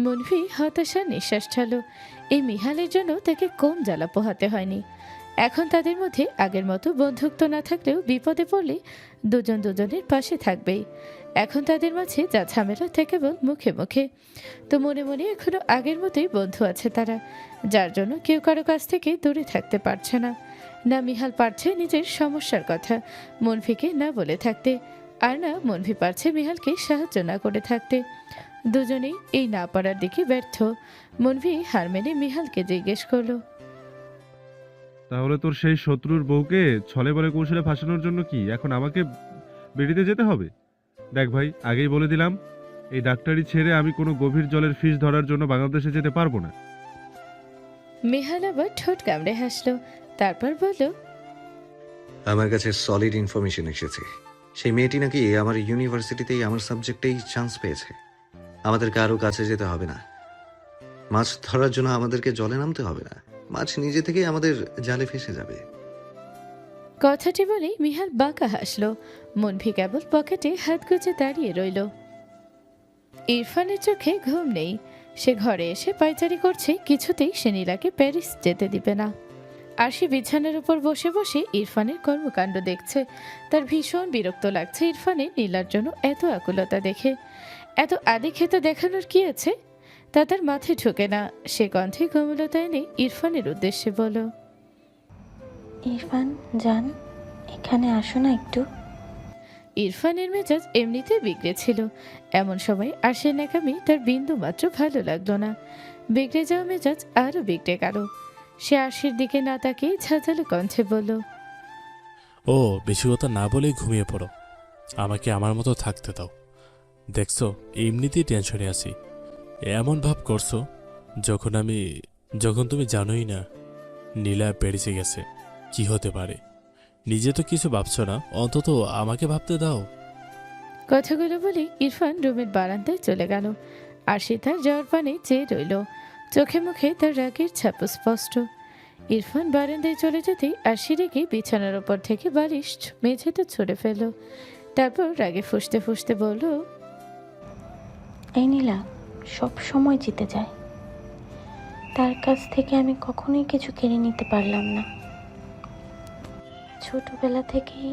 মনভি হতাশার নিঃশ্বাস ছাড়ল। এই মিহালের জন্য তাকে কম জ্বালা পোহাতে হয়নি। এখন তাদের মধ্যে আগের মতো বন্ধুত্ব না থাকলেও বিপদে পড়লে দুজন দুজনের পাশে থাকবেই। এখন তাদের মাঝে যা ঝামেলা তা কেবল মুখে মুখে। তো মনে মনে এখনো আগের মতোই বন্ধু আছে তারা, যার জন্য কেউ কারো কাছ থেকে দূরে থাকতে পারছে না। না মিহাল পারছে নিজের সমস্যার কথা মনভিকে না বলে থাকতে, আর না মনভি পারছে মিহালকে সাহায্য না করে থাকতে। দুজনেই এই না পারার দিকে ব্যর্থ। মনভি হার মেনে মিহালকে জিজ্ঞেস করলো, তাহলে তোর সেই শত্রুর বউকে ছলে বলে কৌশলে ফাঁসানোর জন্য কি এখন আমাকে বেরিতে যেতে হবে? দেখ ভাই, আগেই বলে দিলাম, এই ডাক্তারি ছেড়ে আমি কোনো গভীর জলের ফিশ ধরার জন্য বাংলাদেশে যেতে পারবো না। মিহাল আবার ঠোঁট কামড়ে হাসলো, তারপর বলল, আমার কাছে সলিড ইনফরমেশন এসেছে। সেই মেয়েটি নাকি আমার ইউনিভার্সিটিতেই আমার সাবজেক্টেই চান্স পেয়েছে। আমাদের কারো কাছে যেতে হবে না। মাছ ধরার জন্য আমাদেরকে জলে নামতে হবে না। মাছ নিজে থেকেই আমাদের জালে ফেসে যাবে। কথাটি বলেই মিহাল বাঁকা হাসলো। মনভি কেবল পকেটে হাত গুজে দাঁড়িয়ে রইল। ইরফানের চোখে ঘুম নেই। সে ঘরে এসে পায়চারি করছে, কিছুতেই সে নীলাকে প্যারিস যেতে দিবে না। আর সে বিছানার উপর বসে বসে ইরফানের কর্মকাণ্ড দেখছে। তার ভীষণ বিরক্ত লাগছে ইরফানের নীলার জন্য এত আকুলতা দেখে। এত আদিক্ষেতা দেখানোর কি আছে তা তার মাথায় ঢোকে না। সে কণ্ঠে কোমলতা এনে ইরফানের উদ্দেশ্যে বলল, ইরফান জান, এখানে আসো না একটু। ইরফানের মেজাজ এমনিতে বিগড়ে ছিল। এমন সময় আরশির ন্যাকামি তার বিন্দু মাত্র ভালো লাগলো না। বিগড়ে যাওয়া মেজাজ আরও বিগড়ে গেল। সে আরশির দিকে না তাকিয়ে ঝাঁঝালো কণ্ঠে বলল, ও বেশি কথা না বলেই ঘুমিয়ে পড়ো, আমাকে আমার মতো থাকতে দাও। দেখছো এমনিতেই টেনশনে আছি, এমন ভাব করছো যখন তুমি জানোই না নীলা পেরিসে গেছে। কি হতে পারে? নিজে তো কিছু ভাবছো না, অন্তত আমাকে ভাবতে দাও। কথাগুলো বলে ইরফান রুমের বারান্দায় চলে গেল। আরশি তার যাওয়ার পানে চেয়ে রইল। চোখে মুখে তার রাগের ছাপ স্পষ্ট। ইরফান বারান্দায় চলে যেতেই আরশি রেগে বিছানার ওপর থেকে বালিশ মেঝেতে ছুঁড়ে ফেলল। তারপর রাগে ফুঁসতে ফুঁসতে বলল, এই নীলা সব সময় জিতে যায়, তার কাছ থেকে আমি কখনোই কিছু কেড়ে নিতে পারলাম না। ছোটবেলা থেকেই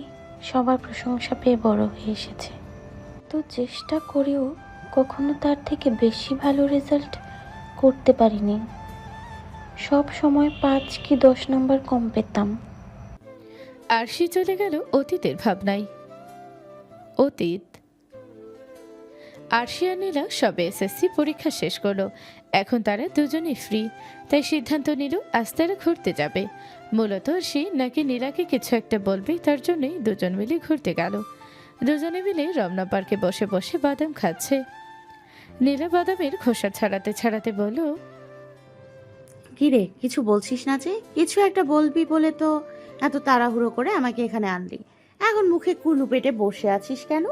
সবার প্রশংসা পেয়ে বড় হয়ে এসেছে, তো চেষ্টা করেও কখনো তার থেকে বেশি ভালো রেজাল্ট করতে পারিনি। সব সময় 5 কি 10 নম্বর কম পেতাম। আরশি চলে গেল অতীতের ভাবনায়। অতীত। আরশি আর নীলা সবে এসএসসি পরীক্ষা শেষ করলো। এখন তারা দুজনেই ফ্রি, তাই সিদ্ধান্ত নিল আজ তারা ঘুরতে যাবে। মূলত আরশি নাকি নীলাকে কিছু একটা বলবে, তার জন্যই দুজন মিলে ঘুরতে গেল। দুজনে মিলে রমনা পার্কে বসে বসে বাদাম খাচ্ছে। নীলা বাদামের খোসা ছাড়াতে ছাড়াতে বলল, কিরে, কিছু বলছিস না যে? কিছু একটা বলবি বলে তো এত তাড়াহুড়ো করে আমাকে এখানে আনলি। এখন মুখে কুলু পেটে বসে আছিস কেন?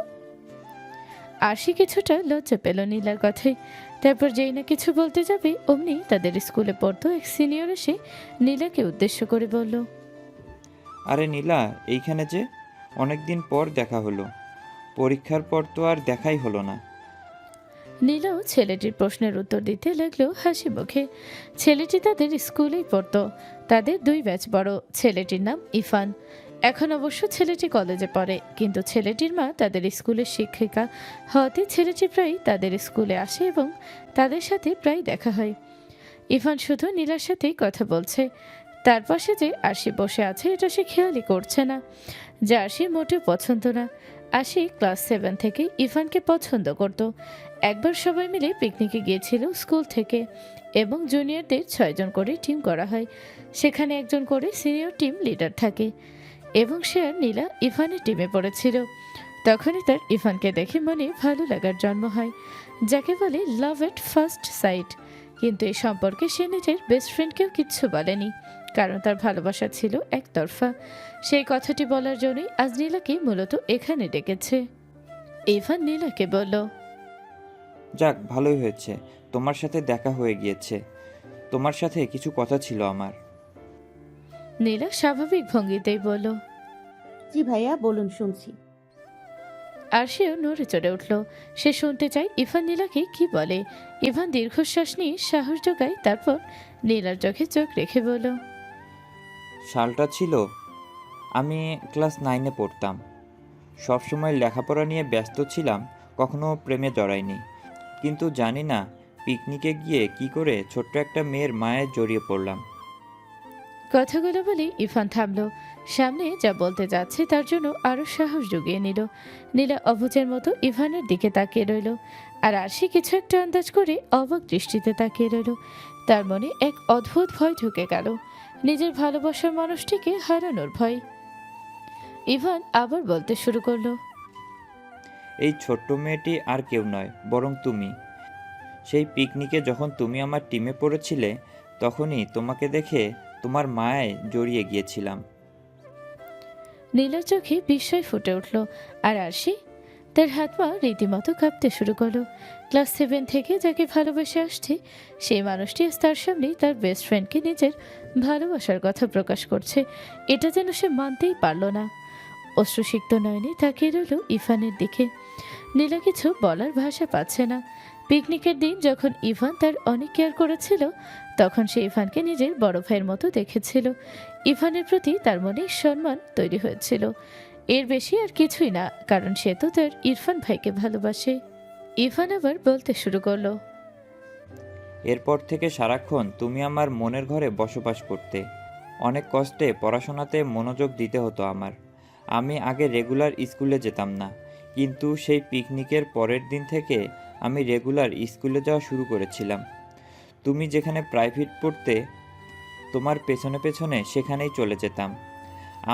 আরশি কিছুটা লজ্জা পেল নীলার কথায়। তারপর যেই না কিছু বলতে যাবে অমনি তাদের স্কুলে পড়তো এক সিনিয়র এসে নীলাকে উদ্দেশ্য করে বলল, আরে নীলা, এইখানে যে অনেকদিন পর দেখা হলো। পরীক্ষার পর তো আর দেখাই হলো না। নীলাও ছেলেটির প্রশ্নের উত্তর দিতে লাগলো হাসি মুখে। ছেলেটি তাদের স্কুলেই পড়তো, তাদের 2 ব্যাচ বড়। ছেলেটির নাম ইরফান। এখন অবশ্য ছেলেটি কলেজে পড়ে, কিন্তু ছেলেটির মা তাদের স্কুলের শিক্ষিকা হওয়াতে ছেলেটি প্রায় তাদের স্কুলে আসে এবং তাদের সাথে প্রায় দেখা হয়। ইরফান শুধু নীলার সাথেই কথা বলছে। তার পাশে যে আরশি বসে আছে এটা সে খেয়ালই করছে না, যা আরশির মোটেও পছন্দ না। আরশি ক্লাস 7 থেকে ইরফানকে পছন্দ করত। একবার সবাই মিলে পিকনিকে গিয়েছিল স্কুল থেকে, এবং জুনিয়রদের 6 জন করে টিম করা হয়। সেখানে একজন করে সিনিয়র টিম লিডার থাকে, এবং সে আর নীলা ইরফানের টিমে পড়েছিল। তখনই তার ইরফানকে দেখে মনে ভালো লাগার জন্ম হয়, যাকে বলে লাভ এট ফার্স্ট সাইট। কিন্তু এই সম্পর্কে সে নিজের বেস্ট ফ্রেন্ডকেও কিচ্ছু বলেনি, কারণ তার ভালোবাসা ছিল একতরফা। সেই কথাটি বলার জন্যই আজ নীলাকে মূলত এখানে ডেকেছে। ইরফান নীলাকে বলল, যাক, ভালোই হয়েছে, তোমার সাথে দেখা হয়ে গিয়েছে। তোমার সাথে কিছু কথা ছিল আমার। নীলা স্বাভাবিক ভঙ্গিতেই বলল, জি ভাইয়া, বলুন, শুনছি। আরশিও নড়ে চড়ে উঠল। সে শুনতে চায় ইভান নীলাকে কি বলে। ইভান দীর্ঘশ্বাস নিয়ে সাহস জোগায়, তারপর নীলার চোখে চোখ রেখে বলল, সালটা ছিল আমি ক্লাস 9-এ পড়তাম। সবসময় লেখাপড়া নিয়ে ব্যস্ত ছিলাম, কখনো প্রেমে জড়াইনি। কিন্তু জানি না পিকনিকে গিয়ে কি করে ছোট্ট একটা মেয়ের মায়ে জড়িয়ে পড়লাম। কথাগুলো বলে ইভান থামল। সামনে যা বলতে যাচ্ছে তার জন্য আরো সাহস জুগিয়ে নিল। নীলা অবুজের মতো ইভানের দিকে তাকিয়ে রইল, আর আরশি কিছু একটা আন্দাজ করে অবাক দৃষ্টিতে তাকিয়ে রইল। তার মনে এক অদ্ভুত ভয় ঢুকে গেল, নিজের ভালোবাসার মানুষটিকে হারানোর ভয়। ইভান আবার বলতে শুরু করলো, এই ছোট্ট মেয়েটি আর কেউ নয়, বরং তুমি। সেই পিকনিকে যখন তুমি আমার টিমে পড়েছিলে, তখনই তোমাকে দেখে তোমার মায়ায় জড়িয়ে গিয়েছিলাম। নীলার চোখে বিস্ময় ফুটে উঠল, আর আরশি তার হাত পা রীতিমতো কাঁপতে শুরু করলো। ক্লাস 7 থেকে যাকে ভালোবেসে আসছে, সেই মানুষটি আজ তার সামনেই তার বেস্ট ফ্রেন্ডকে নিজের ভালোবাসার কথা প্রকাশ করছে। এটা যেন সে মানতেই পারল না। অশ্রুসিক্ত নয়নে তাকিয়ে রইল ইভানের দিকে। নীলা কিছু বলার ভাষা পাচ্ছে না। পিকনিকের দিন যখন ইভান তার অনেক কেয়ার করেছিল, তখন সে ইভানকে নিজের বড় ভাইয়ের মতো দেখেছিল। ইভানের প্রতি তার মনে সম্মান তৈরি হয়েছিল। এর বেশি আর কিছুই না, কারণ সে তো তার ইরফান ভাইকে ভালোবাসে। ইভান আবার বলতে শুরু করলো, এরপর থেকে সারাক্ষণ তুমি আমার মনের ঘরে বসবাস করতে। অনেক কষ্টে পড়াশোনাতে মনোযোগ দিতে হতো আমার। আমি আগে রেগুলার স্কুলে যেতাম না, কিন্তু সেই পিকনিকের পরের দিন থেকে আমি রেগুলার স্কুলে যাওয়া শুরু করেছিলাম। তুমি যেখানে প্রাইভেট পড়তে, তোমার পেছনে পেছনে সেখানেই চলে যেতাম।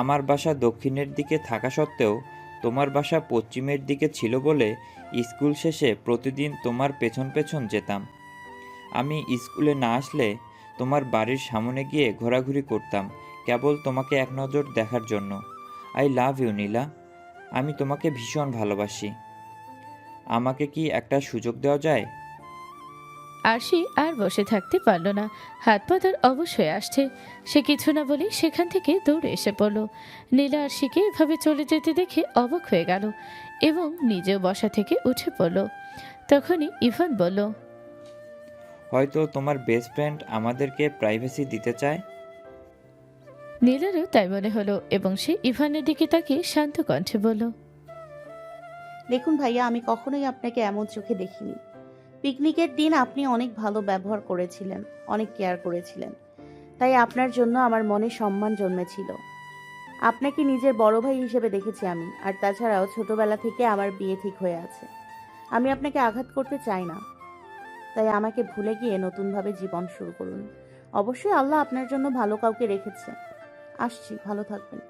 আমার বাসা দক্ষিণের দিকে থাকা সত্ত্বেও তোমার বাসা পশ্চিমের দিকে ছিল বলে স্কুল শেষে প্রতিদিন তোমার পেছন পেছন যেতাম। আমি স্কুলে না আসলে তোমার বাড়ির সামনে গিয়ে ঘোরাঘুরি করতাম, কেবল তোমাকে এক নজর দেখার জন্য। আই লাভ ইউ নীলা, আমি তোমাকে ভীষণ ভালোবাসি। আমাকে কি একটা সুযোগ দেওয়া যায়? আরশি আর বসে থাকতে পারল না, হাত পা তার অবশ হয়ে আসছে। সে কিছু না বলে সেখান থেকে দৌড়ে এসে পড়ল। নীলা আরশিকে এভাবে চলে যেতে দেখে অবাক হয়ে গেল এবং নিজেও বসা থেকে উঠে পড়ল। তখনই ইভান বলল, হয়তো তোমার বেস্ট ফ্রেন্ড আমাদেরকে প্রাইভেসি দিতে চায়। নীলারও তাই মনে হলো এবং সে ইভানের দিকে তাকিয়ে শান্ত কণ্ঠে বলল, দেখুন ভাইয়া, আমি কখনোই আপনাকে এমন চোখে দেখিনি। পিকনিকের দিন আপনি অনেক ভালো ব্যবহার করেছিলেন, অনেক কেয়ার করেছিলেন, তাই আপনার জন্য আমার মনে সম্মান জন্মেছিল। আপনাকে নিজের বড় ভাই হিসেবে দেখেছি আমি, আর তাছাড়াও ছোটবেলা থেকে আমার বিয়ে ঠিক হয়ে আছে। আমি আপনাকে আঘাত করতে চাই না, তাই আমাকে ভুলে গিয়ে নতুনভাবে জীবন শুরু করুন। অবশ্যই আল্লাহ আপনার জন্য ভালো কাউকে রেখেছে। আসছি, ভালো থাকবেন।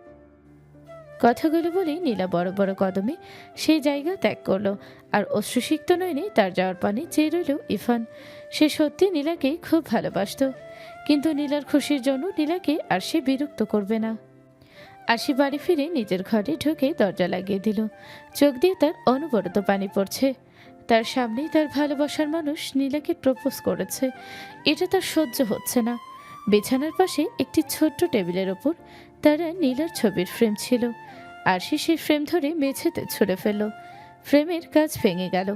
কথাগুলো বলেই নীলা বড় বড় কদমে সেই জায়গা ত্যাগ করলো, আর অশ্রুসিক্ত নয়নে তার যাওয়ার পানে চেয়ে রইল ইরফান। সে সত্যি নীলাকে খুব ভালোবাসত, কিন্তু নীলার খুশির জন্য নীলাকে আর সে বিরক্ত করবে না। আশি বাড়ি ফিরে নিজের ঘরে ঢুকে দরজা লাগিয়ে দিল। চোখ দিয়ে তার অনবরত পানি পড়ছে। তার সামনেই তার ভালোবাসার মানুষ নীলাকে প্রপোজ করেছে। এটা তার সহ্য হচ্ছে না। বিছানার পাশে একটি ছোট্ট টেবিলের ওপর তারা নীলার ছবির ফ্রেম ছিল। আরশি সেই ফ্রেম ধরে মেঝেতে ছুঁড়ে ফেলল। ফ্রেমের কাজ ভেঙে গেল,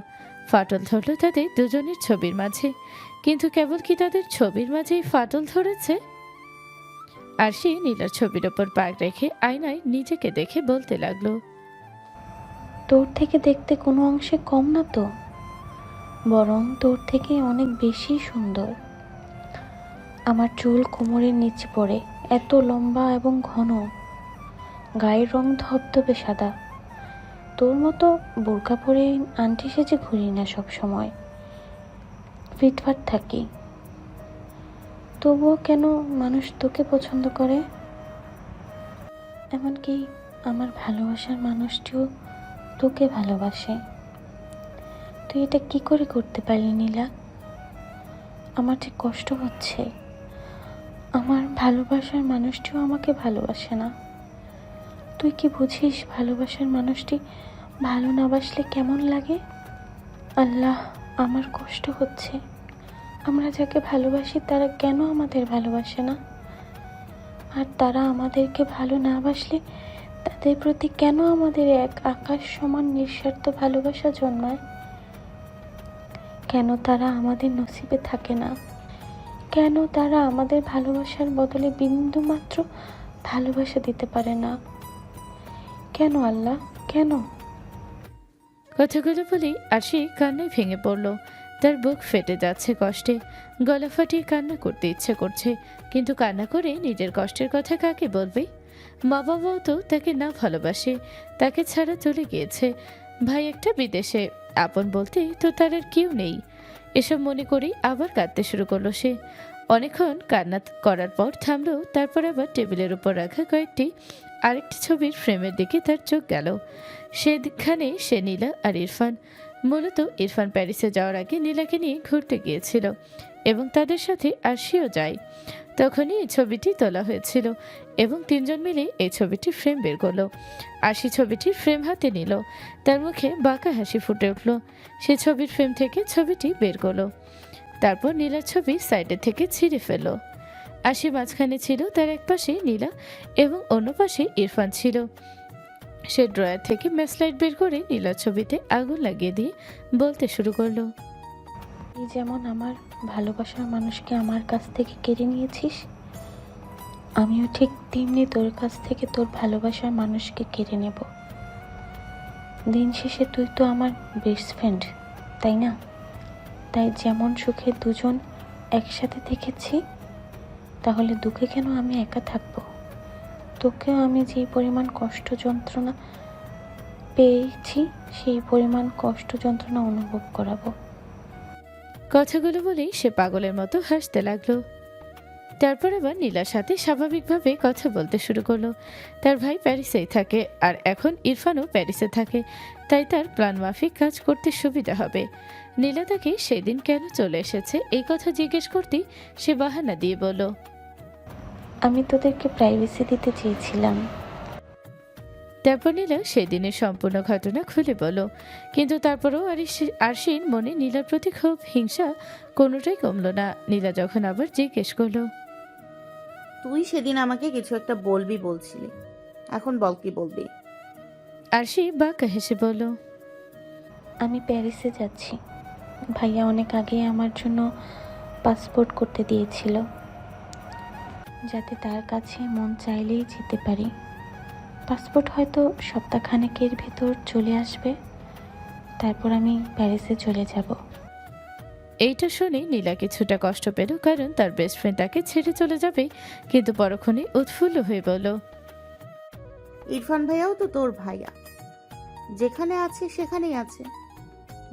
ফাটল ধরল তাদের দুজনের ছবির মাঝে। কিন্তু কেবল কি তাদের ছবির মাঝেই ফাটল ধরেছে? আরশি নীলার ছবির ওপর পাক রেখে আয়নায় নিজেকে দেখে বলতে লাগলো, তোর থেকে দেখতে কোনো অংশে কম না তো, বরং তোর থেকে অনেক বেশি সুন্দর। আমার চুল কোমরের নিচে পড়ে, এত লম্বা এবং ঘন, গায়ের রং ধবধবে সাদা। তোর মতো বোরকা পরে আন্টি সেজে ঘুরি না সব সময়, ফিটফাট থাকি। তবুও কেন মানুষ তোকে পছন্দ করে? এমনকি আমার ভালোবাসার মানুষটিও তোকে ভালোবাসে। তুই এটা কি করে করতে পারলি নীলা? আমার যে কষ্ট হচ্ছে। আমার ভালোবাসার মানুষটিও আমাকে ভালোবাসে না। তুই কি বুঝিস ভালোবাসার মানুষটি ভালো না বাসলে কেমন লাগে? আল্লাহ, আমার কষ্ট হচ্ছে। আমরা যাকে ভালোবাসি তারা কেন আমাদের ভালোবাসে না? আর তারা আমাদেরকে ভালো না বাসলে তাদের প্রতি কেন আমাদের এক আকাশ সমান নিঃস্বার্থ ভালোবাসা জন্মায়? কেন তারা আমাদের নসিবে থাকে না? কেন তারা আমাদের ভালোবাসার বদলে বিন্দু মাত্র ভালোবাসা দিতে পারে না? কেন আল্লাহ, কেন? কথাগুলো বলেই আরশি কান্নায় ভেঙে পড়ল। তার বুক ফেটে যাচ্ছে কষ্টে, গলা ফাটিয়ে কান্না করতে ইচ্ছে করছে, কিন্তু কান্না করে নিজের কষ্টের কথা কাকে বলবে? মা বাবাও তো তাকে না ভালোবাসে, তাকে ছাড়া চলে গিয়েছে। ভাই একটা বিদেশে, আপন বলতে তো তার আর কেউ নেই। এসব মনে করেই আবার কাঁদতে শুরু করলো সে। অনেকক্ষণ কান্না করার পর থামলো, তারপর আবার টেবিলের উপর রাখা আরেকটি ছবির ফ্রেমের দিকে তার চোখ গেল। সেখানে সে নীলা আর ইরফান। মূলত ইরফান প্যারিসে যাওয়ার আগে নীলাকে নিয়ে ঘুরতে গিয়েছিল এবং তাদের সাথে আরশিও যায়। তখনই এই ছবিটি তোলা হয়েছিল এবং তিনজন মিলে এই ছবিটির ফ্রেম বের করলো। আরশি ছবিটির ফ্রেম হাতে নিল, তার মুখে বাঁকা হাসি ফুটে উঠল। সে ছবির ফ্রেম থেকে ছবিটি বের করলো, তারপর নীলার ছবি সাইডে থেকে ছিঁড়ে ফেলল। আরশি মাঝখানে ছিল, তার এক পাশে নীলা এবং অন্য পাশে ইরফান ছিল। সে ড্রয়ার থেকে ম্যাচলাইট বের করে নীলার ছবিতে আগুন লাগিয়ে দিয়ে বলতে শুরু করলো, তুই যেমন আমার ভালোবাসার মানুষকে আমার কাছ থেকে কেড়ে নিয়েছিস, আমিও ঠিক তেমনি তোর কাছ থেকে তোর ভালোবাসার মানুষকে কেড়ে নেব। দিন শেষে তুই তো আমার বেস্ট ফ্রেন্ড, তাই না? তাই যেমন সুখে দুজন একসাথে থেকেছি, তাহলে দুঃখে কেন আমি একা থাকবো? তোকেও আমি যে পরিমাণ কষ্ট যন্ত্রণা পেয়েছি সেই পরিমাণ কষ্ট যন্ত্রণা অনুভব করাবো। কথাগুলো বলেই সে পাগলের মতো হাসতে লাগলো। তারপর আবার নীলার সাথে স্বাভাবিকভাবে কথা বলতে শুরু করলো। তার ভাই প্যারিসেই থাকে আর এখন ইরফানও প্যারিসে থাকে, তাই তার প্ল্যান মাফিক কাজ করতে সুবিধা হবে। নীলা তাকে সেদিন কেন চলে এসেছে এই কথা জিজ্ঞেস করতেই সে বাহানা দিয়ে বলল, আমি তোদেরকে প্রাইভেসি দিতে চেয়েছিলাম। তারপর নীলা সেদিনের সম্পূর্ণ ঘটনা খুলে বলল। কিন্তু তারপরও আরশির মনে নীলার প্রতি খুব হিংসা কোনোটাই কমল না। নীলা যখন আবার জিজ্ঞেস করলো, তুই সেদিন আমাকে কিছু একটা বলবি বলছিলি, এখন বল কি বলবি? আরশি বাঁকা হেসে বলল, আমি প্যারিসে যাচ্ছি। ভাইয়া অনেক আগে আমার জন্য পাসপোর্ট করতে দিয়েছিল, যাতে তার কাছে মন চাইলেই যেতে পারি। পাসপোর্ট হয়তো সপ্তাহখানেকের ভেতর চলে আসবে, তারপর আমি প্যারিসে চলে যাব। এইটা শুনে নীলা কিছুটা কষ্ট পেল, কারণ তার বেস্ট ফ্রেন্ড তাকে ছেড়ে চলে যাবে। কিন্তু পরক্ষণে উৎফুল্ল হয়ে বলল, ইরফান ভাইয়াও তো তোর ভাইয়া, যেখানে আছে সেখানেই আছে।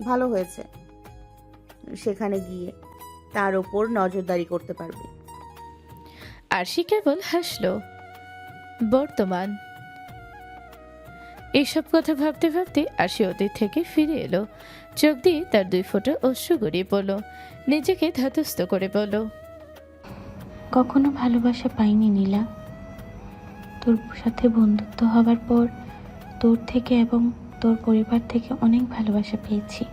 ভালো হয়েছে, সেখানে গিয়ে তার ওপর নজরদারি করতে পারবি। আরশি কেবল হাসল। বর্তমান এইসব কথা ভাবতে ভাবতে আরশি অতীত থেকে ফিরে এলো। চোখ দিয়ে তার 2 ফোঁটা অশ্রু গড়িয়ে পড়ল। নিজেকে ধাতস্থ করে বলল, কখনো ভালোবাসা পাইনি নীলা। তোর সাথে বন্ধুত্ব হবার পর তোর থেকে এবং তোর পরিবার থেকে অনেক ভালোবাসা পেয়েছি,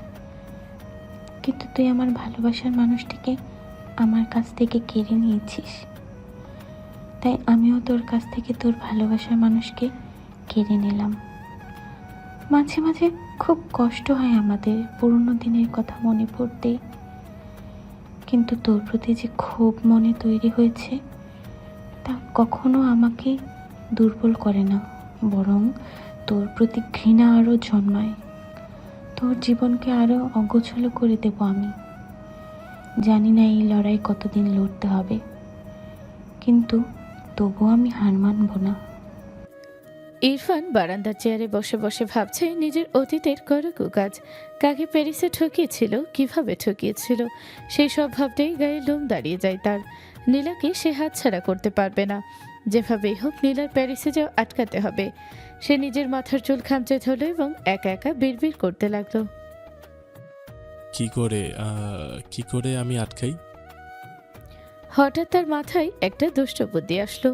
কিন্তু তুই আমার ভালোবাসার মানুষটিকে আমার কাছ থেকে কেড়ে নিয়েছিস। তাই আমিও তোর কাছ থেকে তোর ভালোবাসার মানুষকে কেড়ে নিলাম। মাঝে মাঝে খুব কষ্ট হয় আমাদের পুরনো দিনের কথা মনে পড়তে, কিন্তু তোর প্রতি যে ক্ষোভ মনে তৈরি হয়েছে তা কখনো আমাকে দুর্বল করে না, বরং তোর প্রতি ঘৃণা আরও জন্মায়। তোর জীবনকে আরও অগোছালো করে দেব আমি। জানি না এই লড়াই কতদিন লড়তে হবে, কিন্তু তবুও আমি হার মানব না। ইরফান বারান্দার চেয়ারে বসে বসে ভাবছে নিজের অতীতের করা কুকাজ। কাকে প্যারিসে ঠকিয়েছিল, কিভাবে ঠকিয়েছিল, সেই সব ভাবতেই গায়ে লোম দাঁড়িয়ে যায় তার। নীলাকে সে হাতছাড়া করতে পারবে না। যেভাবেই হোক নীলার প্যারিসে যাওয়া আটকাতে হবে। সে নিজের মাথার চুল খামচে ধরল এবং একা একা বিড়বিড় করতে লাগলো, কি করে আমি আটকাই? হঠাৎ তার মাথায় একটা দুষ্ট বুদ্ধি আসলো।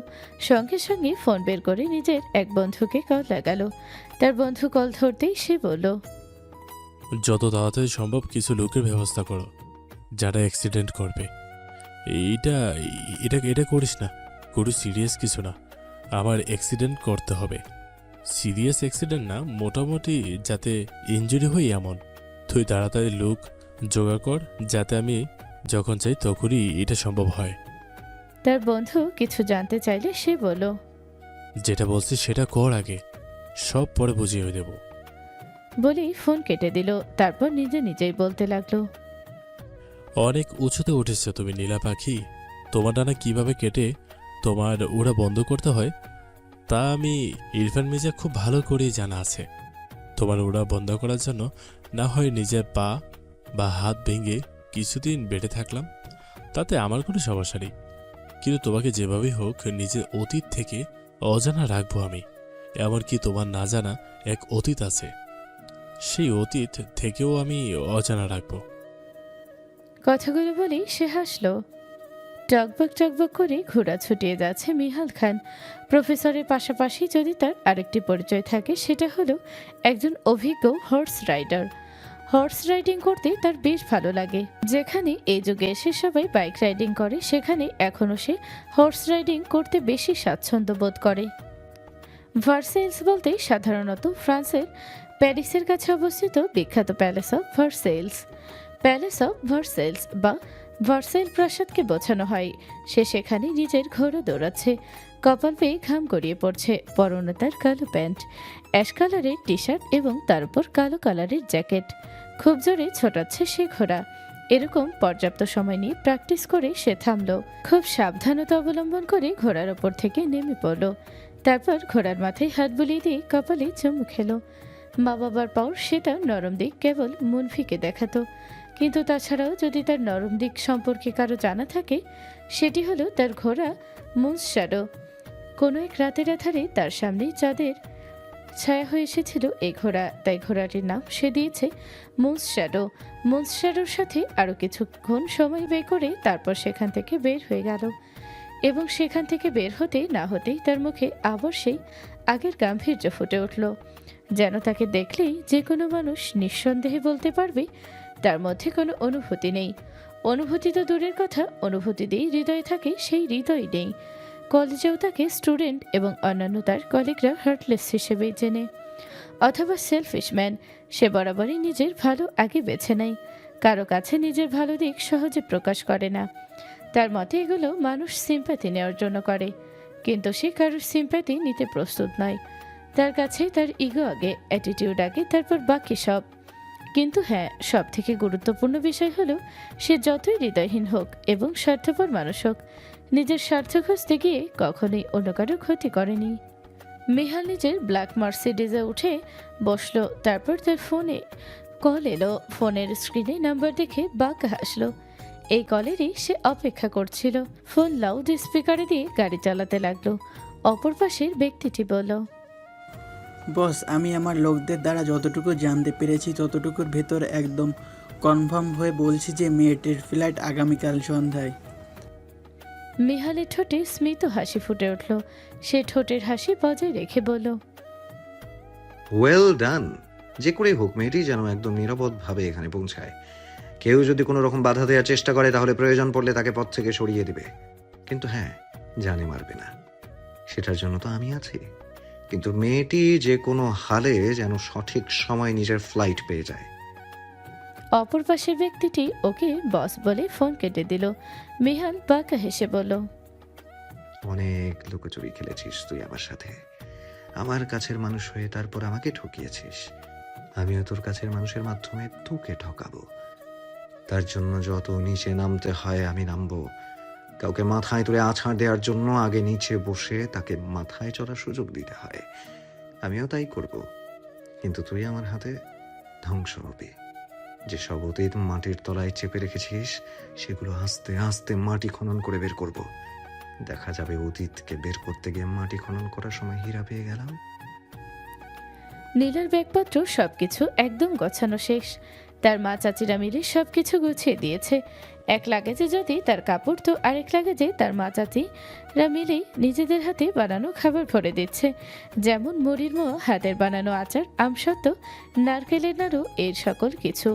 সঙ্গে সঙ্গে ফোন বের করে নিজের এক বন্ধুকে কল লাগালো। তার বন্ধু কল ধরতেই সে বলল, যত তাড়াতাড়ি সম্ভব কিছু লোকের ব্যবস্থা করো যারা অ্যাক্সিডেন্ট করবে। এইটা এটা এটা করিস না, কোনো সিরিয়াস কিছু না, আমার অ্যাক্সিডেন্ট করতে হবে। সিরিয়াস অ্যাক্সিডেন্ট না, মোটামুটি যাতে ইনজুরি হই এমন। তুই তাড়াতাড়ি লুক জোগাড় কর, যাতে আমি যখন চাই তখনই এটা সম্ভব হয়। তার বন্ধু কিছু জানতে চাইলে সে বলল, যেটা বলছি সেটা কর আগে, সব পরে বুঝিয়ে দেব। বলেই ফোন কেটে দিল। তারপর নিজে নিজেই বলতে লাগলো, অনেক উঁচুতে উঠেছো তুমি নীলা পাখি। তোমার ডানা কিভাবে কেটে তোমার ওরা বন্ধ করতে হয় তা আমি ইরফান মির্জা খুব ভালো করেই জানা আছে। তোমার ওরা বন্ধ করার জন্য না হয় নিজের পা বা হাত ভেঙে কিছুদিন বেঁটে থাকলাম, তাতে আমার কোনো সমস্যা নেই। কিন্তু তোমাকে যেভাবেই হোক নিজের অতীত থেকে অজানা রাখবো আমি। এমনকি তোমার না জানা এক অতীত আছে, সেই অতীত থেকেও আমি অজানা রাখবো। কথাগুলো বলেই সে হাসল। টকবক টকবক করে ঘোড়া ছুটিয়ে যাচ্ছে মিহাল খান। প্রফেসরের পাশাপাশি যদি তার আরেকটি পরিচয় থাকে, সেটা হলো একজন অভিজ্ঞ হর্স রাইডার। হর্স রাইডিং করতে তার বেশ ভালো লাগে। যেখানে এই যুগে এসে সবাই বাইক রাইডিং করে, সেখানে এখনও সে হর্স রাইডিং করতে বেশি স্বাচ্ছন্দ্য বোধ করে। ভার্সেলস বলতে সাধারণত ফ্রান্সের প্যারিসের কাছে অবস্থিত বিখ্যাত প্যালেস অফ ভার্সেলস। প্যালেস অফ ভার্সেলস বা ভার্সেল প্রাসাদকে বোঝানো হয়। সে সেখানে নিজের ঘোড়া দৌড়াচ্ছে, কপাল পেয়ে ঘাম গড়িয়ে পড়ছে। পরনে তার কালো প্যান্ট, অ্যাশ কালারের টি শার্ট এবং তার উপর কালো কালারের জ্যাকেট। খুব জোরে ছোটাচ্ছে সে ঘোড়া। এরকম পর্যাপ্ত সময় নিয়ে প্র্যাকটিস করে সে থামল। খুব সাবধানতা অবলম্বন করে ঘোড়ার ওপর থেকে নেমে পড়ল। তারপর ঘোড়ার মাথায় হাত বুলিয়ে দিয়ে কপালে চুমু খেলো। মা বাবার পর সেটা নরম দিক কেবল মুনফিকে দেখাতো। কিন্তু তাছাড়াও যদি তার নরম দিক সম্পর্কে কারো জানা থাকে, সেটি হলো তার ঘোড়া মুন্স শ্যাডো। কোনো এক রাতের আধারে তার সামনে চাঁদের ছায়া হয়ে এসেছিল এই ঘোড়া, তাই ঘোড়াটির নাম সে দিয়েছে মুন্স শ্যাডো। মুন্স শ্যাডোর সাথে আরও কিছুক্ষণ সময় ব্যয় করে তারপর সেখান থেকে বের হয়ে গেল। এবং সেখান থেকে বের হতে না হতেই তার মুখে আবার সেই আগের গাম্ভীর্য ফুটে উঠল। যেন তাকে দেখলেই যে কোনো মানুষ নিঃসন্দেহে বলতে পারবে তার মধ্যে কোনো অনুভূতি নেই। অনুভূতি তো দূরের কথা, অনুভূতি দিয়েই হৃদয়ে থাকে সেই হৃদয় নেই। কলেজেও তাকে স্টুডেন্ট এবং অন্যান্য তার কলিগরা হার্টলেস হিসেবেই চেনে। অথবা সেলফিশ ম্যান। সে বরাবরই নিজের ভালো আগে বেছে নেয়, কারো কাছে নিজের ভালো দিক সহজে প্রকাশ করে না। তার মতে এগুলো মানুষ সিম্প্যাথি নেওয়ার জন্য করে, কিন্তু সে কারোর সিম্প্যাথি নিতে প্রস্তুত নয়। তার কাছে তার ইগো আগে, অ্যাটিটিউড আগে, তারপর বাকি সব। কিন্তু হ্যাঁ, সব থেকে গুরুত্বপূর্ণ বিষয় হলো সে যতই হৃদয়হীন হোক এবং স্বার্থপর মানুষ হোক, নিজের স্বার্থ খুঁজতে গিয়ে কখনোই অন্য কারো ক্ষতি করেনি। মিহাল নিজের ব্ল্যাক মার্সিডিজে উঠে বসলো। তারপর তার ফোনে কল এলো। ফোনের স্ক্রিনে নাম্বার দেখে বাঁকা হাসলো। এই কলেরই সে অপেক্ষা করছিল। ফোন লাউড স্পিকারে দিয়ে গাড়ি চালাতে লাগলো। অপর পাশের ব্যক্তিটি বলল, বস, আমি আমার লোকদের দ্বারা যতটুকু জানতে পেরেছি ততটুকুর ভেতর একদম কনফার্ম হয়ে বলছি যে মেয়েটির ফ্লাইট আগামীকাল সন্ধ্যায়। মিহালের ঠোঁটে স্মিত হাসি ফুটে উঠল। সে ঠোঁটের হাসি বজায় রেখে বলল, ওয়েল ডান। যে করেই হোক মেয়েটি যেন একদম নিরাপদভাবে এখানে পৌঁছায়। কেউ যদি কোনো রকম বাধা দেওয়ার চেষ্টা করে তাহলে প্রয়োজন পড়লে তাকে পথ থেকে সরিয়ে দিবে। কিন্তু হ্যাঁ, জানে মারবে না। সেটার জন্য তো আমি আছি। কিন্তু মেয়েটি যে কোনো হালে যেন সঠিক সময় নিজের ফ্লাইট পেয়ে যায়। অপর পাশের ব্যক্তিটি ওকে বস বলে ফোন কেটে দিল। মিহাল বাঁকা হেসে বলল, অনেক লুকোচুরি খেলেছিস তুই আমার সাথে। আমার কাছের মানুষ হয়ে তারপর আমাকে ঠকিয়েছিস। আমিও তোর কাছের মানুষের মাধ্যমে তোকে ঠকাবো। তার জন্য যত নিচে নামতে হয় আমি নামবো। কাউকে মাথায় তুলে আছাড় দেওয়ার জন্য আগে নিচে বসে তাকে মাথায় চড়ার সুযোগ দিতে হয়। আমিও তাই করব। কিন্তু তুই আমার হাতে ধ্বংস হবি। যেসব অতীত মাটির তলায় চেপে রেখেছিস সেগুলো আস্তে আস্তে মাটি খনন করে বের করব। দেখা যাবে অতীতকে বের করতে গিয়ে মাটি খনন করার সময় হীরা পেয়ে গেলাম। নীলার ব্যাগপত্র সবকিছু একদম গোছানো শেষ। তার মা চাচিরা মিলে সবকিছু গুছিয়ে দিয়েছে। এক লাগেজে যদি তার কাপড়, তো আরেক লাগেজে তার মা চাচিরা মিলেই নিজেদের হাতে বানানো খাবার ভরে দিচ্ছে। যেমন মুড়ির মোয়া, হাতের বানানো আচার, আমসত্ত্ব, নারকেলের নাড়ু, এর সকল কিছু।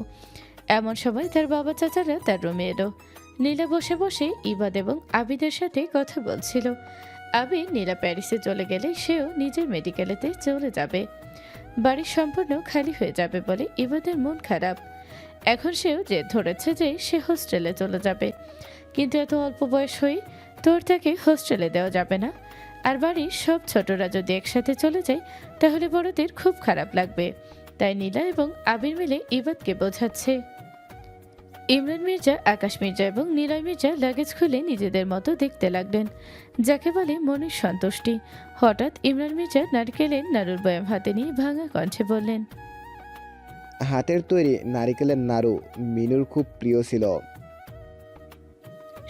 এমন সময় তার বাবা চাচারা তার রুমে এলো। নীলা বসে বসে ইবাদ এবং আবিদের সাথে কথা বলছিল। আবির নীলা প্যারিসে চলে গেলে সেও নিজের মেডিকেলেতে চলে যাবে। বাড়ি সম্পূর্ণ খালি হয়ে যাবে বলে ইবাদের মন খারাপ। এখন সেও জেদ ধরেছে যে সে হোস্টেলে চলে যাবে, কিন্তু এত অল্প বয়স হয়ে তোর তাকে হোস্টেলে দেওয়া যাবে না। আর বাড়ির সব ছোটরা যদি একসাথে চলে যায় তাহলে বড়দের খুব খারাপ লাগবে। তাই নীলা এবং আবির মিলে ইবাদকে বোঝাচ্ছে। ইমরান মির্জা, আকাশ মির্জা এবং নিলয় মির্জা লাগেজ খুলে নিজেদের মতো দেখতে লাগলেন, যাকে বলে মনের সন্তুষ্টি। হঠাৎ ইমরান মির্জা নারকেলের নাড়ুর বয়াম হাতে নিয়ে ভাঙা কণ্ঠে বললেন, হাতের তৈরি নারিকেলের নাড়ু মিনুর খুব প্রিয় ছিল।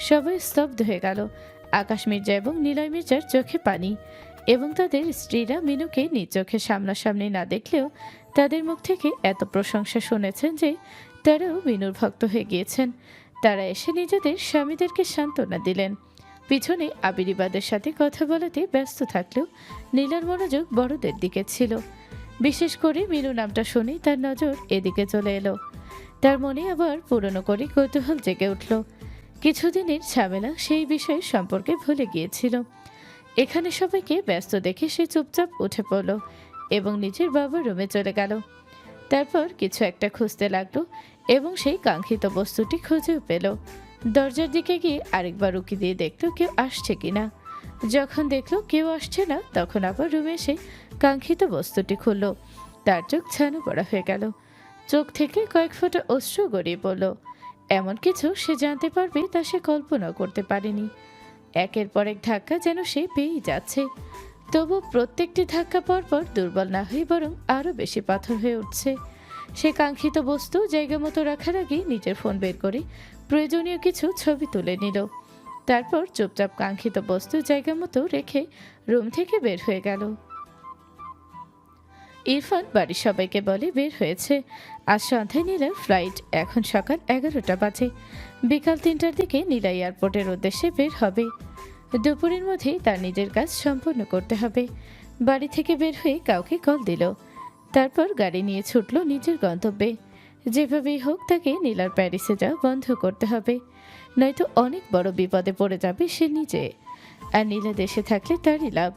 সবাই স্তব্ধ হয়ে গেল। আকাশ মির্জা এবং নিলয় মির্জার চোখে পানি, এবং তাদের স্ত্রীরা মিনুকে নিজ চোখে সামনাসামনি না দেখলেও তাদের মুখ থেকে এত প্রশংসা শুনেছেন যে তারাও মিনুর ভক্ত হয়ে গিয়েছেন। তারা এসে নিজেদের স্বামীদেরকে সান্ত্বনা দিলেন। পিছনে আবিরিবাদের সাথে কথা বলাতে ব্যস্ত থাকলেও নীলার মনোযোগ বড়দের দিকে ছিল। বিশেষ করে মিনু নামটা শুনেই তার নজর এদিকে চলে এলো। তার মনে আবার পুরনো করে কৌতূহল জেগে উঠল। কিছুদিনের ঝামেলা সেই বিষয় সম্পর্কে ভুলে গিয়েছিল। এখানে সবাইকে ব্যস্ত দেখে সে চুপচাপ উঠে পড়ল এবং নিজের বাবার রুমে চলে গেল। তারপর কিছু একটা খুঁজতে লাগলো এবং সেই কাঙ্ক্ষিত বস্তুটি খুঁজেও পেল। দরজার দিকে গিয়ে আরেকবার উকি দিয়ে দেখলো কেউ আসছে কিনা। যখন দেখলো কেউ আসছে না, তখন আবার রুমে এসে কাঙ্ক্ষিত বস্তুটি খুলল। তার চোখ ছানো পড়া হয়ে গেল। চোখ থেকে কয়েক ফোঁটা অশ্রু গড়িয়ে পড়ল। এমন কিছু সে জানতে পারবে তা সে কল্পনা করতে পারেনি। একের পর এক ধাক্কা যেন সে পেয়েই যাচ্ছে, তবু প্রত্যেকটি ধাক্কা পরপর দুর্বল না হয়ে বরং আরও বেশি পাথর হয়ে উঠছে। সে কাঙ্ক্ষিত বস্তু জায়গা মতো রাখার আগে নিজের ফোন বের করে প্রয়োজনীয় কিছু ছবি তুলে নিল। তারপর চুপচাপ কাঙ্ক্ষিত বস্তু জায়গা মতো রেখে রুম থেকে বের হয়ে গেল। ইরফান বাড়ির সবাইকে বলে বের হয়েছে। আজ সন্ধ্যায় নীলার ফ্লাইট। এখন সকাল 11টা বাজে। বিকাল 3টার দিকে নীলা এয়ারপোর্টের উদ্দেশ্যে বের হবে। দুপুরের মধ্যেই তার নিজের কাজ সম্পন্ন করতে হবে। বাড়ি থেকে বের হয়ে কাউকে কল দিল, তারপর গাড়ি নিয়ে ছুটল নিজের গন্তব্যে। যেভাবেই হোক তাকে নীলার প্যারিসে যাওয়া বন্ধ করতে হবে, নয়তো অনেক বড় বিপদে পড়ে যাবে সে নিজে। আর নীলা দেশে থাকলে তারই লাভ।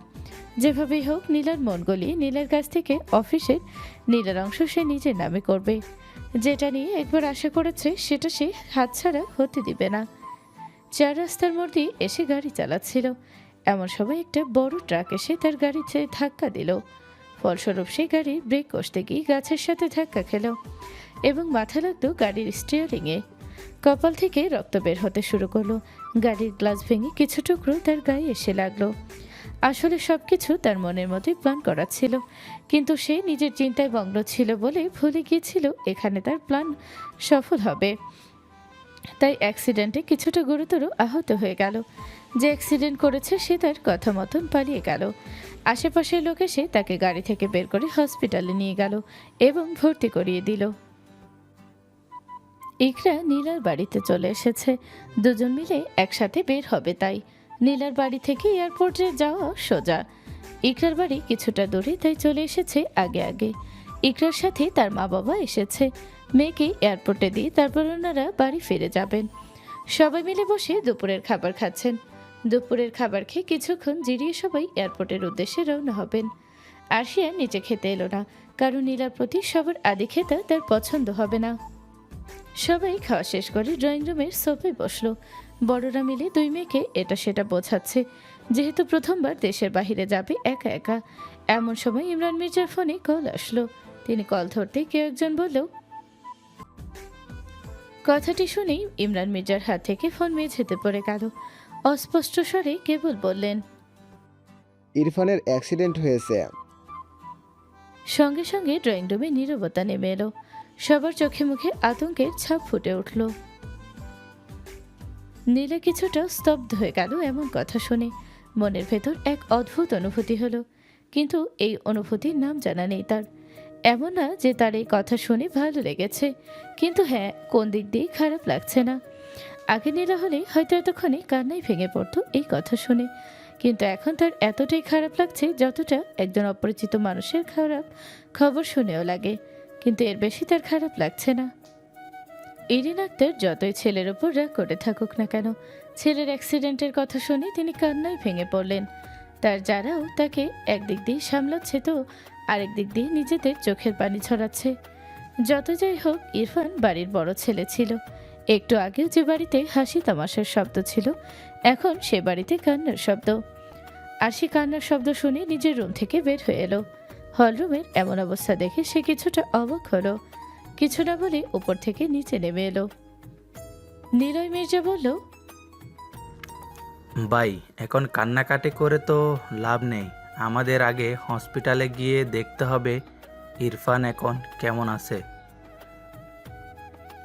যেভাবেই হোক নীলার মন গলিয়ে নীলার কাছ থেকে অফিসের নীলার অংশ সে নিজের নামে করবে। যেটা নিয়ে একবার আশা করেছে সেটা সে হাতছাড়া হতে দিবে না। 4 রাস্তার মোড় দিয়ে এসে গাড়ি চালাচ্ছিল, এমন সময় একটা বড় ট্রাক এসে তার গাড়িতে ধাক্কা দিল। ফলস্বরূপ সেই গাড়ির ব্রেক কষতে গিয়ে গাছের সাথে ধাক্কা খেল এবং মাথা লাগতো গাড়ির স্টিয়ারিংয়ে। কপাল থেকে রক্ত বের হতে শুরু করলো। গাড়ির গ্লাস ভেঙে কিছু টুকরো তার গায়ে এসে লাগলো। আসলে সবকিছু তার মনের মতোই প্ল্যান করা ছিল, কিন্তু সে নিজের চিন্তায় মগ্ন ছিল বলে ভুলে গিয়েছিল এখানে তার প্ল্যান সফল হবে। তাই অ্যাক্সিডেন্টে কিছুটা গুরুতর আহত হয়ে গেল। যে অ্যাক্সিডেন্ট করেছে সে তার কথা মতন পালিয়ে গেল। আশেপাশের লোক এসে তাকে গাড়ি থেকে বের করে হসপিটালে নিয়ে গেল এবং ভর্তি করিয়ে দিল। ইকরা নীলার বাড়িতে চলে এসেছে। দুজন মিলে একসাথে বের হবে। তাই নীলার বাড়ি থেকে এয়ারপোর্টে যাওয়া সোজা। ইকরার বাড়ি কিছুটা দূরে, তাই চলে এসেছে আগে আগে। ইকরার সাথে তার মা বাবা এসেছে। মেয়েকে এয়ারপোর্টে দিয়ে তারপর ওনারা বাড়ি ফিরে যাবেন। সবাই মিলে বসে দুপুরের খাবার খাচ্ছেন। দুপুরের খাবার খেয়ে কিছুক্ষণ জিরিয়ে সবাই এয়ারপোর্টের উদ্দেশ্যে রওনা হবেন। আরশিয়া নিচে খেতে এলো না, কারণ নীলার প্রতি সবার আদি খেতে তার পছন্দ হবে না। সবাই খাওয়া শেষ করে ড্রয়িং রুমের সোফায় বসলো। বড়রা মিলে দুই মেয়েকে এটা সেটা বোঝাচ্ছে, যেহেতু প্রথমবার দেশের বাহিরে যাবে একা একা। এমন সময় ইমরান মির্জার ফোনে কল আসলো। তিনি কল ধরতে কেউ একজন বলল। কথাটি শুনেই ইমরান মির্জার হাত থেকে ফোন মেঝেতে পড়ে গেল। অস্পষ্ট স্বরে কেবল বললেন, ইরফানের অ্যাক্সিডেন্ট হয়েছে। সঙ্গে সঙ্গে ড্রয়িং রুমে নীরবতা নেমে এলো। সবার চোখে মুখে আতঙ্কের ছাপ ফুটে উঠল। নীলা কিছুটা স্তব্ধ হয়ে গেল এমন কথা শুনে। মনের ভেতর এক অদ্ভুত অনুভূতি হলো, কিন্তু এই অনুভূতির নাম জানা নেই তার। এমন না যে তার এই কথা শুনে ভালো লেগেছে, কিন্তু হ্যাঁ, কোন দিক দিয়ে খারাপ লাগছে না। আগে নীলা হলে হয়তো এতক্ষণে কান্নাই ভেঙে পড়তো এই কথা শুনে, কিন্তু এখন তার এতটাই খারাপ লাগছে যতটা একজন অপরিচিত মানুষের খারাপ খবর শুনেও লাগে, কিন্তু এর বেশি তার খারাপ লাগছে না। ইরিন আক্তার যতই ছেলের ওপর রাগ করে থাকুক না কেন, ছেলের অ্যাক্সিডেন্টের কথা শুনে তিনি কান্নায় ভেঙে পড়লেন। তার যারাও তাকে একদিক দিয়ে সামলাচ্ছে তো আরেক দিক দিয়ে নিজেদের চোখের পানি ছড়াচ্ছে। যত যাই হোক, ইরফান বাড়ির বড় ছেলে ছিল। একটু আগেও যে বাড়িতে হাসি তামাশার শব্দ ছিল, এখন সে বাড়িতে কান্নার শব্দ। আরশি কান্নার শব্দ শুনে নিজের রুম থেকে বের হয়ে এলো। হলরুমের এমন অবস্থা দেখে সে কিছুটা অবাক হলো। কিছু না বলে উপর থেকে নিচে নেমে এলো। নিলয় মির্জা বলল, ভাই, এখন কান্নাকাটি করে তো লাভ নেই। আমাদের আগে হসপিটালে গিয়ে দেখতে হবে ইরফান এখন কেমন আছে।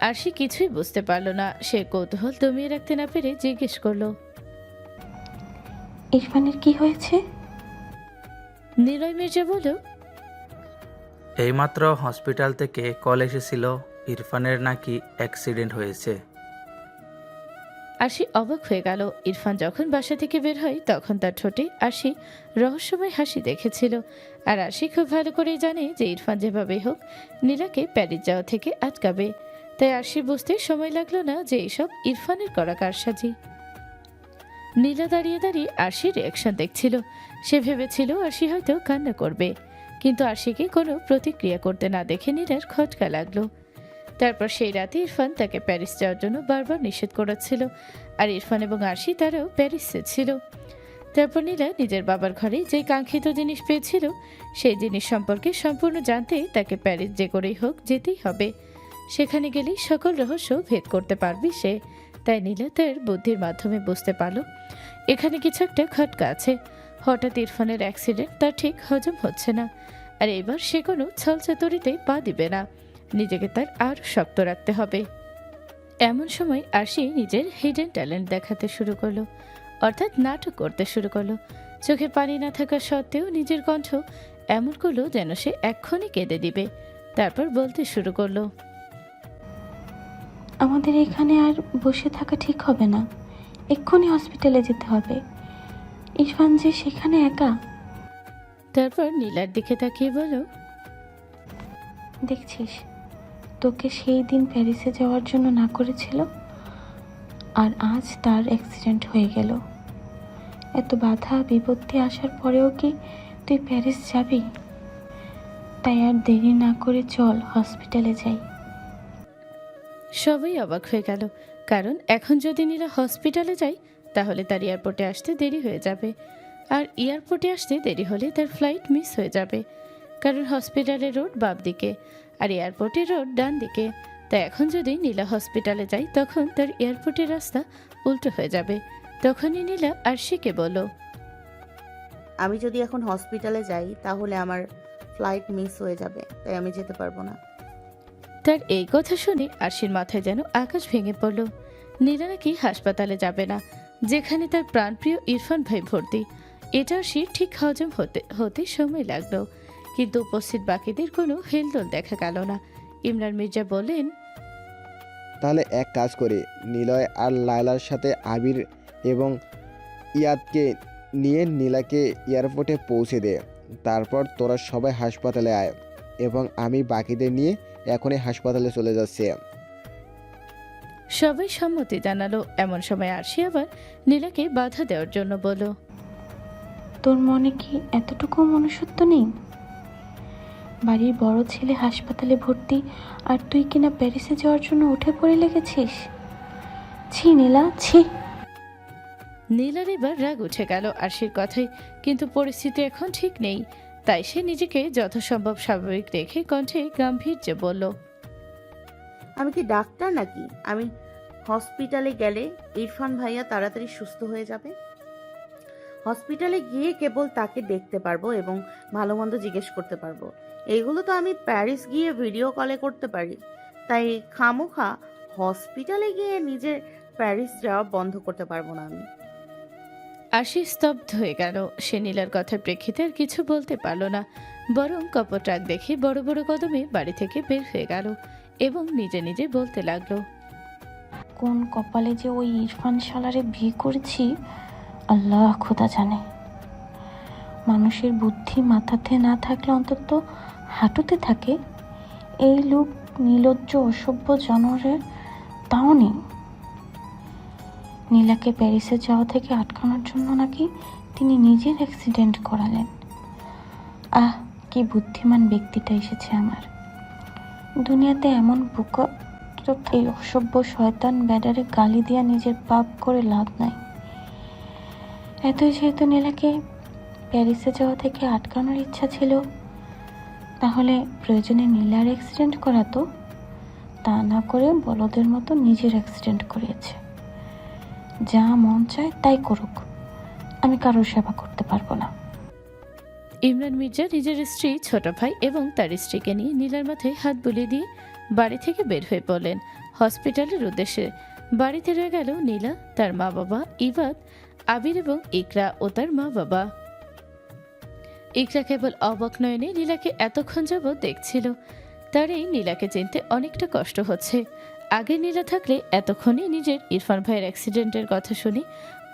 আরশি কিছুই বুঝতে পারল না। সে কৌতূহল দমিয়ে রাখতে না পেরে জিজ্ঞেস করলো, ইরফানের কি হয়েছে? নিলয় মির্জা বলল, এইমাত্র হসপিটাল থেকে কল এসেছিল ইরফানের নাকি অ্যাক্সিডেন্ট হয়েছে। আরশি অবাক হয়ে গেল। ইরফান যখন বাসা থেকে বের হয় তখন তার ঠোঁটে আরশি রহস্যময় হাসি দেখেছিল। আর আরশি খুব ভালো করেই জানে যে ইরফান যেভাবেই হোক নীলাকে প্যারিস যাওয়া থেকে আটকাবে। তাই আরশি বুঝতে সময় লাগলো না যে এইসব ইরফানের করা কারসাজি। নীলা দাঁড়িয়ে দাঁড়িয়ে আরশির রিয়াকশন দেখছিল। সে ভেবেছিল আরশি হয়তো কান্না করবে, কিন্তু আরশিকে কোনো প্রতিক্রিয়া করতে না দেখে নীলার খটকা লাগলো। তারপর সেই রাতে ইরফান তাকে প্যারিস যাওয়ার জন্য বারবার নিষেধ করেছিল, আর ইরফান এবং আরশি তারাও প্যারিসে ছিল। তারপর নীলা নিজের বাবার ঘরে যে কাঙ্ক্ষিত জিনিস পেয়েছিল সেই জিনিস সম্পর্কে সম্পূর্ণ জানতে তাকে প্যারিস যে করেই হোক যেতেই হবে। সেখানে গেলেই সকল রহস্য ভেদ করতে পারবি সে। তাই নীলা তার বুদ্ধির মাধ্যমে বুঝতে পারল এখানে কিছু একটা খটকা আছে। হঠাৎ ইরফানের অ্যাক্সিডেন্ট তার ঠিক হজম হচ্ছে না, আর এবার সে কোনো ছলচাতুরিতে পা দিবে না। নিজেকে তার আরও শক্ত রাখতে হবে। এমন সময় আরশি নিজের হিডেন ট্যালেন্ট দেখাতে শুরু করলো, অর্থাৎ নাটক করতে শুরু করলো। চোখে পানি না থাকা সত্ত্বেও নিজের কণ্ঠ এমন করলো যেন সে এক্ষুনি কেঁদে দিবে। তারপর বলতে শুরু করলো, আমাদের এখানে আর বসে থাকা ঠিক হবে না, এক্ষুনি হসপিটালে যেতে হবে। ইরফান যে সেখানে একা। তারপর নীলার দিকে তাকিয়ে বলো, দেখছিস, তোকে সেই দিন প্যারিসে যাওয়ার জন্য না করেছিল, আর আজ তার অ্যাক্সিডেন্ট হয়ে গেল। এত বাধা বিপত্তি আসার পরেও কি তুই প্যারিস যাবি? তাই আর দেরি না করে চল হসপিটালে যাই। সবাই অবাক হয়ে গেল, কারণ এখন যদি নীলা হসপিটালে যায় তাহলে তার এয়ারপোর্টে আসতে দেরি হয়ে যাবে, আর এয়ারপোর্টে আসতে দেরি হলে তার ফ্লাইট মিস হয়ে যাবে। কারণ হসপিটালের রোড বাম দিকে আর এয়ারপোর্টের রোড ডান দিকে। তাই এখন যদি নীলা হসপিটালে যায় তখন তার এয়ারপোর্টের রাস্তা উল্টো হয়ে যাবে। তখনই নীলা আরশিকে বলল, আমি যদি এখন হসপিটালে যাই তাহলে আমার ফ্লাইট মিস হয়ে যাবে, তাই আমি যেতে পারবো না। তার এই কথা শুনে আরশির মাথায় যেন আকাশ ভেঙে পড়ল। নীলা নাকি হাসপাতালে যাবে না, যেখানে তার প্রাণপ্রিয় ইরফান ভাই ভর্তি। এটা আরশি ঠিক হজম হতে সময় লাগলো, কিন্তু উপস্থিত বাকিদের কোনো হেলদোল দেখা গেল না। ইমরান মির্জা বললেন, তাহলে এক কাজ করি, নিলয় আর লায়লার সাথে আবির এবং ইয়াদকে নিয়ে নীলাকে এয়ারপোর্টে পৌঁছে দে। তারপর তোরা সবাই হাসপাতালে আয়, এবং আমি বাকিদের নিয়ে এখনই হাসপাতালে চলে যাচ্ছি। সবাই সম্মতি জানালো। এমন সময় আরশি আবার নীলাকে বাধা দেওয়ার জন্য বলল, তোর মনে কি এতটুকু মনুষ্যত্ব নেই? বাড়ির বড় ছেলে হাসপাতালে ভর্তি, আর তুই কিনা প্যারিসে যাওয়ার জন্য উঠে পড়ে লেগেছিস। ছি নীলা, ছি। নীলার এবার রাগ উঠে গেল আরশির কথায়, কিন্তু পরিস্থিতি এখন ঠিক নেই। তাই সে নিজেকে যথাসম্ভব স্বাভাবিক রেখে কণ্ঠে গাম্ভীর্যে বলল, আমি কি ডাক্তার নাকি? আমি হসপিটালে গেলে ইরফান ভাইয়া তাড়াতাড়ি সুস্থ হয়ে যাবে। হসপিটালে গিয়ে কেবল তাকে দেখতে পারবো এবং ভালো মন্দ জিজ্ঞেস করতে পারবো। এগুলো তো আমি প্যারিস গিয়ে ভিডিও কলে করতে পারি। তাই খামোখা হসপিটালে গিয়ে নিজের প্যারিস যাওয়া বন্ধ করতে পারবো না আমি। আরশি স্তব্ধ হয়ে গেল। সে নীলার কথার প্রেক্ষিতে আর কিছু বলতে পারল না, বরং কপট রাগ দেখে বড় বড় কদমে বাড়ি থেকে বের হয়ে গেল এবং নিজে নিজে বলতে লাগলো, কোন কপালে যে ওই ইরফান শালারে বিয়ে করেছি আল্লাহ খোদা জানে। মানুষের বুদ্ধি মাথাতে না থাকলে অন্তত হাঁটুতে থাকে। এই লোক নির্লজ্জ অসভ্য জানোয়ারের তাও নেই। নীলাকে প্যারিসে যাওয়া থেকে আটকানোর জন্য নাকি তিনি নিজের অ্যাক্সিডেন্ট করালেন। আহ, কি বুদ্ধিমান ব্যক্তিটা এসেছে আমার দুনিয়াতে। এমন বুকা এই অসভ্য শয়তান ব্যাডারে গালি দিয়া নিজের পাপ করে লাভ নাই। এতই যেহেতু নীলাকে প্যারিসে যাওয়া থেকে আটকানোর ইচ্ছা ছিল, তাহলে প্রয়োজনে নীলার অ্যাক্সিডেন্ট করাতো, তা না করে বলদের মতো নিজের অ্যাক্সিডেন্ট করিয়েছে। যা মন চায় তাই করুক, আমি কারোর সেবা করতে পারবো না। ইমরান মির্জা নিজের স্ত্রী, ছোট ভাই এবং তার স্ত্রীকে নিয়ে নীলার মাথায় হাত বুলিয়ে দিয়ে বাড়ি থেকে বের হয়ে পড়লেন হসপিটালের উদ্দেশ্যে। বাড়িতে রয়ে গেল নীলা, তার মা বাবা, ইবাদ, আবির এবং ইকরা ও তার মা বাবা। ইকরা কেবল অবাক নয়নে নীলাকে এতক্ষণ যাবৎ দেখছিল। তার এই নীলাকে চিনতে অনেকটা কষ্ট হচ্ছে। আগে নীলা থাকলে এতক্ষণে নিজের ইরফান ভাইয়ের অ্যাক্সিডেন্টের কথা শুনে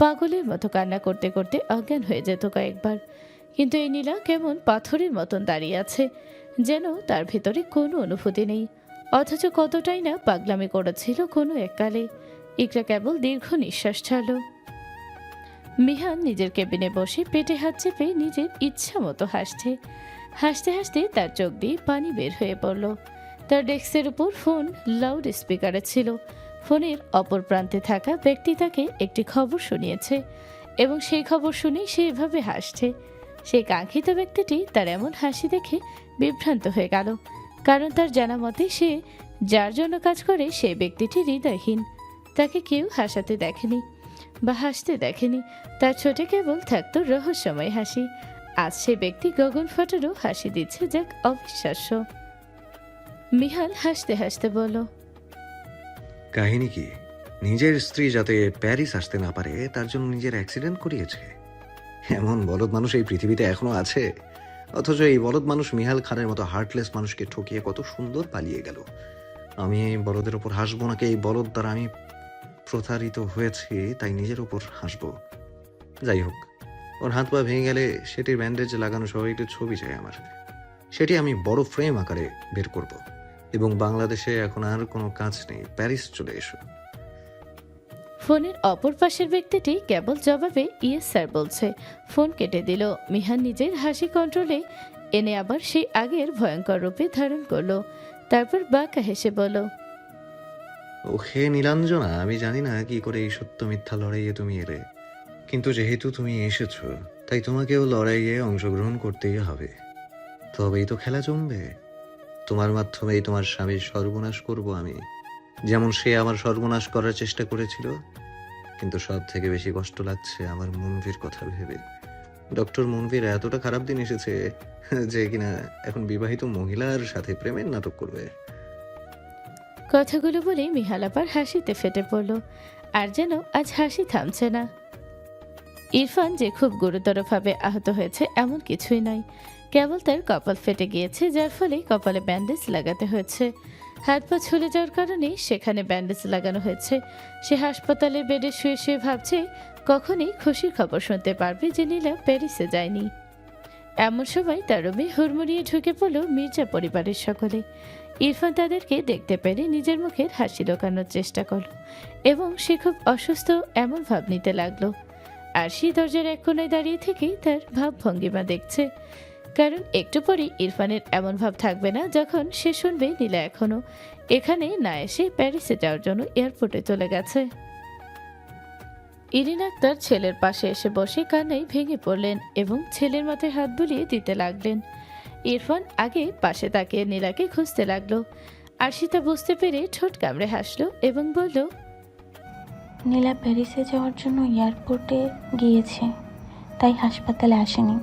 পাগলের মতো কান্না করতে করতে অজ্ঞান হয়ে যেত কয়েকবার। কিন্তু এই নীলা কেমন পাথরের মতন দাঁড়িয়ে আছে, যেন তার ভেতরে কোনো অনুভূতি নেই, অথচ কতটাই না পাগলামি করেছিল কোনো এককালে। ইকরা কেবল দীর্ঘ নিঃশ্বাস ছাড়ল। মিহান নিজের কেবিনে বসে পেটে হাত চেপে নিজের ইচ্ছা মতো হাসছে। হাসতে হাসতে তার চোখ দিয়ে পানি বের হয়ে পড়ল। তার ডেস্কের উপর ফোন লাউড স্পিকারে ছিল। ফোনের অপর প্রান্তে থাকা ব্যক্তি তাকে একটি খবর শুনিয়েছে এবং সেই খবর শুনেই সে এভাবে হাসছে। সেই কাঙ্ক্ষিত ব্যক্তিটি তার এমন হাসি দেখে বিভ্রান্ত হয়ে গেল, কারণ তার জানা মতে সে যার জন্য কাজ করে সে ব্যক্তিটি হৃদয়হীন। তাকে কেউ হাসাতে দেখেনি বা হাসতে দেখেনি। তার ছোটে কেবল থাকতো রহস্যময় হাসি। আজ সে ব্যক্তি গগন ফাটারও হাসি দিচ্ছে, যাক অবিশ্বাস্য। মিহাল হাসতে হাসতে বলল, কাহিনী কি? নিজের স্ত্রী যাতে প্যারিস আসতে না পারে তার জন্য নিজের অ্যাক্সিডেন্ট করিয়েছে। এমন বলদ মানুষ এই পৃথিবীতে এখনো আছে, অথচ এই বলদ মানুষ মিহাল খানের মতো হার্টলেস মানুষকে ঠকিয়ে কত সুন্দর পালিয়ে গেল। আমি এই বলদের ওপর হাসবো নাকি এই বলদ দ্বারা আমি প্রতারিত হয়েছি তাই নিজের উপর হাসবো? যাই হোক, ওর হাত পা ভেঙে গেলে সেটির ব্যান্ডেজ লাগানো সহ একটি ছবি চাই আমার। সেটি আমি বড় ফ্রেম আকারে বের করব এবং বাংলাদেশে এখন আর কোনো কাজ নেই, প্যারিস চলে এসো। ফোনের অপর পাশের ব্যক্তিটি কেবল জবাবে ইয়েস স্যার বলছে। ফোন কেটে দিল। মিহান নিজের হাসি কন্ট্রোলে এনে আবার সেই আগের ভয়ঙ্কর রূপে ধারণ করলো। তারপর বাঁকা হেসে বলল, ও হে নীলাঞ্জনা, আমি জানি না কি করে এই সত্য মিথ্যা লড়াইয়ে তুমি এলে, কিন্তু যেহেতু তুমি এসেছো তাই তোমাকেও লড়াইয়ে অংশগ্রহণ করতেই হবে। তবেই তো খেলা জমবে। তোমার মাধ্যমেই তোমার স্বামীর সর্বনাশ করব আমি, যেমন সে আমার সর্বনাশ করার চেষ্টা করেছিল। কিন্তু সব থেকে বেশি কষ্ট লাগছে আমার মনভীর কথা ভেবে। ডক্টর মনভীর এতটা খারাপ দিন এসেছে যে কিনা এখন বিবাহিত মহিলার সাথে প্রেমের নাটক করবে। কথাগুলো বলে মিহাল আবার হাসিতে ফেটে পড়ল, আর যেন আজ হাসি থামছে না। ইরফান যে খুব গুরুতরভাবে আহত হয়েছে এমন কিছুই নয়, কেবল তার কপাল ফেটে গিয়েছে, যার ফলে কপালে ব্যান্ডেজ লাগাতে হয়েছে। হাত পা ছুলে যাওয়ার কারণে সেখানে ব্যান্ডেজ লাগানো হয়েছে। সে হাসপাতালের বেডে শুয়ে শুয়ে ভাবছে কখনই খুশির খবর শুনতে পারবে যে নীলা প্যারিসে যায়নি। এমন সময় তার রুমে হুড়মুড়িয়ে ঢুকে পড়ল মির্জা পরিবারের সকলে। ইরফান তাদেরকে দেখতে পেরে নিজের মুখের হাসি লুকানোর চেষ্টা করল এবং সে খুব অসুস্থ এমন ভাব নিতে লাগলো। আর সে দরজার এক কোণায় দাঁড়িয়ে থেকেই তার ভাবভঙ্গিমা দেখছে, কারণ একটু পরেই ইরফানের এমন ভাব থাকবে না যখন সে শুনবে নীলা এখনো এখানে না এসে প্যারিসে যাওয়ার জন্য এয়ারপোর্টে চলে গেছে। ইরিন আক্তার ছেলের পাশে এসে বসে কান্নায় ভেঙে পড়লেন এবং ছেলের মাথায় হাত বুলিয়ে দিতে লাগলেন। ইরফান আগে পাশে তাকিয়ে নীলাকে খুঁজতে লাগলো। আরশিতা বুঝতে পেরে ঠোঁট কামড়ে হাসলো এবং বলল, নীলা প্যারিসে যাওয়ার জন্য এয়ারপোর্টে গিয়েছে, তাই হাসপাতালে আসেনি।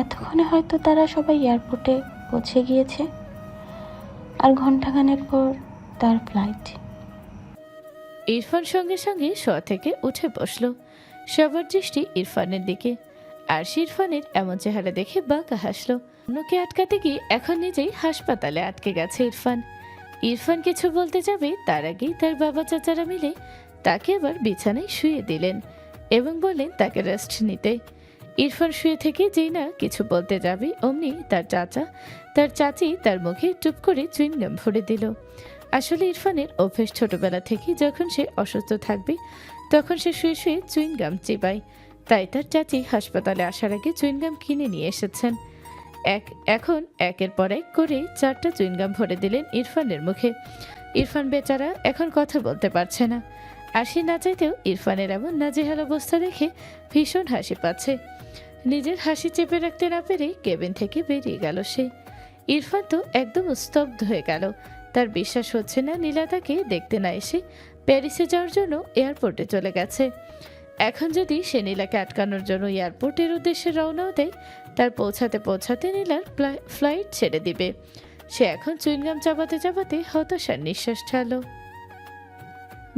এতক্ষণে হয়তো তারা সবাই এয়ারপোর্টে পৌঁছে গিয়েছে, আর ঘন্টাখানেক পর তার ফ্লাইট। ইরফান সঙ্গে সঙ্গে শোয়া থেকে উঠে বসলো। সবার দৃষ্টি ইরফানের দিকে। আর ইরফানের এমন চেহারা দেখে বাঁকা হাসলো। অন্যকে আটকাতে গিয়ে এখন নিজেই হাসপাতালে আটকে গেছে ইরফান। ইরফান কিছু বলতে যাবে তার আগেই তার বাবা চাচারা মিলে তাকে আবার বিছানায় শুয়ে দিলেন এবং বললেন তাকে রেস্ট নিতে। ইরফান শুয়ে থেকে যেই না কিছু বলতে যাবে অমনি তার চাচা তার চাচি তার মুখে টুপ করে চুইংগাম ভরে দিল। আসলে ইরফানের অভ্যেস ছোটবেলা থেকে যখন সে অসুস্থ থাকবে তখন সে শুয়ে শুয়ে চুইনগাম চিবায়। তাই তার চাচি হাসপাতালে আসার আগে চুইনগাম কিনে নিয়ে এসেছেন। এখন একের পর এক করে 4টা চুইনগাম ভরে দিলেন ইরফানের মুখে। ইরফান বেচারা এখন কথা বলতে পারছে না। আর সে না চাইতেও ইরফানের এমন নাজেহাল অবস্থা দেখে ভীষণ হাসি পাচ্ছে। নিজের হাসি চেপে রাখতে না পেরে কেবিন থেকে বেরিয়ে গেল সে। ইরফান তো একদম স্তব্ধ হয়ে গেল। তার বিশ্বাস হচ্ছে না নীলা তাকে দেখতে না এসে প্যারিসে যাওয়ার জন্য এয়ারপোর্টে চলে গেছে। এখন যদি সে নীলাকে আটকানোর জন্য এয়ারপোর্টের উদ্দেশ্যে রওনাও দেয়, তার পৌঁছাতে পৌঁছাতে নীলার ফ্লাইট ছেড়ে দিবে। সে এখন চুইনগাম চাবাতে চাবাতে হতাশার নিঃশ্বাস ছাড়ল।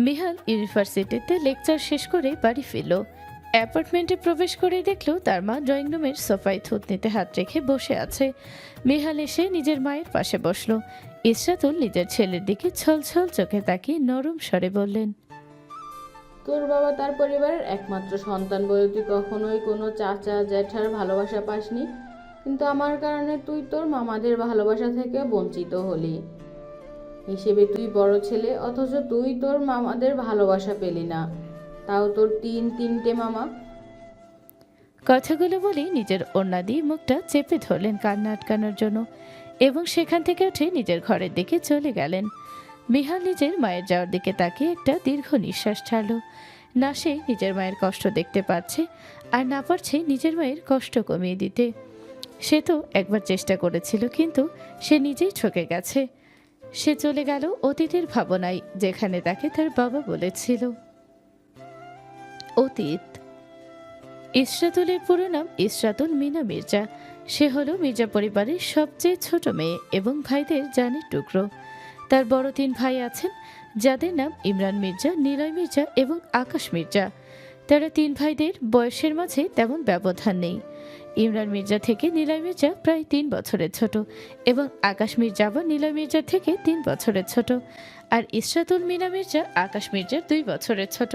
মিহাল ইউনিভার্সিটিতে লেকচার শেষ করে বাড়ি ফিরল। অ্যাপার্টমেন্টে প্রবেশ করেই দেখল তার মা ড্রয়িং রুমের সোফায় থুতনিতে হাত রেখে বসে আছে। মিহাল এসে নিজের মায়ের পাশে বসল। ইসরাতুল নিজের ছেলের দিকে ছলছল চোখে তাকিয়ে নরম স্বরে বললেন, তোর বাবা তার পরিবারের একমাত্র সন্তান বলে তুই কখনোই কোনো চাচা জ্যাঠার ভালোবাসা পাসনি, কিন্তু আমার কারণে তুই তোর মামাদের ভালোবাসা থেকে বঞ্চিত হলি। হিসেবে তুই বড় ছেলে, অথচ তুই তোর মামাদের ভালোবাসা পেলি না, তাও তোর তিনটে মামা। কথাগুলো বলে নিজের ওড়না দিয়ে মুখটা চেপে ধরলেন কান্না আটকানোর জন্য এবং সেখান থেকে উঠে নিজের ঘরের দিকে চলে গেলেন। মিহাল নিজের মায়ের যাওয়ার দিকে তাকিয়ে একটা দীর্ঘ নিঃশ্বাস ছাড়ল। না সে নিজের মায়ের কষ্ট দেখতে পাচ্ছে, আর না পারছে নিজের মায়ের কষ্ট কমিয়ে দিতে। সে তো একবার চেষ্টা করেছিল, কিন্তু সে নিজেই ঠকে গেছে। সে চলে গেল অতীতের ভাবনায়, যেখানে তাকে তার বাবা বলেছিল। অতীত। ইসরাতুলের পুরো নাম ইসরাতুল মিনা মির্জা। সে হলো মির্জা পরিবারের সবচেয়ে ছোট মেয়ে এবং ভাইদের জানের টুকরো। তার বড় 3 ভাই আছেন, যাদের নাম ইমরান মির্জা, নিলয় মির্জা এবং আকাশ মির্জা। তারা 3 ভাইদের বয়সের মাঝে তেমন ব্যবধান নেই। ইমরান মির্জা থেকে নিলয় মির্জা প্রায় 3 বছরের ছোট এবং আকাশ মির্জা আবার নিলয় মির্জার থেকে 3 বছরের ছোট। আর ইসরাতুল মিনা মির্জা আকাশ মির্জার 2 বছরের ছোট।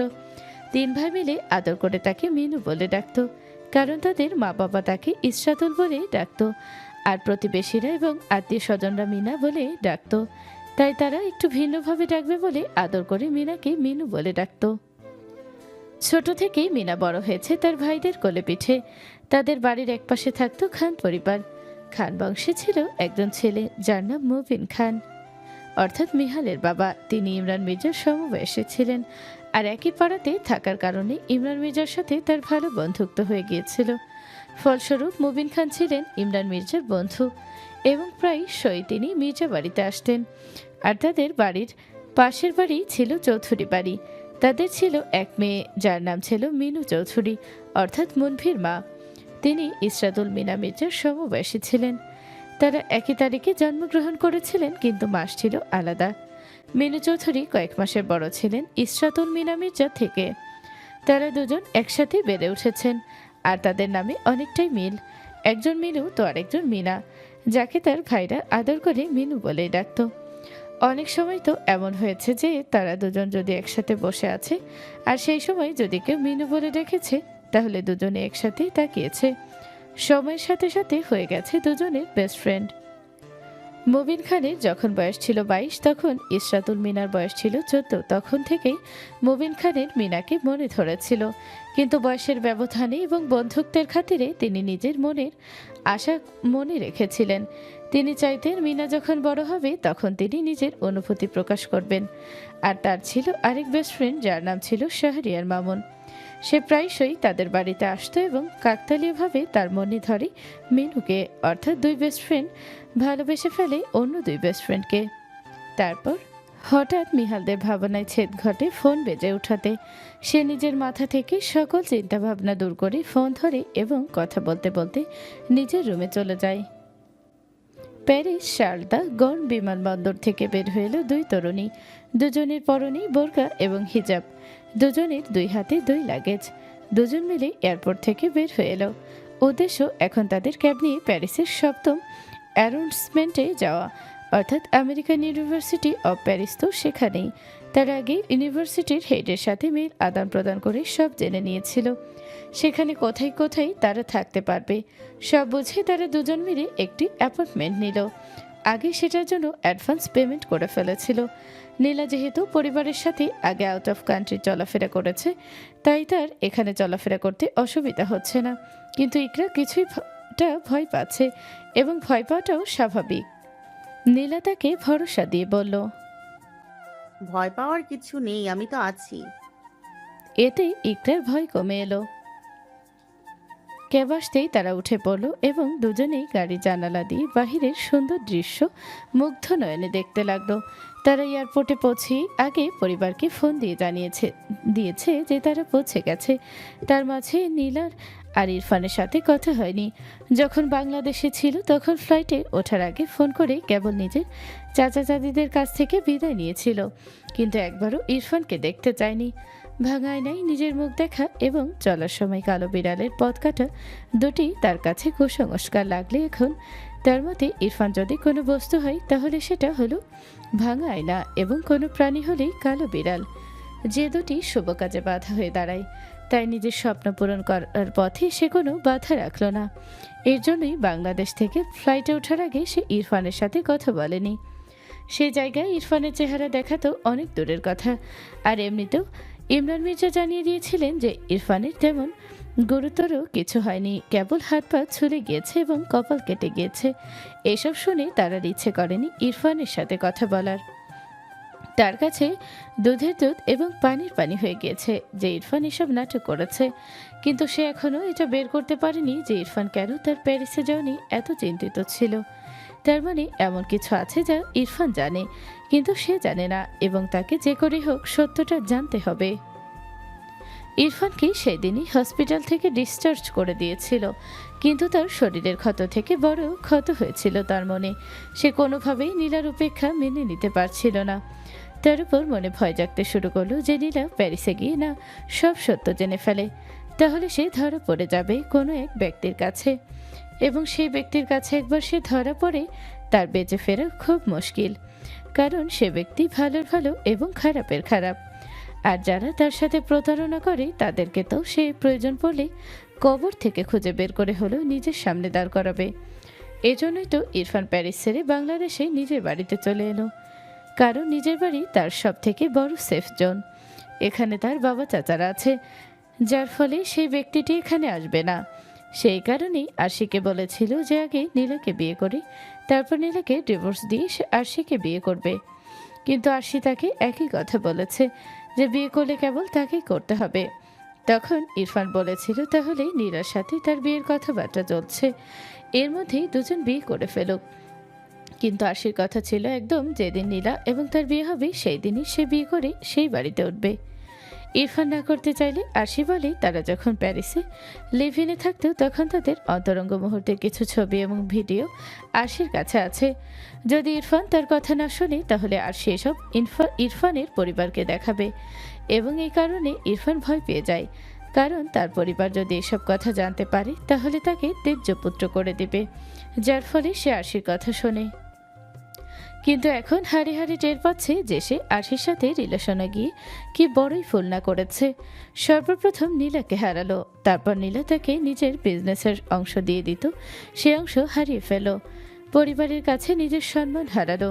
3 ভাই মিলে আদর করে তাকে মিনু বলে ডাকত, কারণ তাদের মা বাবা তাকে ইসরাতুল বলে ডাকত, আর প্রতিবেশীরা এবং আত্মীয় স্বজনরা মিনা বলে ডাকত। তাই তারা একটু ভিন্নভাবে ডাকবে বলে আদর করে মিনাকে মিনু বলে ডাকত। ছোট থেকেই মিনা বড় হয়েছে তার ভাইদের কোলে পিঠে। তাদের বাড়ির একপাশে থাকত খান পরিবার। খান বংশে ছিল একজন ছেলে, যার নাম মুবিন খান, অর্থাৎ মিহালের বাবা। তিনি ইমরান মির্জার সমবয়সী ছিলেন, আর একই পাড়াতে থাকার কারণে ইমরান মির্জার সাথে তার ভালো বন্ধুত্ব হয়ে গিয়েছিল। ফলস্বরূপ মুবিন খান ছিলেন ইমরান মির্জার বন্ধু এবং প্রায়শই তিনি মির্জা বাড়িতে আসতেন। আর তাদের বাড়ির পাশের বাড়ি ছিল চৌধুরী বাড়ি। তাদের ছিল এক মেয়ে, যার নাম ছিল মিনু চৌধুরী, অর্থাৎ মুনভির মা। তিনি ইসরাতুল মিনা মির্জার সমবয়সী ছিলেন। তারা একই তারিখে জন্মগ্রহণ করেছিলেন, কিন্তু মাস ছিল আলাদা। মিনু চৌধুরী কয়েক মাসের বড় ছিলেন ইসরাতুল মিনা মির্জা থেকে। তারা দুজন একসাথে বেড়ে উঠেছেন, আর তাদের নামে অনেকটাই মিল। একজন মিনু তো আরেকজন মিনা, যাকে তার ভাইরা আদর করে মিনু বলেই ডাকত। অনেক সময় তো এমন হয়েছে যে তারা দুজন যদি একসাথে বসে আছে, আর সেই সময় যদি কেউ মিনু বলে ডেকেছে, তাহলে দুজনে একসাথেই তাকিয়েছে। সময়ের সাথে সাথে হয়ে গেছে দুজনের বেস্ট ফ্রেন্ড। মুবিন খানের যখন বয়স ছিল 22, তখন ইসরাতুল মিনার বয়স ছিল 14। তখন থেকেই মুবিন খানের মিনাকে মনে ধরেছিল, কিন্তু বয়সের ব্যবধানে এবং বন্ধুত্বের খাতিরে তিনি নিজের মনের আশা মনে রেখেছিলেন। তিনি চাইতেন মিনা যখন বড় হবে তখন তিনি নিজের অনুভূতি প্রকাশ করবেন। আর তার ছিল আরেক বেস্ট ফ্রেন্ড, যার নাম ছিল শাহরিয়ার মামুন। সে প্রায়শই তাদের বাড়িতে আসতো এবং কাকতালীয়ভাবে তার মনে ধরে মিনুকে, অর্থাৎ 2 বেস্ট ফ্রেন্ড ভালোবেসে ফেলে অন্য 2 বেস্ট ফ্রেন্ডকে। তারপর হঠাৎ মিহালদের ভাবনায় ছেদ ঘটে ফোন বেজে ওঠাতে। সে নিজের মাথা থেকে সকল চিন্তাভাবনা দূর করে ফোন ধরে এবং কথা বলতে বলতে নিজের রুমে চলে যায়। প্যারিস শার্লদা গড় বিমানবন্দর থেকে বের হয়ে এলো 2 তরুণী। দুজনের পরনেই বোরকা এবং হিজাব, দুজনের 2 হাতে 2 লাগেজ। দুজন মিলে এয়ারপোর্ট থেকে বের হয়ে এলো। উদ্দেশ্য এখন তাদের ক্যাব নিয়ে প্যারিসের 7ম অ্যারেঞ্জমেন্টে যাওয়া, অর্থাৎ আমেরিকান ইউনিভার্সিটি অব প্যারিস। তো সেখানেই তার আগে ইউনিভার্সিটির হেডের সাথে মেল আদান প্রদান করে সব জেনে নিয়েছিল সেখানে কোথায় কোথায় তারা থাকতে পারবে। সব বুঝে তারা দুজন মিলে একটি অ্যাপার্টমেন্ট নিল। আগে সেটার জন্য অ্যাডভান্স পেমেন্ট করে ফেলেছিল। নীলা যেহেতু পরিবারের সাথে আগে আউট অফ কান্ট্রি চলাফেরা করেছে, তাই তার এখানে চলাফেরা করতে অসুবিধা হচ্ছে না। কিন্তু ইকরা কিছুটা ভয় পাচ্ছে, এবং ভয় পাওয়াটাও স্বাভাবিক। নীলা তাকে ভরসা দিয়ে বলল, ভয় পাওয়ার কিছু নেই, আমি তো আছি। এতে ইকরার ভয় কমে এলো। ক্যাব আসতেই তারা উঠে পড়ল এবং দুজনেই গাড়ি জানালা দিয়ে বাহিরের সুন্দর দৃশ্য মুগ্ধ নয়নে দেখতে লাগলো। তারা এয়ারপোর্টে পৌঁছে আগে পরিবারকে ফোন দিয়ে দিয়েছে যে তারা পৌঁছে গেছে। তার মাঝে নীলার আর ইরফানের সাথে কথা হয়নি। যখন বাংলাদেশে ছিল তখন ফ্লাইটে ওঠার আগে ফোন করে কেবল নিজের চাচা চাচিদের কাছ থেকে বিদায় নিয়েছিল, কিন্তু একবারও ইরফানকে দেখতে চায়নি। ভাঙায় নাই নিজের মুখ দেখা এবং চলার সময় কালো বিড়ালের পথ কাটা দুটি তার কাছে কুসংস্কার লাগলে এখন তার মতে ইরফান যদি কোনো বস্তু হয় তাহলে সেটা হলো ভাঙা আয়না, এবং কোনো প্রাণী হলেই কালো বিড়াল, যে দুটি শুভ কাজে বাধা হয়ে দাঁড়ায়। তাই নিজের স্বপ্ন পূরণ করার পথে সে কোনো বাধা রাখল না। এর জন্যই বাংলাদেশ থেকে ফ্লাইটে ওঠার আগে সে ইরফানের সাথে কথা বলেনি। সে জায়গায় ইরফানের চেহারা দেখা তো অনেক দূরের কথা। আর এমনিতেও ইমরান মির্জা জানিয়ে দিয়েছিলেন যে ইরফানের তেমন গুরুতর কিছু হয়নি, কেবল হাত পা ছুলে গিয়েছে এবং কপাল কেটে গিয়েছে। এসব শুনে তার আর ইচ্ছে করেনি ইরফানের সাথে কথা বলার। তার কাছে দুধের দুধ এবং পানির পানি হয়ে গিয়েছে যে ইরফান এসব নাটক করেছে, কিন্তু সে এখনও এটা বের করতে পারেনি যে ইরফান কেন তার প্যারিসে যাওনি এত চিন্তিত ছিল। তার মানে এমন কিছু আছে যা ইরফান জানে, কিন্তু সে জানে না, এবং তাকে যে করে হোক সত্যটা জানতে হবে। ইরফানকে সেদিনই হসপিটাল থেকে ডিসচার্জ করে দিয়েছিল, কিন্তু তার শরীরের ক্ষত থেকে বড় ক্ষত হয়েছিল তার মনে। সে কোনোভাবেই নীলার উপেক্ষা মেনে নিতে পারছিল না। তার উপর মনে ভয় জাগতে শুরু করলো যে নীলা প্যারিসে গিয়ে না সব সত্য জেনে ফেলে, তাহলে সে ধরা পড়ে যাবে কোনো এক ব্যক্তির কাছে, এবং সেই ব্যক্তির কাছে একবার সে ধরা পড়ে তার বেঁচে ফেরা খুব মুশকিল, কারণ সে ব্যক্তি ভালোর ভালো এবং খারাপের খারাপ। আর যারা তার সাথে প্রতারণা করে তাদেরকে তো সে প্রয়োজন পড়লে কবর থেকে খুঁজে বের করে হলেও নিজের সামনে দাঁড় করাবে। এজন্যই তো ইরফান প্যারিস ছেড়ে বাংলাদেশে নিজের বাড়িতে চলে এলো, কারণ নিজের বাড়ি তার সব থেকে বড় সেফ জোন। এখানে তার বাবা চাচারা আছে, যার ফলে সেই ব্যক্তিটি এখানে আসবে না। সেই কারণেই আরশিকে বলেছিল যে আগে নীলাকে বিয়ে করে তারপর নীলাকে ডিভোর্স দিয়ে সে আরশিকে বিয়ে করবে, কিন্তু আরশি তাকে একই কথা বলেছে যে বিয়ে করলে কেবল তাকেই করতে হবে। তখন ইরফান বলেছিল তাহলে নীলার সাথে তার বিয়ের কথাবার্তা চলছে, এর মধ্যেই দুজন বিয়ে করে ফেলুক। কিন্তু আরশির কথা ছিল একদম যেদিন নীলা এবং তার বিয়ে হবে সেই দিনই সে বিয়ে করে সেই বাড়িতে উঠবে। ইরফান না করতে চাইলে আরশি বলে তারা যখন প্যারিসে লিভ ইনে থাকতো তখন তাদের অন্তরঙ্গ মুহূর্তের কিছু ছবি এবং ভিডিও আরশির কাছে আছে। যদি ইরফান তার কথা না শোনে তাহলে আরশি এসব ইরফানের পরিবারকে দেখাবে, এবং এই কারণে ইরফান ভয় পেয়ে যায়, কারণ তার পরিবার যদি এসব কথা জানতে পারে তাহলে তাকে তেজ্যপুত্র করে দেবে, যার ফলে সে আরশির কথা শোনে। কিন্তু এখন হাড়ে হাড়ে টের পাচ্ছে যে সে আরশির সাথে রিলেশনে গিয়ে কি বড়ই ভুল না করেছে। সর্বপ্রথম নীলাকে হারালো, তারপর নীলা তাকে নিজের বিজনেসের অংশ দিয়ে দিত, সে অংশ হারিয়ে ফেল। পরিবারের কাছে নিজের সম্মান হারালো।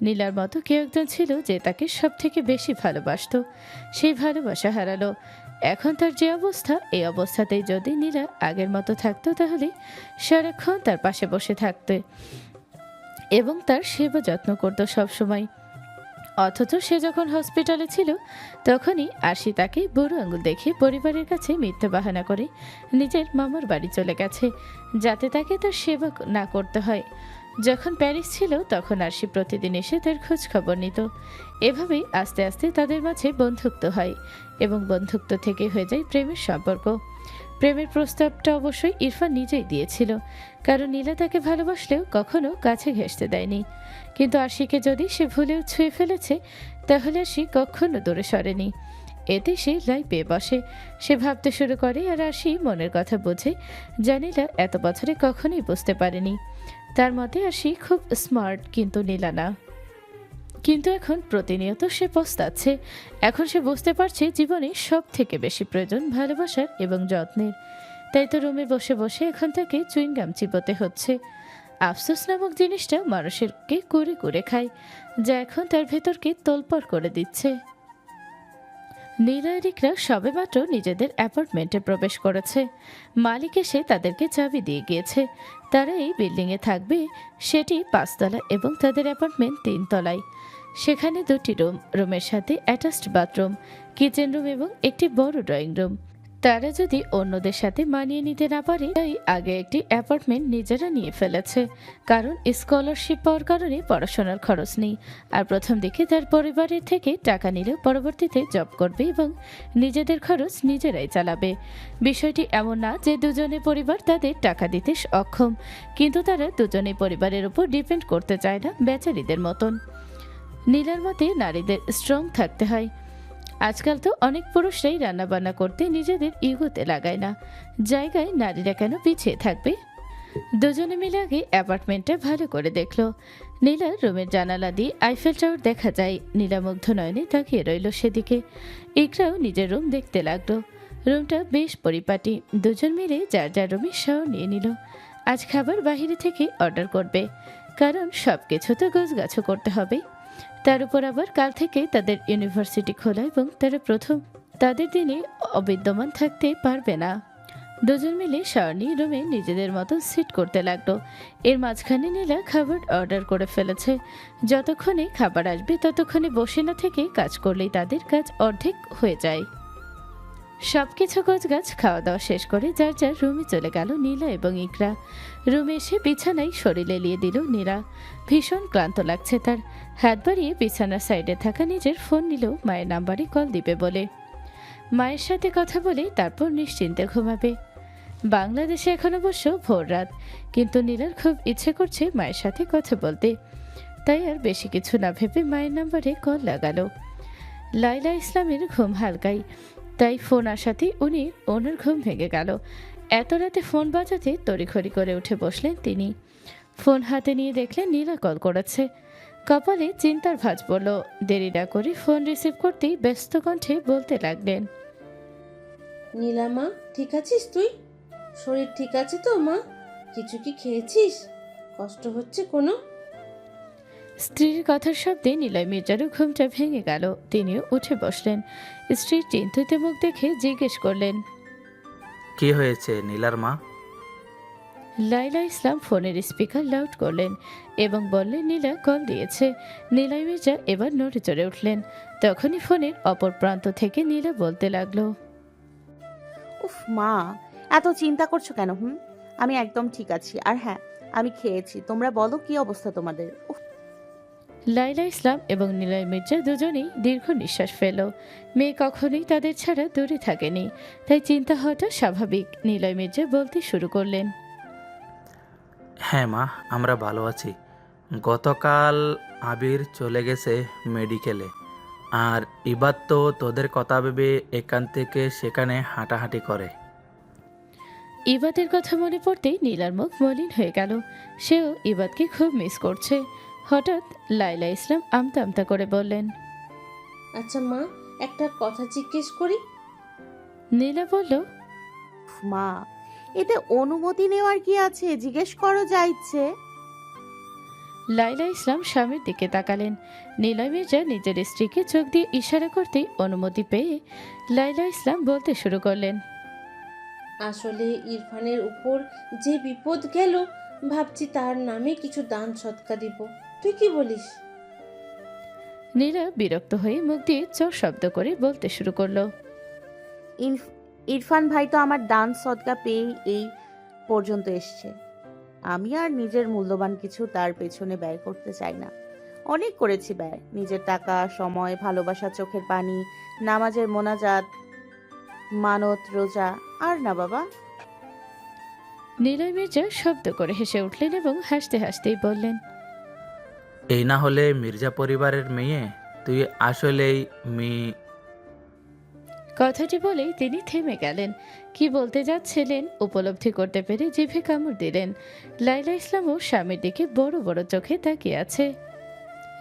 নীলার মতো কেউ একজন ছিল যে তাকে সব থেকে বেশি ভালোবাসতো, সেই ভালোবাসা হারালো। এখন তার যে অবস্থা, এই অবস্থাতেই যদি নীলা আগের মতো থাকতো তাহলে সারাক্ষণ তার পাশে বসে থাকতে এবং তার সেবা যত্ন করত সবসময়। অথচ সে যখন হসপিটালে ছিল তখনই আরশি তাকে বুড়ো আঙুল দেখে পরিবারের কাছে মিথ্যা বাহানা করে নিজের মামার বাড়ি চলে গেছে, যাতে তাকে তার সেবা না করতে হয়। যখন প্যারিস ছিল তখন আরশি প্রতিদিন এসে তার খোঁজ খবর নিত। এভাবেই আস্তে আস্তে তাদের মাঝে বন্ধুত্ব হয়, এবং বন্ধুত্ব থেকে হয়ে যায় প্রেমের সম্পর্ক। প্রেমের প্রস্তাবটা অবশ্যই ইরফান নিজেই দিয়েছিল, কারণ নীলা তাকে ভালোবাসলেও কখনো কাছে ঘেঁষতে দেয়নি। কিন্তু আরশিকে যদি সে ভুলেও ছুঁয়ে ফেলেছে তাহলে আরশি কখনো দূরে সরেনি। এতে সে লাই পেয়ে বসে, সে ভাবতে শুরু করে, আর আরশি মনের কথা বোঝে যা নীলা এত বছরে কখনোই বুঝতে পারেনি। তার মতে আরশি খুব স্মার্ট, কিন্তু নীলা না। কিন্তু এখন প্রতিনিয়ত সে পস্তাচ্ছে। এখন সে বুঝতে পারছে জীবনে সব থেকে বেশি প্রয়োজন ভালোবাসার এবং যত্নের। তাই তো রুমে বসে বসে এখন তাকে চুইংগাম চিবোতে হচ্ছে। আফসোস নামক জিনিসটা মানুষেরকে কুরে কুরে খায়, যা এখন তার ভেতরকে তোলপাড় করে দিচ্ছে। নীলা আর ইকরা সবেমাত্র নিজেদের অ্যাপার্টমেন্টে প্রবেশ করেছে। মালিক এসে তাদেরকে চাবি দিয়ে গিয়েছে। তারা এই বিল্ডিংয়ে থাকবে, সেটি 5 তলা এবং তাদের অ্যাপার্টমেন্ট 3 তলায়। সেখানে 2টি রুম, রুমের সাথে অ্যাটাচড বাথরুম, কিচেন রুম এবং একটি বড় ড্রয়িং রুম। তারা যদি অন্যদের সাথে মানিয়ে নিতে না পারে, তাই আগে একটি অ্যাপার্টমেন্ট নিজেরা নিয়ে ফেলেছে। কারণ স্কলারশিপ পাওয়ার কারণে পড়াশোনার খরচ নেই, আর প্রথম দিকে তার পরিবারের থেকে টাকা নিলেও পরবর্তীতে জব করবে এবং নিজেদের খরচ নিজেরাই চালাবে। বিষয়টি এমন না যে দুজনের পরিবার তাদের টাকা দিতে অক্ষম, কিন্তু তারা দুজনেই পরিবারের উপর ডিপেন্ড করতে চায় না বেচারীদের মতন। নীলার মতে নারীদের স্ট্রং থাকতে হয়। আজকাল তো অনেক পুরুষরাই রান্নাবান্না করতে নিজেদের ইগোতে লাগায় না, জায়গায় নারীরা কেন পিছিয়ে থাকবে? দুজনে মিলে আগে অ্যাপার্টমেন্টটা ভালো করে দেখলো। নীলার রুমের জানালা দিয়ে আইফেল টাওয়ার দেখা যায়। নীলা মুগ্ধ নয়নে তাকিয়ে রইল সেদিকে। ইকরাও নিজের রুম দেখতে লাগলো। রুমটা বেশ পরিপাটি। দুজন মিলে যার যার রুমে শাওয়ার নিয়ে নিল। আজ খাবার বাইরে থেকে অর্ডার করবে, কারণ সব কিছু তো গোছগাছও করতে হবে। তার উপর আবার কাল থেকে তাদের ইউনিভার্সিটি খোলা এবং তারা প্রথম তাদের দিনে অবিদ্যমান থাকতে পারবে না। দুজন মিলে শাওয়ার নিয়ে রুমে নিজেদের মতো সিট করতে লাগলো। এর মাঝখানে নীলা খাবার অর্ডার করে ফেলেছে। যতক্ষণে খাবার আসবে ততক্ষণে বসে না থেকে কাজ করলেই তাদের কাজ অর্ধেক হয়ে যায়। সবকিছু গোছগাছ খাওয়া দাওয়া শেষ করে যার যার রুমে চলে গেল নীলা এবং ইকরা। রুমে এসে বিছানায় শরীর এলিয়ে দিল নীরা। ভীষণ ক্লান্ত লাগছে তার। হাত বাড়িয়ে বিছানার সাইডে থাকা নিজের ফোন নিল মায়ের নাম্বারে কল দিবে বলে। মায়ের সাথে কথা বলে তারপর নিশ্চিন্তে ঘুমাবে। বাংলাদেশে এখন অবশ্য ভোর রাত, কিন্তু নীলার খুব ইচ্ছে করছে মায়ের সাথে কথা বলতে। তাই আর বেশি কিছু না ভেবে মায়ের নাম্বারে কল লাগালো। লাইলা ইসলামের ঘুম হালকাই, তাই ফোন আসাতেই ওনার ঘুম ভেঙে গেল। এত রাতে ফোন বাজাতে তড়িঘড়ি করে উঠে বসলেন তিনি। ফোন হাতে নিয়ে দেখলেন নীলা কল করেছে। কপালে চিন্তার ভাঁজ পড়ল। দেরি না করে ফোন রিসিভ করতেই ব্যস্ত কণ্ঠে বলতে লাগলেন, নীলামা, ঠিক আছিস তুই? শরীর ঠিক আছে তো মা? কিছু কি খেয়েছিস? কষ্ট হচ্ছে কোনো? স্ত্রীর কথার শব্দে নিলয় মির্জারও ঘুমটা ভেঙে গেল। তিনিও উঠে বসলেন। স্ত্রীর চিন্তিত মুখ দেখে জিজ্ঞেস করলেন, কি হয়েছে নীলার মা? লাইলা ইসলাম ফোনের স্পিকার লাউড করলেন এবং বললেন নীলা কল দিয়েছে। নিলয় মির্জা এবার নড়ে চড়ে উঠলেন। তখনই ফোনের অপর প্রান্ত থেকে নীলা বলতে লাগলো, উফ মা, এত চিন্তা করছো কেন? আমি একদম ঠিক আছি। আর হ্যাঁ, আমি খেয়েছি। তোমরা বলো কি অবস্থা তোমাদের? উফ। লাইলা ইসলাম এবং নিলয় মির্জা দুজনেই দীর্ঘ নিঃশ্বাস ফেল। মেয়ে কখনোই তাদের ছাড়া দূরে থাকেনি, তাই চিন্তা হওয়াটা স্বাভাবিক। নিলয় মির্জা বলতে শুরু করলেন, হ্যাঁ মা, আমরা ভালো আছি। গতকাল আবির চলে গেছে মেডিকেলে, আর এবার তো তোদের কথা ভেবে এখান থেকে সেখানে হাঁটাহাঁটি করে। ইবাদের কথা মনে পড়তেই নীলার মুখ মলিন হয়ে গেল। সেও ইবাদকে খুব মিস করছে। হঠাৎ লাইলা ইসলাম আমতা আমতা করে বললেন, আচ্ছা মা, একটা কথা জিজ্ঞেস করি? নীলা বলল, উফ, মা, এতে অনুমতি নেওয়ার কি আছে? জিজ্ঞেস করো যা ইচ্ছে। লাইলা ইসলাম স্বামীর দিকে তাকালেন। নীলয় মির্জা নিজের স্ত্রীকে চোখ দিয়ে ইশারা করতেই অনুমতি পেয়ে লাইলা ইসলাম বলতে শুরু করলেন, আসলে ইরফানের উপর যে বিপদ গেল, ভাবছি তার নামে কিছু দান সৎকা দিব। তুই কি বলিস? নীলা বিরক্ত হয়ে মুখ দিয়ে চোর শব্দ করে বলতে শুরু করলো, ইরফান ভাই তো আমার দান সদকা পেয়েই এই পর্যন্ত এসছে। আমি আর নিজের মূল্যবান কিছু তার পেছনে ব্যয় করতে চাই না। অনেক করেছি ব্যয়, নিজের টাকা, সময়, ভালোবাসা, চোখের পানি, নামাজের মোনাজাত, মানত, রোজা। আর না বাবা। নীলয় মির্জা শব্দ করে হেসে উঠলেন এবং হাসতে হাসতেই বললেন, এই না হলে মির্জা পরিবারের মেয়ে? তুই আসলেই কথাটি বলেই তিনি থেমে গেলেন। কি বলতে যাচ্ছিলেন উপলব্ধি করতে পেরে জিভে কামড় দিলেন। লাইলা ইসলামও স্বামীর দিকে বড় বড় চোখে তাকিয়ে আছে।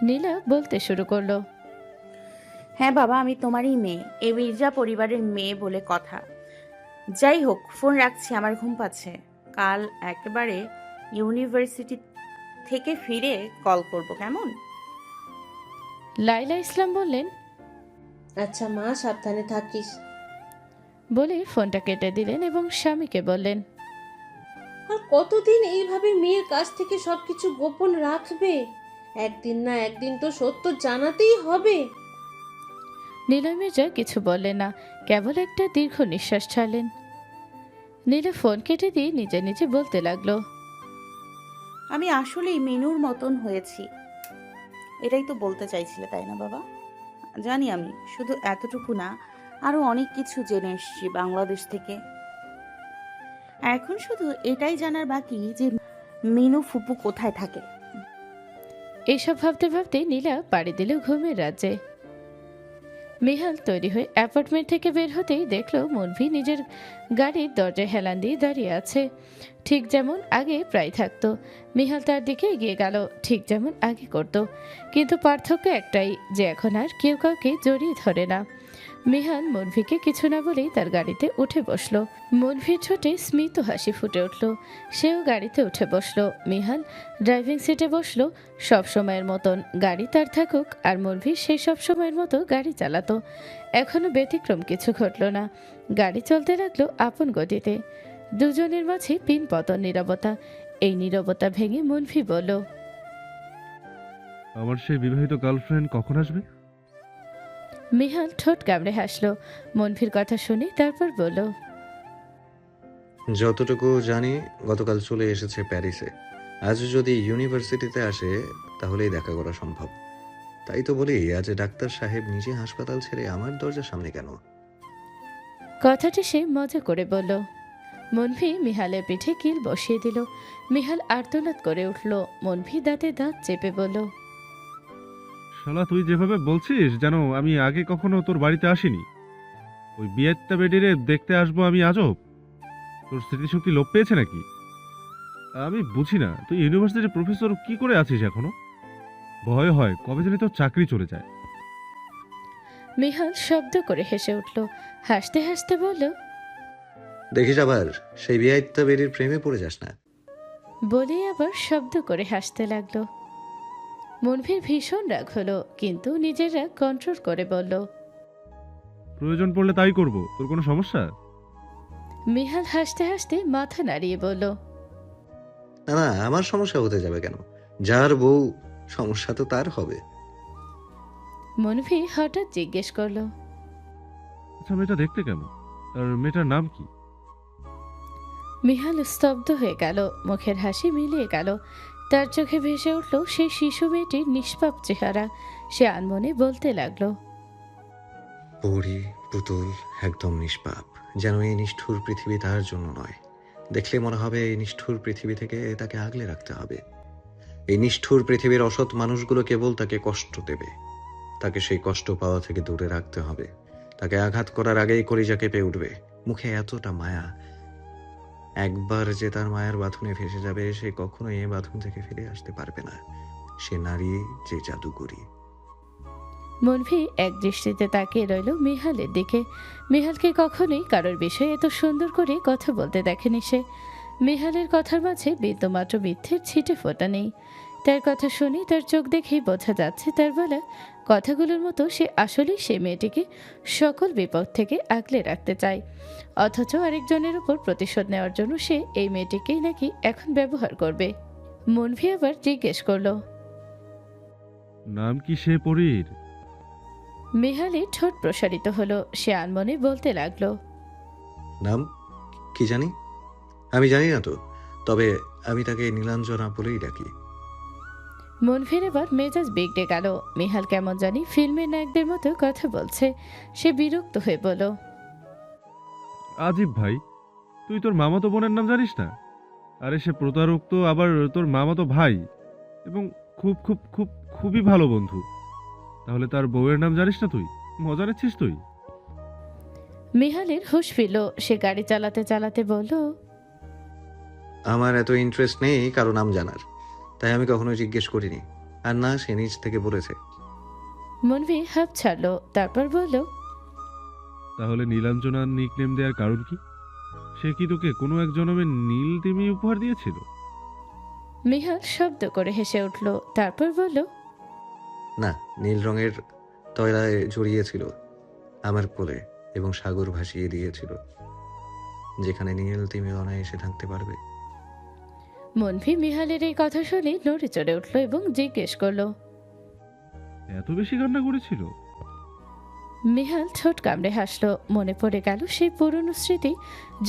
নীলা বলতে শুরু করলো, হ্যাঁ বাবা, আমি তোমারই মেয়ে, এই মির্জা পরিবারের মেয়ে বলে কথা। যাই হোক, ফোন রাখছি, আমার ঘুম পাচ্ছে। কাল একেবারে ইউনিভার্সিটি থেকে ফিরে কল করব, কেমন? লাইলা ইসলাম বললেন। আচ্ছা মা, সাবধানে থাকিস। বলে ফোনটা কেটে দিলেন এবং স্বামীকে বললেন, আর কতদিন এইভাবে মেয়ের কাছ থেকে সবকিছু গোপন রাখবে? একদিন না একদিন তো সত্য জানাতেই হবে। নিলয় মির্জা কিছু বললেন না, কেবল একটা দীর্ঘ নিঃশ্বাস ছাড়লেন। নীলা ফোন কেটে দিয়ে নিজে নিজে বলতে লাগলো, আমি আসলেই মেনুর মতন হয়েছি। এটাই তো বলতে চাইছিলে, তাই না বাবা? জানি আমি, শুধু এতটুকু না, আরো অনেক কিছু জেনে এসেছি বাংলাদেশ থেকে। এখন শুধু এটাই জানার বাকি যে মিনু ফুপু কোথায় থাকে। এইসব ভাবতে ভাবতে নীলা পাড়ি দিল ঘুমের রাজ্যে। মিহাল তৈরি হয়ে অ্যাপার্টমেন্ট থেকে বের হতেই দেখলো মুনভি নিজের গাড়ির দরজায় হেলান দিয়ে দাঁড়িয়ে আছে, ঠিক যেমন আগে প্রায় থাকতো। মিহাল তার দিকে এগিয়ে গেল, ঠিক যেমন আগে করত, কিন্তু পার্থক্য একটাই, যে এখন আর কেউ কাউকে জড়িয়ে ধরে না। মিহাল মুনভিকে কিছু না বলেই তার গাড়িতে উঠে বসলো। মুনভির ঠোঁটে স্মিত হাসি ফুটে উঠল, সেও গাড়িতে উঠে বসলো। মিহাল ড্রাইভিং সিটে বসলো। সব সময়ের মতন গাড়ি তার থাকুক, আর মুনভি সেই সব সময়ের মতো গাড়ি চালাতো। এখনো ব্যতিক্রম কিছু ঘটল না। গাড়ি চলতে লাগলো আপন গতিতে। দুজনের মাঝে পিন পতন নীরবতা। এই নীরবতা ভেঙে মুনভি বলল, আমার সেই বিবাহিত গার্লফ্রেন্ড কখন আসবে? মিহাল ঠোঁট কামড়ে হাসলো মুনভির কথা শুনে, তারপর বলল, যতটুকু জানি গতকাল চলে এসেছে প্যারিসে। আজ যদি ইউনিভার্সিটিতে আসে তাহলেই দেখা করা সম্ভব। তাই তো বলি, আজ ডাক্তার সাহেব নিজে হাসপাতাল ছেড়ে আমার দরজার সামনে কেন? কথাটি সে মজা করে বলল। মুনভি মিহালের পিঠে কিল বসিয়ে দিল। মিহাল আর্তনাদ করে উঠল। মুনভি দাঁতে দাঁত চেপে বলল, শালা, তুই যেভাবে বলছিস যেন আমি আগে কখনো তোর বাড়িতে আসিনি। ওই বিয়েটা বেডিরে দেখতে আসবো আমি আজব? তোর স্মৃতিশক্তি লোপ পেয়েছে নাকি? আমি বুঝি না, তুই ইউনিভার্সিটির প্রফেসর কি করে আছিস এখনো? ভয় হয় কবে জানি তোর চাকরি চলে যায়। মিহাল শব্দ করে হেসে উঠল। হাসতে হাসতে বলল, দেখিস আবার সেই বিয়াইত্তা বেরির প্রেমে পড়ে যাস না। বলেই আবার শব্দ করে হাসতে লাগলো। মুনভির ভীষণ রাগ হলো, কিন্তু নিজের রাগ কন্ট্রোল করে বলল, প্রয়োজন পড়লে তাই করব, তোর কোনো সমস্যা? মিহাল হাসতে হাসতে মাথা নাড়িয়ে বলল, না না, আমার সমস্যা হতে যাবে কেন? যার বউ, সমস্যা তো তার হবে। মুনভি হঠাৎ জিজ্ঞেস করলো, আচ্ছা, মেয়েটা দেখতে কেমন? আর মেয়েটার নাম কি? মিহাল স্তব্ধ হয়ে গেল। মুখের হাসি মিলিয়ে গেল। তার চোখে ভেসে উঠল সেই শিশু মেয়েটির নিষ্পাপ চেহারা। সে আনমনে বলতে লাগলো, পরি, পুতুল, একদম নিষ্পাপ। যেন এই নিষ্ঠুর পৃথিবী তার জন্য নয়। দেখলে মনে হবে এই নিষ্ঠুর পৃথিবী থেকে তাকে আগলে রাখতে হবে। এই নিষ্ঠুর পৃথিবীর অসৎ মানুষগুলো কেবল তাকে কষ্ট দেবে। তাকে সেই কষ্ট পাওয়া থেকে দূরে রাখতে হবে। তাকে আঘাত করার আগেই কলিজা কেঁপে উঠবে। মুখে এতটা মায়া, একবার যে তার মায়ের বাঁধনে ভেসে যাবে, সে কখনোই এই বাঁধন থেকে ফিরে আসতে পারবে না। সে নারী যে জাদুকরী। মুনভি এক দৃষ্টিতে তাকিয়ে রইল মিহালের দিকে। মিহালকে কখনোই কারোর বিষয়ে এত সুন্দর করে কথা বলতে দেখেনি সে। মিহালের কথার মাঝে বিন্দুমাত্র মিথ্যের ছিটে ফোঁটা নেই। তার কথা শুনে তার চোখ দেখেই বোঝা যাচ্ছে তার বলা কথাগুলোর মতো সে আসলেই সেই মেয়েটিকে সকল বিপদ থেকে আগলে রাখতে চায়। অথচ আরেকজনের উপর প্রতিশোধ নেওয়ার জন্য সে এই মেয়েটিকেই নাকি এখন ব্যবহার করবে। মুনভি আবার জিজ্ঞেস করলো, নাম কি সে পরীর? মিহালের ঠোঁট প্রসারিত হলো। সে আনমনে বলতে লাগলো, নাম কি জানি? আমি জানি না তো, তবে আমি তাকে নীলাঞ্জনা বলেই ডাকি। মুনভির এবার মেজাজ বিগড়ে গেল। মিহাল কেমন জানি ফিল্মের নায়কদের মতো কথা বলছে। সে বিরক্ত হয়ে বলল, আজিব ভাই, তুই তোর মামাতো বোনের নাম জানিস না? আরে সে প্রতারক তো আবার তোর মামাতো ভাই, এবং খুব খুব খুব খুবই ভালো বন্ধু। তাহলে তার বউয়ের নাম জানিস না তুই? মজা নিচ্ছিস তুই? মিহালের হুঁশ ফিরল। সে গাড়ি চালাতে চালাতে বলল, আমার এত ইন্টারেস্ট নেই কারো নাম জানার, তাই আমি কখনো জিজ্ঞেস করিনি। আর না, সে নিজ থেকে বলেছে। মুনভি হাঁপ ছাড়লো, তারপর বলল, তাহলে নীলাঞ্জনার নিকনেম দেওয়ার কারণ কি? সে কি তোকে কোনো এক জন্মে নীল তিমি উপহার দিয়েছিল? মিহাল শব্দ করে হেসে উঠল, তারপর বলল, না, নীল রঙের তয়লায় জড়িয়েছিল আমার কোলে এবং সাগর ভাসিয়ে দিয়েছিল, যেখানে নীল তিমি অনায়াসে থাকতে পারবে। মনভি মিহালের এই কথা শুনে নড়ে চড়ে উঠল এবং জিজ্ঞেস করলো, এত বেশি কান্না করেছিল? মিহাল ঠোঁট কামড়ে হাসলো। মনে পড়ে গেল সেই পুরনো স্মৃতি,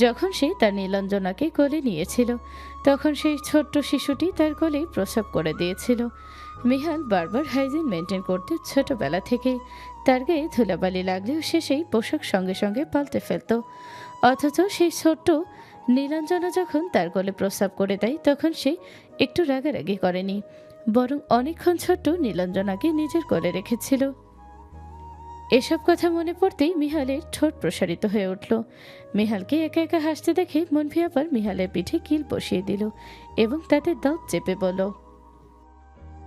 যখন সে তার নীলাঞ্জনাকে কোলে নিয়েছিল। তখন সেই ছোট্ট শিশুটি তার কোলেই প্রসব করে দিয়েছিল। মিহাল বারবার হাইজিন মেনটেন করতে ছোটবেলা থেকে। তার গায়ে ধুলাবালি লাগলেও সে সেই পোশাক সঙ্গে সঙ্গে পাল্টে ফেলত। অথচ সেই ছোট্ট নীলাঞ্জনা যখন তার কোলে প্রস্রাব করে দেয়, তখন সে একটু রাগারাগি করেনি, বরং অনেকক্ষণ ছোট্ট নীলাঞ্জনাকে নিজের কোলে রেখেছিল। এসব কথা মনে পড়তেই মিহালের ঠোঁট প্রসারিত হয়ে উঠল। মিহালকে একা একা হাসতে দেখে মনভি আবার মিহালের পিঠে কিল বসিয়ে দিল এবং তাতে দাঁত চেপে বলল,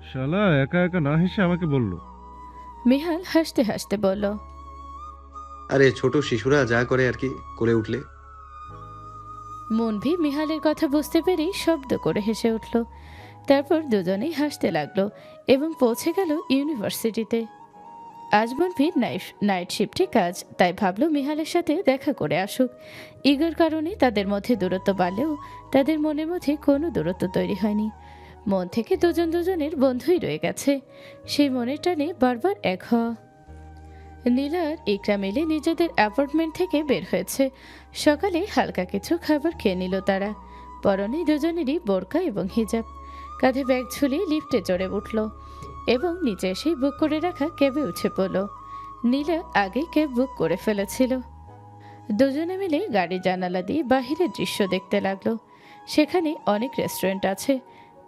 শালা একা একা না হেসে আমাকে বলল। মিহাল হাসতে হাসতে বলল, আরে ছোট শিশুরা যা করে আর কি, কোলে উঠলে। মনভি মিহালের কথা বুঝতে পেরেই শব্দ করে হেসে উঠল। তারপর দুজনেই হাসতে লাগলো এবং পৌঁছে গেল ইউনিভার্সিটিতে। আজ মনভির নাইট শিফটে কাজ, তাই ভাবলো মিহালের সাথে দেখা করে আসুক। ইগোর কারণে তাদের মধ্যে দূরত্ব বাড়লেও তাদের মনের মধ্যে কোনো দূরত্ব তৈরি হয়নি। মন থেকে দুজন দুজনের বন্ধুই রয়ে গেছে। সেই মনের টানে বারবার এক হওয়া। নীলা আর ইকরা মিলে নিজেদের অ্যাপার্টমেন্ট থেকে বের হয়েছে। সকালে হালকা কিছু খাবার খেয়ে নিল তারা। পরনে দুজনেরই বোরকা এবং হিজাব। কাঁধে ব্যাগ ঝুলিয়ে লিফটে চড়ে উঠল এবং নিচে এসেই বুক করে রাখা ক্যাবে উঠে পড়ল। নীলা আগে ক্যাব বুক করে ফেলেছিল। দুজনে মিলে গাড়ির জানালা দিয়ে বাহিরের দৃশ্য দেখতে লাগলো। সেখানে অনেক রেস্টুরেন্ট আছে।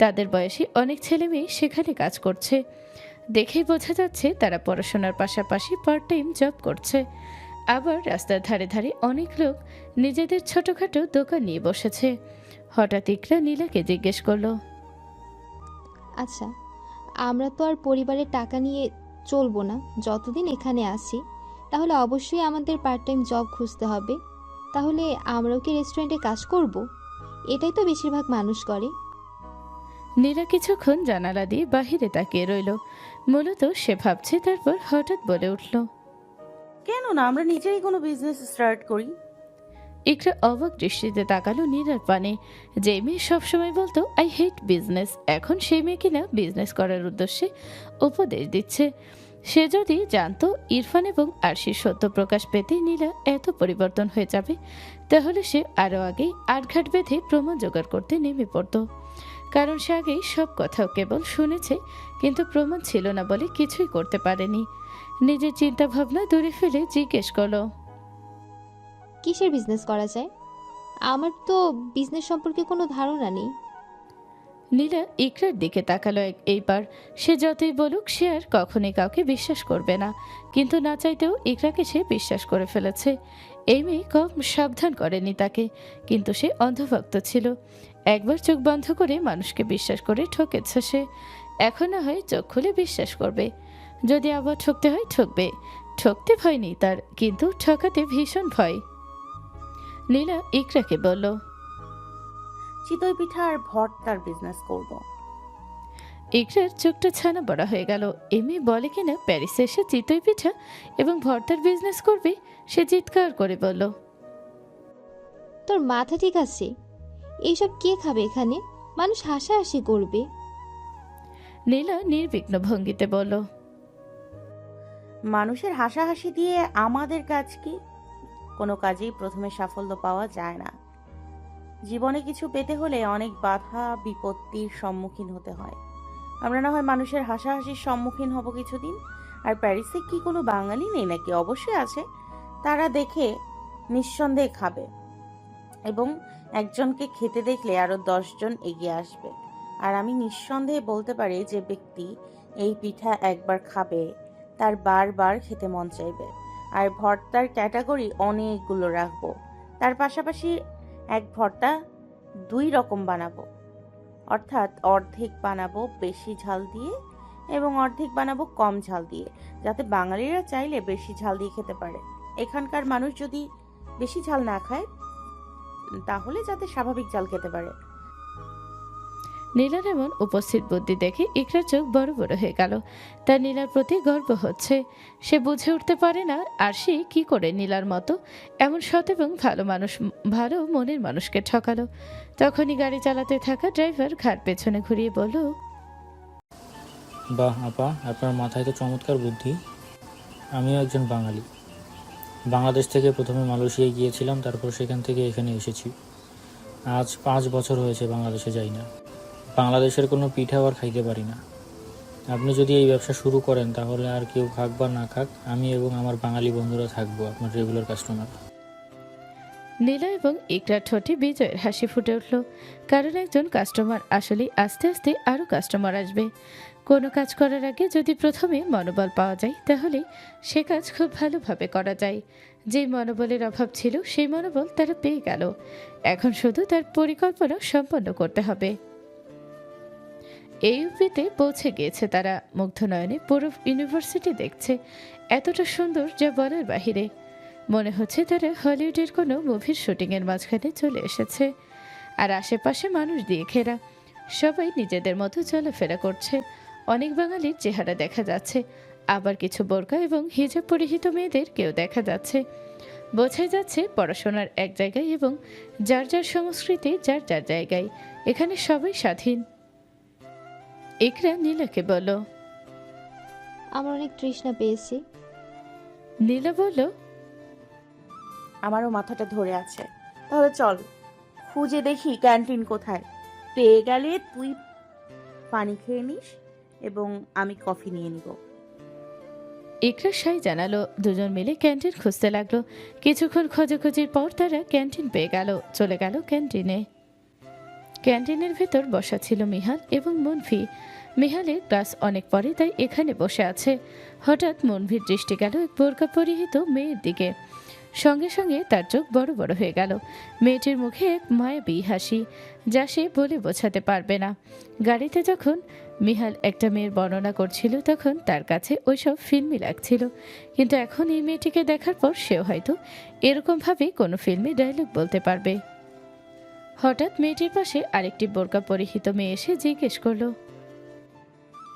তাদের বয়সী অনেক ছেলে মেয়ে সেখানে কাজ করছে। দেখেই বোঝা যাচ্ছে তারা পড়াশোনার পাশাপাশি পার্ট টাইম জব করছে। আবার রাস্তার ধারে ধারে অনেক লোক নিজেদের ছোটখাটো দোকান নিয়ে বসেছে। হঠাৎ ইকরা নীলাকে জিজ্ঞেস করলো, আচ্ছা, আমরা তো আর পরিবারের টাকা নিয়ে চলবো না যতদিন এখানে আসি, তাহলে অবশ্যই আমাদের পার্ট টাইম জব খুঁজতে হবে। তাহলে আমরাও কি রেস্টুরেন্টে কাজ করব? এটাই তো বেশিরভাগ মানুষ করে। নীলা কিছুক্ষণ জানালা দিয়ে বাহিরে তাকিয়ে রইল। মূলত সে ভাবছে, তারপর হঠাৎ বলে উঠল, কেন না আমরা নিজেই কোনো বিজনেস স্টার্ট করি? ইকরা অবাক দৃষ্টিতে তাকালো নীলার পানে। যে মেয়ে সবসময় বলতো আই হেট বিজনেস, এখন সেই মেয়ে কিনা বিজনেস করার উদ্দেশ্যে উপদেশ দিচ্ছে। সে যদি জানতো ইরফান এবং আরশির সত্য প্রকাশ পেতে নীলা এত পরিবর্তন হয়ে যাবে, তাহলে সে আরও আগেই আটঘাট বেঁধে প্রমাণ জোগাড় করতে নেমে পড়ত। কারণ সে আগেই সব কথাও কেবল শুনেছে, কিন্তু প্রমাণ ছিল না বলে কিছুই করতে পারেনি। নিজের চিন্তা ভাবনা দূরে ফেলে জিজ্ঞেস করলো, কিসের বিজনেস করা যায়? আমার তো বিজনেস সম্পর্কে কোনো ধারণা নেই। নীলা ইকরার দিকে তাকালো এইবার। সে যতই বলুক সে আর কখনোই কাউকে বিশ্বাস করবে না, কিন্তু না চাইতেও ইকরাকে সে বিশ্বাস করে ফেলেছে। এই মেয়ে কম সাবধান করেনি তাকে, কিন্তু সে অন্ধভক্ত ছিল। একবার চোখ বন্ধ করে মানুষকে বিশ্বাস করে ঠকেছে সে। এখন না হয় চোখ খুলে বিশ্বাস করবে। যদি আবার ঠকতে হয় ঠকবে। ঠকতে ভয় নেই তার, কিন্তু ঠকাতে ভীষণ ভয়। নীলা ইকরাকে বলল, চিতই পিঠা আর ভর্তার বিজনেস করব। ইকরার চোখটা ছানা বড়া হয়ে গেল। এমনি বলে কিনা প্যারিসে এসে চিতই পিঠা এবং ভর্তার বিজনেস করবে। সে চিৎকার করে বলল, তোর মাথা ঠিক আছে? এইসব কে খাবে এখানে? মানুষ হাসাহাসি করবে। নীলা নির্বিঘ্ন ভঙ্গিতে বলল, মানুষের হাসাহাসি দিয়ে আমাদের কাজ কি? কোনো কাজেই প্রথমে সাফল্য পাওয়া যায় না। জীবনে কিছু পেতে হলে অনেক বাধা বিপত্তির সম্মুখীন হতে হয়। আমরা না হয় মানুষের হাসাহাসির সম্মুখীন হব কিছুদিন। আর প্যারিসে কি কোনো বাঙালি নেই নাকি? অবশ্যই আছে। তারা দেখে নিঃসন্দেহে খাবে এবং একজনকে খেতে দেখলে আরো 10 জন এগিয়ে আসবে। আর আমি নিঃসন্দেহে বলতে পারি যে ব্যক্তি এই পিঠা একবার খাবে তার বারবার খেতে মন চাইবে। আর ভর্তার ক্যাটাগরি অনেকগুলো রাখবো। তার পাশাপাশি এক ভর্তা 2 রকম বানাবো, অর্থাৎ অর্ধেক বানাবো বেশি ঝাল দিয়ে এবং অর্ধেক বানাবো কম ঝাল দিয়ে, যাতে বাঙালিরা চাইলে বেশি ঝাল দিয়ে খেতে পারে। এখানকার মানুষ যদি বেশি ঝাল না খায়, তাহলে যাতে স্বাভাবিক ঝাল খেতে পারে। নীলার এমন উপস্থিত বুদ্ধি দেখে ইকরার চোখ বড় বড় হয়ে গেল। তার নীলার প্রতি গর্ব হচ্ছে। সে বুঝে উঠতে পারে না আর সে কি করে নীলার মতো এমন সৎ এবং ভালো মনের মানুষকে ঠকালো। তখনই গাড়ি চালাতে থাকা ড্রাইভার ঘাট পেছনে ঘুরিয়ে বলল, বাহ আপা, আপনার মাথায় তো চমৎকার বুদ্ধি। আমিও একজন বাঙালি। বাংলাদেশ থেকে প্রথমে মালয়েশিয়ায় গিয়েছিলাম, তারপর সেখান থেকে এখানে এসেছি। আজ 5 বছর হয়েছে বাংলাদেশে যাই না। বাংলাদেশের কোনো পিঠাও আর খাইতে পারি না। আপনি যদি এই ব্যবসা শুরু করেন তাহলে আর কেউ খাক বা না খাক, আমি এবং আমার বাঙালি বন্ধুরা থাকবো আপনার রেগুলার কাস্টমার। নীলা এবং ইকরার ঠোঁটে বিজয়ের হাসি ফুটে উঠল। কারণ একজন কাস্টমার আসলে আস্তে আস্তে আরও কাস্টমার আসবে। কোনো কাজ করার আগে যদি প্রথমে মনোবল পাওয়া যায় তাহলে সে কাজ খুব ভালোভাবে করা যায়। যেই মনোবলের অভাব ছিল সেই মনোবল তারা পেয়ে গেল। এখন শুধু তার পরিকল্পনা সম্পন্ন করতে হবে। এই ইউপিতে পৌঁছে গিয়েছে তারা। মুগ্ধ নয়নে পুরো ইউনিভার্সিটি দেখছে, এতটা সুন্দর যা বলার বাহিরে। মনে হচ্ছে তারা হলিউডের কোনো মুভির শুটিংয়ের মাঝখানে চলে এসেছে। আর আশেপাশে মানুষ দিয়ে ঘেরা, সবাই নিজেদের মতো চলাফেরা করছে। অনেক বাঙালির চেহারা দেখা যাচ্ছে, আবার কিছু বোরকা এবং হিজাব পরিহিত মেয়েদের কেউ দেখা যাচ্ছে। বোঝাই যাচ্ছে পড়াশোনার এক জায়গায় এবং যার যার সংস্কৃতি যার যার জায়গায়। এখানে সবাই স্বাধীন। ইকরা নীলাকে বলল। আমার অনেক তৃষ্ণা পেয়েছি। নীলা বলল, আমারও মাথাটা ধরে আছে। তাহলে চল খুঁজে দেখি ক্যান্টিন কোথায়। পেয়ে গেলে তুই পানি খেয়ে নিস এবং আমি কফি নিয়ে নিব। ইকরা সাই জানালো। দুজন মিলে ক্যান্টিন খুঁজতে লাগলো। কিছুক্ষণ খোঁজাখুঁজির পর তারা ক্যান্টিন পেয়ে গেল। চলে গেল ক্যান্টিনে। ক্যান্টিনের ভেতর বসা ছিল মিহাল এবং মনভি। মিহালের ক্লাস অনেক পরে, তাই এখানে বসে আছে। হঠাৎ মনভির দৃষ্টি গেল এক বোরকা পরিহিত মেয়ের দিকে। সঙ্গে সঙ্গে তার চোখ বড় বড় হয়ে গেল। মেয়েটির মুখে এক মায়াবী হাসি, যা সে বলে বোঝাতে পারবে না। গাড়িতে যখন মিহাল একটা মেয়ের বর্ণনা করছিল তখন তার কাছে ওইসব ফিল্মি লাগছিল, কিন্তু এখন এই মেয়েটিকে দেখার পর সেও হয়তো এরকমভাবে কোনো ফিল্মে ডায়লগ বলতে পারবে। হঠাৎ মেয়েটির পাশে আরেকটি বোরকা পরিহিত মেয়ে এসে জিজ্ঞেস করলো,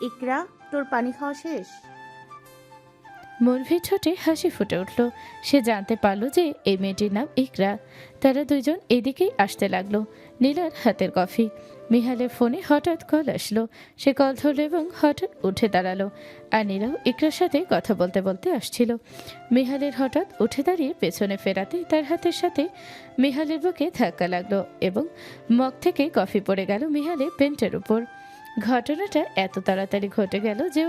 ইকরা, তোর পানি খাওয়া শেষ? মনভির ঠোঁটে হাসি ফুটে উঠল। সে জানতে পারল যে এই মেয়েটির নাম ইকরা। তারা দুজন এদিকেই আসতে লাগলো। নীলার হাতের কফি। মিহালের ফোনে হঠাৎ কল আসলো। সে কল ধরল এবং হঠাৎ উঠে দাঁড়ালো। আর নীলাও ইকরার সাথে কথা বলতে বলতে আসছিল। মিহালের হঠাৎ উঠে দাঁড়িয়ে পেছনে ফেরাতে তার হাতের সাথে মিহালের বুকে ধাক্কা লাগলো এবং মগ থেকে কফি পড়ে গেল মিহালের পেন্টের উপর। ঘটনাটা এত তাড়াতাড়ি ঘটে গেল যে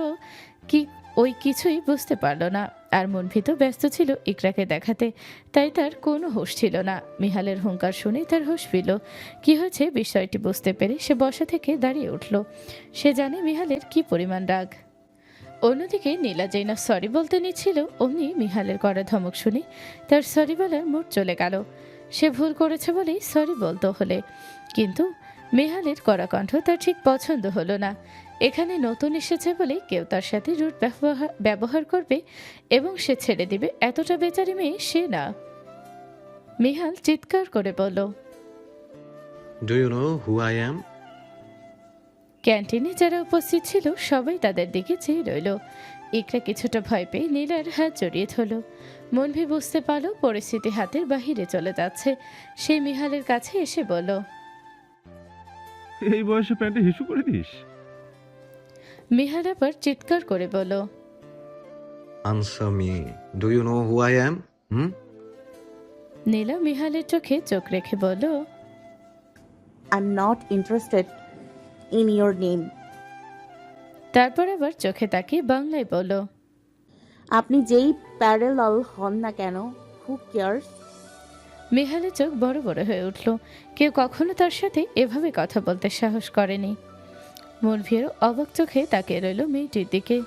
ওই কিছুই বুঝতে পারল না। আর মনভিত ব্যস্ত ছিল ইকরাকে দেখাতে, তাই তার কোনো হুঁশ ছিল না। মিহালের হুঙ্কার শুনে তার হুঁশ ফিরল। কি হয়েছে বিষয়টি বুঝতে পেরে সে বসা থেকে দাঁড়িয়ে উঠল। সে জানে মিহালের কি পরিমাণ রাগ। অন্যদিকে নীলা যেই না সরি বলতে নিচ্ছিল, অমনি মিহালের করা ধমক শুনে তার সরি বলার মুড চলে গেল। সে ভুল করেছে বলেই সরি বলতে হলে, কিন্তু মিহালের কড়া কণ্ঠ তার ঠিক পছন্দ হলো না। এখানে নতুন এসেছে বলে কেউ তার সাথে রুট ব্যবহার করবে এবং সে ছেড়ে দিবে, এতটা বেচারি মেয়ে সে না। মিহাল চিৎকার করে বলল, do you know who I am? ক্যান্টিনে যারা উপস্থিত ছিল সবাই তাদের দিকে চেয়ে রইল। ইকরা কিছুটা ভয় পেয়ে নীলার হাত জড়িয়ে ধরল। মনভি বুঝতে পারল পরিস্থিতি হাতের বাহিরে চলে যাচ্ছে। সে মিহালের কাছে এসে বলল, এই বয়সে প্যান্টে হিসু করে দিস? মিহাল আবার চিৎকার করে বলল, answer me, do you know who I am? Neela মিহালের চোখে চোখ রেখে বলল, I am not interested in your name. তারপর আবার চোখে তাকিয়ে বাংলায় বলল, আপনি যেই প্যারালাল হন না কেন, হু কেয়ার্স? মিহালের চোখ বড় বড় হয়ে উঠল। কেউ কখনো তার সাথে এভাবে কথা বলতে সাহস করেনি। মনভিরও অবাক চোখে তাকিয়ে রইল মেয়েটির দিকে।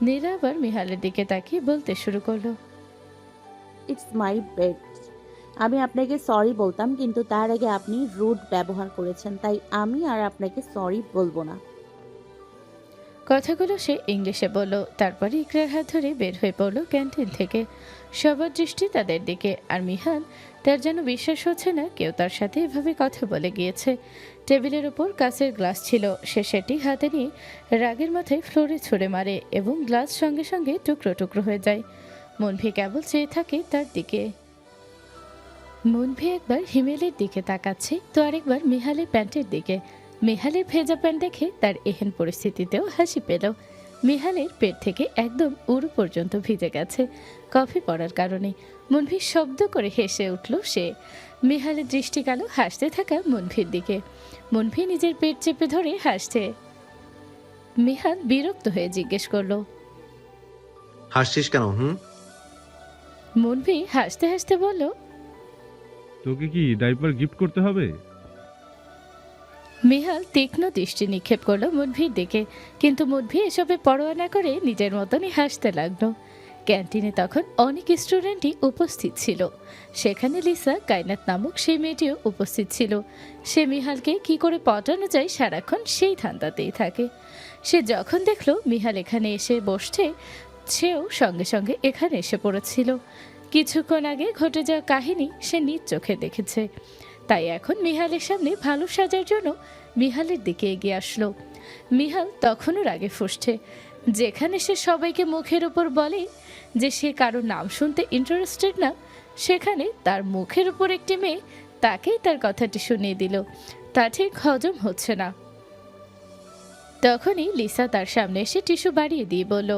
নীলা আবার মিহালের দিকে তাকিয়ে বলতে শুরু করলো, ইটস মাই বেড। আমি আপনাকে সরি বলতাম, কিন্তু তার আগে আপনি রুড ব্যবহার করেছেন, তাই আমি আর আপনাকে সরি বলবো না। কথাগুলো সে ইংলিশে বলল। তারপরে ইকরার হাত ধরে বের হয়ে পড়ল ক্যান্টিন থেকে। সবার দৃষ্টি তাদের দিকে, আর মিহান তার যেন বিশ্বাস হচ্ছে না কেউ তার সাথে এভাবে কথা বলে গিয়েছে। টেবিলের ওপর কাঁচের গ্লাস ছিল, সে সেটি হাতে নিয়ে রাগের মাথায় ফ্লোরে ছুঁড়ে মারে এবং গ্লাস সঙ্গে সঙ্গে টুকরো টুকরো হয়ে যায়। মনভি কেবল চেয়ে থাকে তার দিকে। মনভি একবার হিমেলের দিকে তাকাচ্ছে তো আরেকবার মিহালের প্যান্টের দিকে। মিহালের ভেজা প্যান্ট দেখে তার এহেন পরিস্থিতিতেও হাসি পেল। মিহালের পেট থেকে একদম উড়ু পর্যন্ত ভিজে গেছে কফি পড়ার কারণে। মনভি শব্দ করে হেসে উঠল সে। মিহালের দৃষ্টি গেল হাসতে থাকা মনভির দিকে। মনভি নিজের পেট চেপে ধরে হাসছে। মিহাল বিরক্ত হয়ে জিজ্ঞেস করলো, হাসছিস কেন? মনভি হাসতে হাসতে বলল, তোকে কি ডাইপার গিফট করতে হবে? মিহাল তীক্ষ্ণ দৃষ্টি নিক্ষেপ করলো মনভির দিকে, কিন্তু মনভি এসবে পরোয়া না করে নিজের মতনই হাসতে লাগলো। ক্যান্টিনে তখন অনেক স্টুডেন্টই উপস্থিত ছিল। সেখানে লিসা কায়নাত নামক সেই মেয়েটিও উপস্থিত ছিল। সে মিহালকে কি করে পটানো যায় সারাক্ষণ সেই ধান্দাতেই থাকে। সে যখন দেখলো মিহাল এখানে এসে বসছে, সেও সঙ্গে সঙ্গে এখানে এসে পড়েছিল। কিছুক্ষণ আগে ঘটে যাওয়া কাহিনী সে নিজ চোখে দেখেছে। তাই এখন মিহালের সামনে ভালো সাজার জন্য মিহালের দিকে এগিয়ে আসলো। মিহাল তখনও রাগে ফুঁসছে। যেখানে সে সবাইকে মুখের উপর বলে যে সে কারো নাম শুনতে ইন্টারেস্টেড না, সেখানে তার মুখের উপর একটি মেয়ে তাকেই তার কথাটি শুনিয়ে দিল। তা ঠিক হজম হচ্ছে না। তখনই লিসা তার সামনে এসে টিস্যু বাড়িয়ে দিয়ে বলল,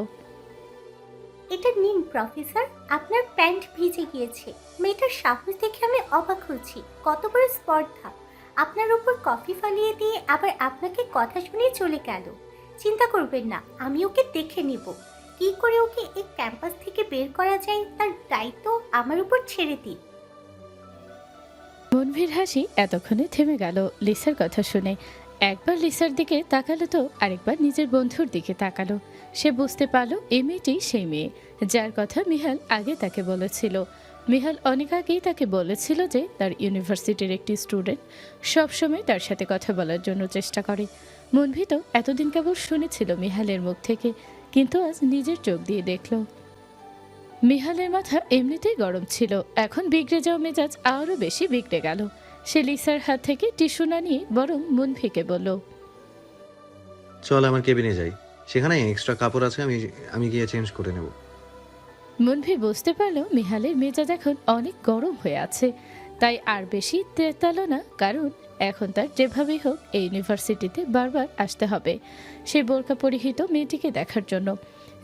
এটা নিন প্রফেসর, আপনার প্যান্ট ভিজে গিয়েছে। মেয়েটার সাহস দেখে আমি অবাক হচ্ছি, কত বড় স্পর্ধা। আপনার উপর কফি ফালিয়ে দিয়ে আবার আপনাকে কথা শুনিয়ে চলে গেল। চিন্তা করবেন না, আমি ওকে দেখে নিব। কি করে ওকে এই ক্যাম্পাস থেকে বের করা যায় তার দায়িত্ব আমার উপর ছেড়ে দিন। মনভির হাসি এতক্ষণে থেমে গেল লিসার কথা শুনে। একবার লিসার দিকে তাকালো তো আরেকবার নিজের বন্ধুর দিকে তাকালো। সে বুঝতে পারল এই মেয়েটি সেই মেয়ে যার কথা মিহাল আগে তাকে বলেছিল। মিহাল অনেক আগেই তাকে বলেছিল যে তার ইউনিভার্সিটির একটি স্টুডেন্ট সবসময় তার সাথে কথা বলার জন্য চেষ্টা করে। মনভি তো এতদিন কেবল শুনেছিল মিহালের মুখ থেকে, কিন্তু আজ নিজের চোখ দিয়ে দেখল। মিহালের মাথা এমনিতেই গরম ছিল, এখন বিগড়ে যাওয়া মেজাজ আরও বেশি বিগড়ে গেল। সে লিসার হাত থেকে টিস্যু না নিয়ে বরং মনভিকে বলল, চল আমার কেবিনে যাই, সেখানে এক্সট্রা কাপড় আছে, আমি গিয়ে চেঞ্জ করে নেব। মনভি বুঝতে পারল মিহালের মেজাজ এখন অনেক গরম হয়ে আছে, তাই আর বেশি তেতালো না, কারণ এখন তার যেভাবেই হোক এই ইউনিভার্সিটিতে বারবার আসতে হবে সে বোরকা পরিহিত মেয়েটিকে দেখার জন্য।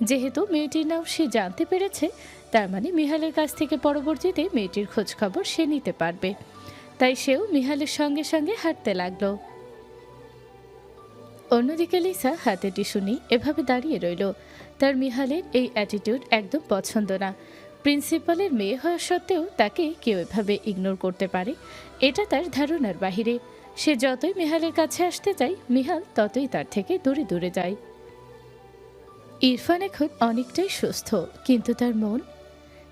যেহেতু মেয়েটির নাম সে জানতে পেরেছে, তার মানে মিহালের কাছ থেকে পরবর্তীতে মেয়েটির খোঁজ খবর সে নিতে পারবে। তাই সেও মিহালের সঙ্গে সঙ্গে হাঁটতে লাগলো। অন্যদিকে লিসা হাতে টিস্যু নিয়ে এভাবে দাঁড়িয়ে রইল। তার মিহালের এই অ্যাটিটিউড একদম পছন্দ না। প্রিন্সিপালের মেয়ে হওয়া সত্ত্বেও তাকে কেউ এভাবে ইগনোর করতে পারে, এটা তার ধারণার বাহিরে। সে যতই মিহালের কাছে আসতে চায়, মিহাল ততই তার থেকে দূরে দূরে যায়। ইরফান এখন অনেকটাই সুস্থ, কিন্তু তার মন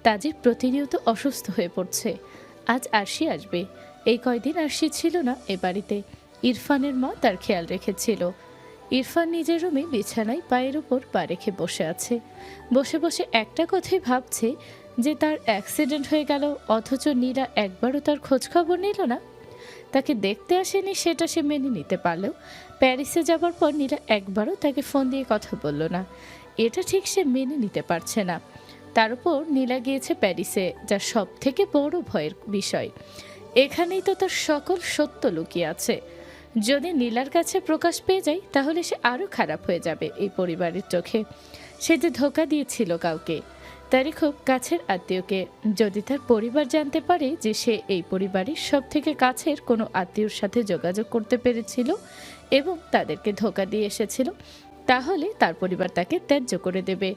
তাজির প্রতিনিয়ত অসুস্থ হয়ে পড়ছে। আজ আরশি আসবে। এই কয়দিন আরশি ছিল না এ বাড়িতে। ইরফানের মা তার খেয়াল রেখেছিল। ইরফান নিজের রুমে বিছানায় পায়ের উপর পা রেখে বসে আছে। বসে বসে একটা কথাই ভাবছে যে তার অ্যাক্সিডেন্ট হয়ে গেল, অথচ নীরা একবারও তার খোঁজ খবর নিল না। তাকে দেখতে আসেনি সেটা সে মেনে নিতে পারলেও প্যারিসে যাবার পর নীরা একবারও তাকে ফোন দিয়ে কথা বলল না, এটা ঠিক সে মেনে নিতে পারছে না। তার উপর নীলা গিয়েছে প্যারিসে, যা সব থেকে বড় ভয়ের বিষয়। এখানেই তো তার সকল সত্য লুকিয়ে আছে। যদি নীলার কাছে প্রকাশ পেয়ে যায়, তাহলে সে আরও খারাপ হয়ে যাবে এই পরিবারের চোখে। সে যে ধোঁকা দিয়েছিল কাউকে, তারই খুব কাছের আত্মীয়কে। যদি তার পরিবার জানতে পারে যে সে এই পরিবারের সব থেকে কাছের কোনো আত্মীয়র সাথে যোগাযোগ করতে পেরেছিল এবং তাদেরকে ধোঁকা দিয়ে এসেছিল, তাহলে তার পরিবার তাকে ত্যায্য করে দেবে।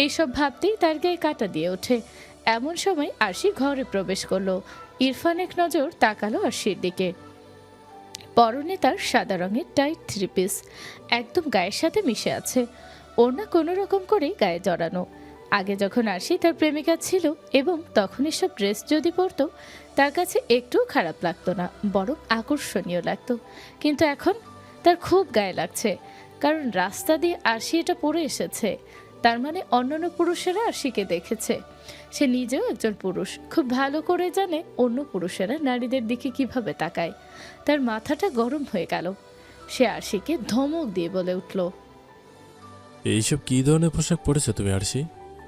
এইসব ভাবতেই তার গায়ে কাঁটা দিয়ে ওঠে। এমন সময় আরশি ঘরে প্রবেশ করলো। ইরফান এক নজর তাকালো আরশির দিকে। পরনে তার সাদা রঙের টাইট থ্রি পিস একদম গায়ের সাথে মিশে আছে, ওড়না কোনো রকম করে গায়ে জড়ানো। আগে যখন আরশি তার প্রেমিকা ছিল এবং তখন এসব ড্রেস যদি পরতো, তার কাছে একটুও খারাপ লাগতো না, বরং আকর্ষণীয় লাগতো। কিন্তু এখন তার খুব গায়ে লাগছে। কারণ রাস্তা দিয়ে আরশি এটা পরে এসেছে, তার মানে অন্যান্য পুরুষেরা আরশিকে দেখেছে। সে নিজেও একজন পুরুষ, খুব ভালো করে জানে অন্য পুরুষেরা নারীদের দিকে কিভাবে তাকায়। তার মাথাটা গরম হয়ে গেল। সে আরশিকে ধমক দিয়ে বলে উঠল, এইসব কী ধরনের পোশাক পরেছো তুমি আরশি?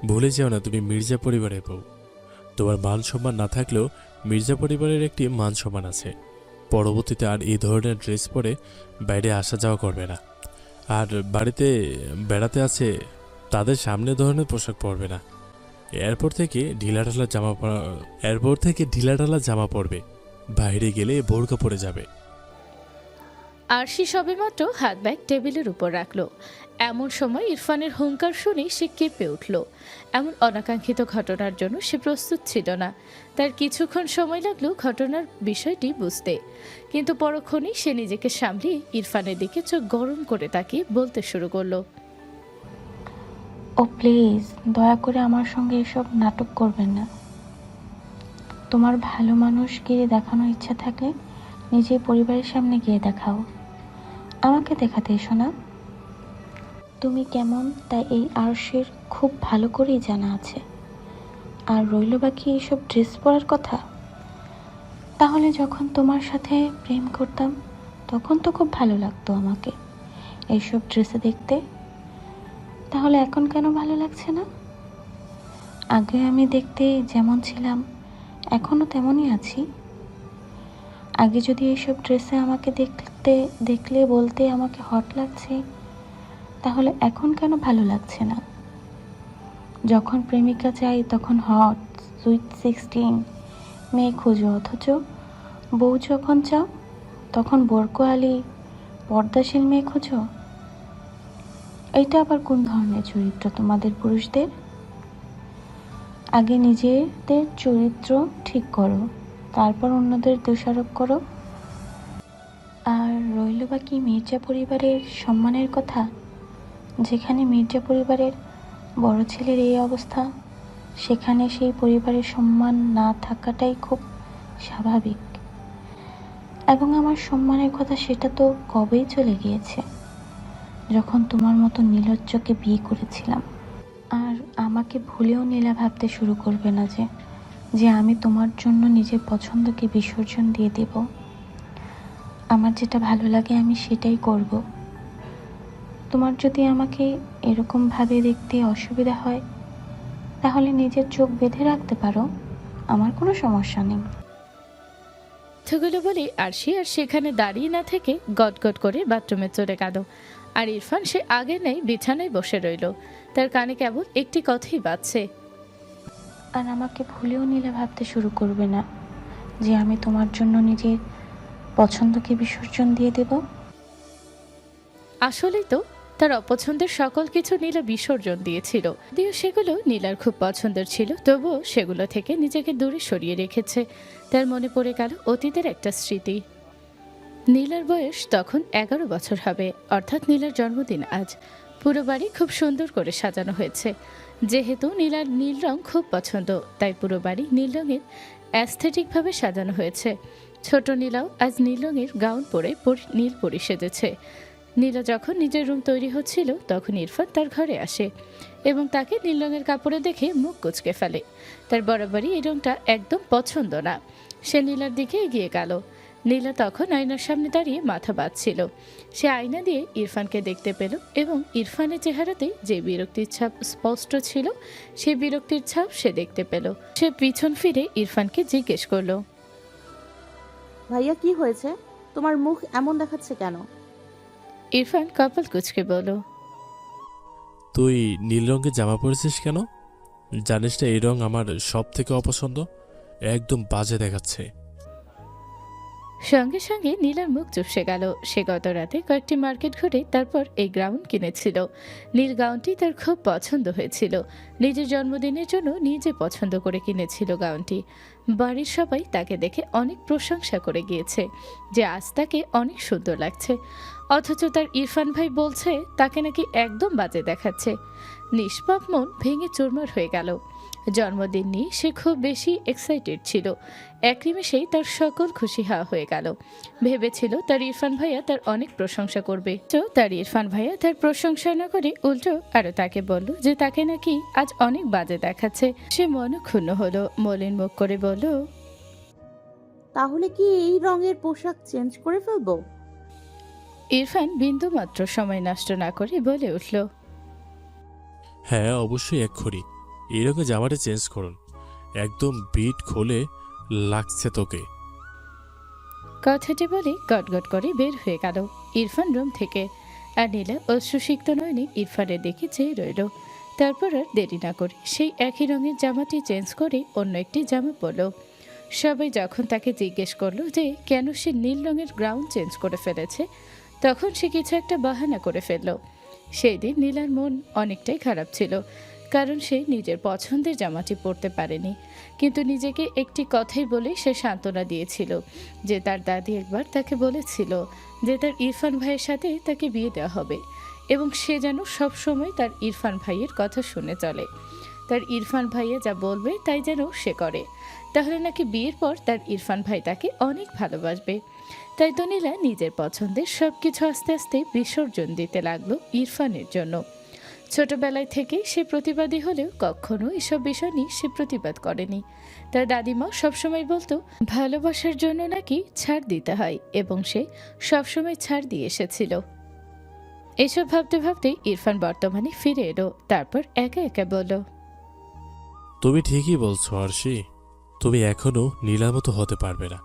ভুলে যাও না তুমি মির্জা পরিবারের বউ। তোমার মান সম্মান না থাকলেও মির্জা পরিবারের একটি মান সম্মান আছে। পরবর্তীতে আর এই ধরনের ড্রেস পরে বাইরে আসা যাওয়া করবে না। আর বাড়িতে বেড়াতে আছে তাদের সামনে ধরনের পোশাক পরবে না। এরপর থেকে ঢিলাঢালা জামা পরবে। বাইরে গেলে বোরকা পরে যাবে। আরশি সবেমাত্র হাত ব্যাগ টেবিলের উপর রাখলো, এমন সময় ইরফানের হুঙ্কার শুনে সে কেঁপে উঠল। এমন অনাকাঙ্ক্ষিত ঘটনার জন্য সে প্রস্তুত ছিল না। তার কিছুক্ষণ সময় লাগলো ঘটনার বিষয়টি বুঝতে, কিন্তু পরক্ষণেই সে নিজেকে সামলিয়ে ইরফানের দিকে চোখ গরম করে তাকিয়ে বলতে শুরু করলো, ও প্লিজ দয়া করে আমার সঙ্গে এসব নাটক করবেন না। তোমার ভালো মানুষগিরি দেখানোর ইচ্ছা থাকলে নিজের পরিবারের সামনে গিয়ে দেখাও, আমাকে দেখাতে এসো না। তুমি কেমন তাই এই আরশির খুব ভালো করেই জানা আছে। আর রইল বাকি এইসব ড্রেস পরার কথা, তাহলে যখন তোমার সাথে প্রেম করতাম তখন তো খুব ভালো লাগতো আমাকে এইসব ড্রেসে দেখতে, তাহলে এখন কেন ভালো লাগছে না? আগে আমি দেখতে যেমন ছিলাম এখনও তেমনই আছি। আগে যদি এইসব ড্রেসে আমাকে দেখলে বলতে আমাকে হট লাগছে, তাহলে এখন কেন ভালো লাগছে না? যখন প্রেমিকা চাই তখন হট সুইট 16 মেয়ে খোঁজো, অথচ বউ যখন চাও তখন বোরকোয়ালি পর্দাশীল মেয়ে খোঁজো। এইটা আবার কোন ধরনের চরিত্র তোমাদের পুরুষদের? আগে নিজেদের চরিত্র ঠিক করো, তারপর অন্যদের দোষারোপ করো। আর রইল বাকি মির্জা পরিবারের সম্মানের কথা, যেখানে মির্জা পরিবারের বড় ছেলের এই অবস্থা, সেখানে সেই পরিবারের সম্মান না থাকাটাই খুব স্বাভাবিক। এবং আমার সম্মানের কথা সেটা তো কবেই চলে গিয়েছে, যখন তোমার মতো নির্লজ্জকে বিয়ে করেছিলাম। আর আমাকে ভুলেও নীলা ভাবতে শুরু করবে না যে আমি তোমার জন্য নিজের পছন্দকে বিসর্জন দিয়ে দেব। আমার যেটা ভালো লাগে আমি সেটাই করব। তোমার যদি আমাকে এরকমভাবে দেখতে অসুবিধা হয় তাহলে নিজের চোখ বেঁধে রাখতে পারো, আমার কোনো সমস্যা নেই। কথাগুলো বলে আরশি আর সেখানে দাঁড়িয়ে না থেকে গটগট করে বাথরুমে চলে গেল। আর ইরফান সে আগে নেই বিছানায় বসে রইল, তার কানে কেবল একটি কথাই বাজছে, আর আমাকে ভুলেও নীলা ভাবতে শুরু করবে না যে আমি তোমার জন্য নিজের পছন্দকে বিসর্জন দিয়ে দেব। আসলেই তো তার অপছন্দের সকল কিছু নীলা বিসর্জন দিয়েছিল। যদিও সেগুলো নীলার খুব পছন্দের ছিল, তবুও সেগুলো থেকে নিজেকে দূরে সরিয়ে রেখেছে। তার মনে পড়ে গেল অতীতের একটা স্মৃতি। নীলার বয়স তখন 11 বছর হবে, অর্থাৎ নীলার জন্মদিন আজ। পুরো বাড়ি খুব সুন্দর করে সাজানো হয়েছে। যেহেতু নীলার নীল রং খুব পছন্দ, তাই পুরো বাড়ি নীল রঙের অ্যাস্থেটিকভাবে সাজানো হয়েছে। ছোট নীলাও আজ নীল রঙের গাউন পরে নীল পরি সেজেছে। নীলা যখন নিজের রুম তৈরি হচ্ছিল তখন ইরফান তার ঘরে আসে এবং তাকে নীল রঙের কাপড়ে দেখে মুখ কুঁচকে ফেলে। তার বরাবরই এই রংটা একদম পছন্দ না। সে নীলার দিকে এগিয়ে গেল। নীলা তখন আয়নার সামনে দাঁড়িয়ে মাথা বাঁধছিল। সে আয়না দিয়ে ইরফানকে দেখতে পেল এবং ইরফানের চেহারাতে যে বিরক্তির ছাপ স্পষ্ট ছিল সেই বিরক্তির ছাপ সে দেখতে পেল। সে পিছন ফিরে ইরফানকে জিজ্ঞেস করলো, ভাইয়া কি হয়েছে? তোমার মুখ এমন দেখাচ্ছে কেন? ইরফান কপাল কুঁচকে বলল, তুই নীল রঙের জামা পরেছিস কেন? জানিস না এই রং আমার সব থেকে অপছন্দ, একদম বাজে দেখাচ্ছে। সঙ্গে সঙ্গে নীলার মুখ চুপসে গেল। সে গত রাতে কয়েকটি মার্কেট ঘুরে তারপর এই গাউন কিনেছিল। নীল গাউনটি তার খুব পছন্দ হয়েছিল। নিজের জন্মদিনের জন্য নিজে পছন্দ করে কিনেছিল গাউনটি। বাড়ির সবাই তাকে দেখে অনেক প্রশংসা করে গিয়েছে যে আজ তাকে অনেক সুন্দর লাগছে, অথচ তার ইরফান ভাই বলছে তাকে নাকি একদম বাজে দেখাচ্ছে। নিষ্পাপ মন ভেঙে চুরমার হয়ে গেল। জন্মদিন নিয়ে সে খুব বেশি এক্সাইটেড ছিল। এক নিমেষেই তার সকল খুশি হা হয়ে গেল। ভেবেছিল তার ইরফান ভাইয়া তার অনেক প্রশংসা করবে, তো তার ইরফান ভাইয়া তার প্রশংসা না করে উল্টো আরো তাকে বলল যে তাকে নাকি আজ অনেক বাজে দেখাচ্ছে। সে মনক্ষুণ্ণ হলো, মলিন মুখ করে বলল, তাহলে কি এই রঙের পোশাক চেঞ্জ করে ফেলবো? ইরফান বিন্দু মাত্র সময় নষ্ট না করে বলে উঠল, হ্যাঁ অবশ্যই এক্ষুনি এই রঙের জামাটা চেঞ্জ করুন, একদম বিট খোলে লাগছে তোকে। কথাটি বলে গটগট করে বের হয়ে গেল ইরফান রুম থেকে। আর নীলা অশ্রুসিক্ত নয়নে ইরফানের দিকে চেয়ে রইল। তারপর আর দেরি না করে সেই একই রঙের জামাটি চেঞ্জ করে অন্য একটি জামা পরল। সবাই যখন তাকে জিজ্ঞেস করলো যে কেন সে নীল রঙের গ্রাউন্ড চেঞ্জ করে ফেলেছে, তখন সে কিছু একটা বাহানা করে ফেলল। সেই দিন নীলার মন অনেকটাই খারাপ ছিল, কারণ সে নিজের পছন্দের জামাটি পরতে পারেনি। কিন্তু নিজেকে একটি কথাই বলে সে সান্ত্বনা দিয়েছিল যে তার দাদি একবার তাকে বলেছিল যে তার ইরফান ভাইয়ের সাথে তাকে বিয়ে দেওয়া হবে, এবং সে যেন সবসময় তার ইরফান ভাইয়ের কথা শুনে চলে। তার ইরফান ভাইয়া যা বলবে তাই যেন সে করে, তাহলে নাকি বিয়ের পর তার ইরফান ভাই তাকে অনেক ভালোবাসবে। তাই তো নীলা নিজের পছন্দের সব কিছু আস্তে আস্তে বিসর্জন দিতে লাগলো ইরফানের জন্য। ছোটবেলায় থেকে সে প্রতিবাদী হলেও কখনো এসব বিষয় নিয়ে সে প্রতিবাদ করেনি। তার দাদিমা সবসময় বলতো ভালোবাসার জন্য নাকি ছাড় দিতে হয়, এবং সে সবসময় ছাড় দিয়ে এসেছিল। এসব ভাবতে ভাবতে ইরফান বর্তমানে ফিরে এলো। তারপর একা একা বলল, তুমি ঠিকই বলছো আরশি, তুমি এখনো নীলার মতো হতে পারবে না।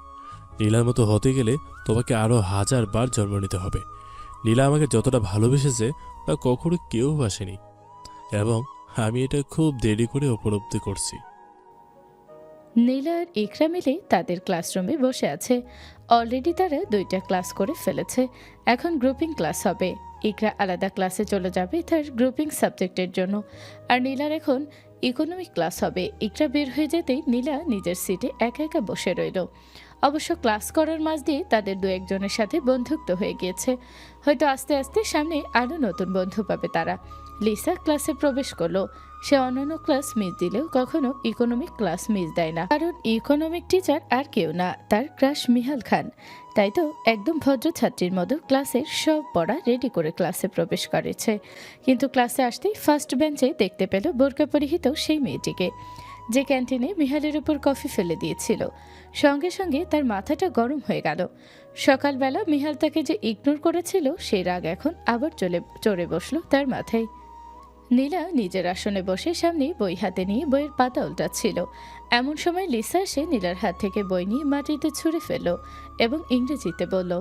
নীলার মতো হতে গেলে তোমাকে আরো 1000 বার জন্ম নিতে হবে। নীলা আমাকে যতটা ভালোবেসেছে তা কখনো কেউ বাসেনি, এবং আমি এটা খুব দেরি করে উপলব্ধি করছি। নীলা আর ইকরা মিলে তাদের ক্লাসরুমে বসে আছে। অলরেডি তারা 2টা ক্লাস করে ফেলেছে, এখন গ্রুপিং ক্লাস হবে। ইকরা আলাদা ক্লাসে চলে যাবে তার গ্রুপিং সাবজেক্টের জন্য, আর নীলার এখন ইকোনমিক ক্লাস হবে। ইকরা বের হয়ে যেতেই নীলা নিজের সিটে একা একা বসে রইল। অবশ্য ক্লাস করার মাঝ দিয়ে তাদের 2-1জনের সাথে বন্ধুত্ব হয়ে গিয়েছে। হয়তো আস্তে আস্তে সামনে আরও নতুন বন্ধু পাবে তারা। লিসা ক্লাসে প্রবেশ করলো। সে অন্যান্য ক্লাস মিস দিলেও কখনো ইকোনমিক ক্লাস মিস দেয় না, কারণ ইকোনমিক টিচার আর কেউ না, তার ক্রাশ মিহাল খান। তাই তো একদম ভদ্র ছাত্রীর মতো ক্লাসের সব পড়া রেডি করে ক্লাসে প্রবেশ করেছে। কিন্তু ক্লাসে আসতেই ফার্স্ট বেঞ্চে দেখতে পেল বোরকা পরিহিত সেই মেয়েটিকে, যে ক্যান্টিনে মিহালের উপর কফি ফেলে দিয়েছিল। সঙ্গে সঙ্গে তার মাথাটা গরম হয়ে গেল। সকালবেলা মিহাল তাকে যে ইগনোর করেছিল সেই রাগ এখন আবার চড়ে বসলো তার মাথায়। নীলা নিজের আসনে বসে সামনে বই হাতে নিয়ে বইয়ের পাতা উল্টাচ্ছিল। এমন সময় লিসা এসে নীলার হাত থেকে বই নিয়ে মাটিতে ছুঁড়ে ফেলল এবং ইংরেজিতে বলল,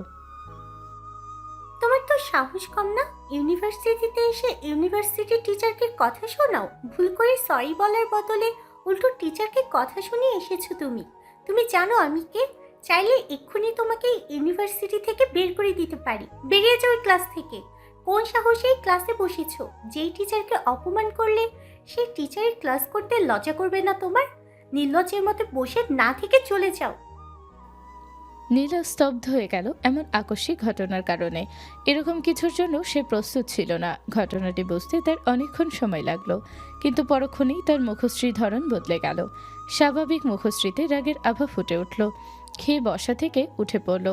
তোমার তো সাহস কম না, ইউনিভার্সিটিতে এসে ইউনিভার্সিটির টিচারকে কথা শোনাও। ভুল করে সরি বলার বদলে উল্টো টিচারকে কথা শুনিয়ে এসেছো তুমি। তুমি জানো আমি কে? চাইলে এক্ষুনি তোমাকে ইউনিভার্সিটি থেকে বের করে দিতে পারি। বেরিয়ে যাও ক্লাস থেকে। কোন সাহসে এই ক্লাসে বসেছো? যেই টিচারকে অপমান করলে সেই টিচারের ক্লাস করতে লজ্জা করবে না তোমার? নির্লজ্জের মতো বসে না থেকে চলে যাও। নীলা স্তব্ধ হয়ে গেল এমন আকস্মিক ঘটনার কারণে। এরকম কিছুর জন্য সে প্রস্তুত ছিল না। ঘটনাটি বুঝতে তার অনেকক্ষণ সময় লাগলো, কিন্তু পরক্ষণেই তার মুখশ্রীর ধরন বদলে গেল। স্বাভাবিক মুখশ্রীতে রাগের আভা ফুটে উঠল। খেয়ে বসা থেকে উঠে পড়ল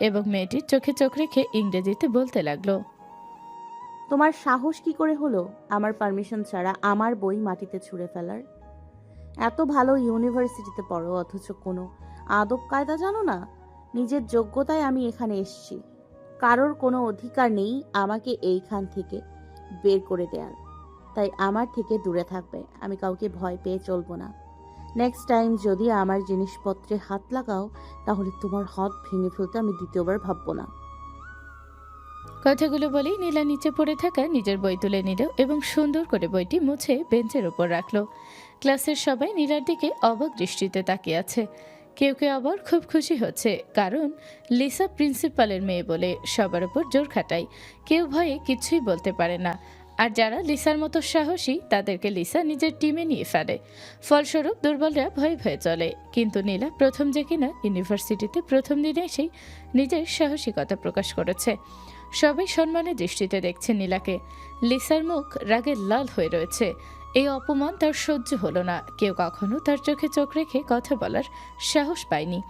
এবং মেয়েটির চোখে চোখ রেখে ইংরেজিতে বলতে লাগলো, তোমার সাহস কি করে হলো আমার পারমিশন ছাড়া আমার বই মাটিতে ছুঁড়ে ফেলার? এত ভালো ইউনিভার্সিটিতে পড়ো, অথচ কোনো আদব কায়দা জানো না। নিজের যোগ্যতায় আমি এখানে এসেছি, কারোর কোনো অধিকার নেই আমাকে এইখান থেকে বের করে দেওয়ার। তাই আমার থেকে দূরে থাকবে। আমি কাউকে ভয় পেয়ে চলবো না। নেক্সট টাইম যদি আমার জিনিসপত্রে হাত লাগাও তাহলে তোমার হাত ভেঙে ফেলতে আমি দ্বিতীয়বার ভাববো না। কথাগুলো বলেই নীলা নিচে পড়ে থাকা নিজের বই তুলে নিল এবং সুন্দর করে বইটি মুছে বেঞ্চের ওপর রাখলো। ক্লাসের সবাই নীলার দিকে অবাক দৃষ্টিতে তাকিয়ে আছে। কেউ কেউ আবার খুব খুশি হচ্ছে, কারণ লিসা প্রিন্সিপালের মেয়ে বলে সবার উপর জোর খাটায়। কেউ ভয়ে কিছুই বলতে পারে না, আর যারা লিসার মতো সাহসী তাদেরকে লিসা নিজের টিমে নিয়ে ফেলে। ফলস্বরূপ দুর্বলরা ভয়ে ভয়ে চলে। কিন্তু নীলা প্রথম যে কিনা ইউনিভার্সিটিতে প্রথম দিনে এসেই নিজের সাহসিকতা প্রকাশ করেছে। সবাই সম্মানের দৃষ্টিতে দেখছে নীলাকে। লিসার মুখ রাগে লাল হয়ে রয়েছে এই অপমান তার সহ্য হলো না। কেউ কখনো তার চোখে চোখ রেখে কথা বলার সাহস পায়নি,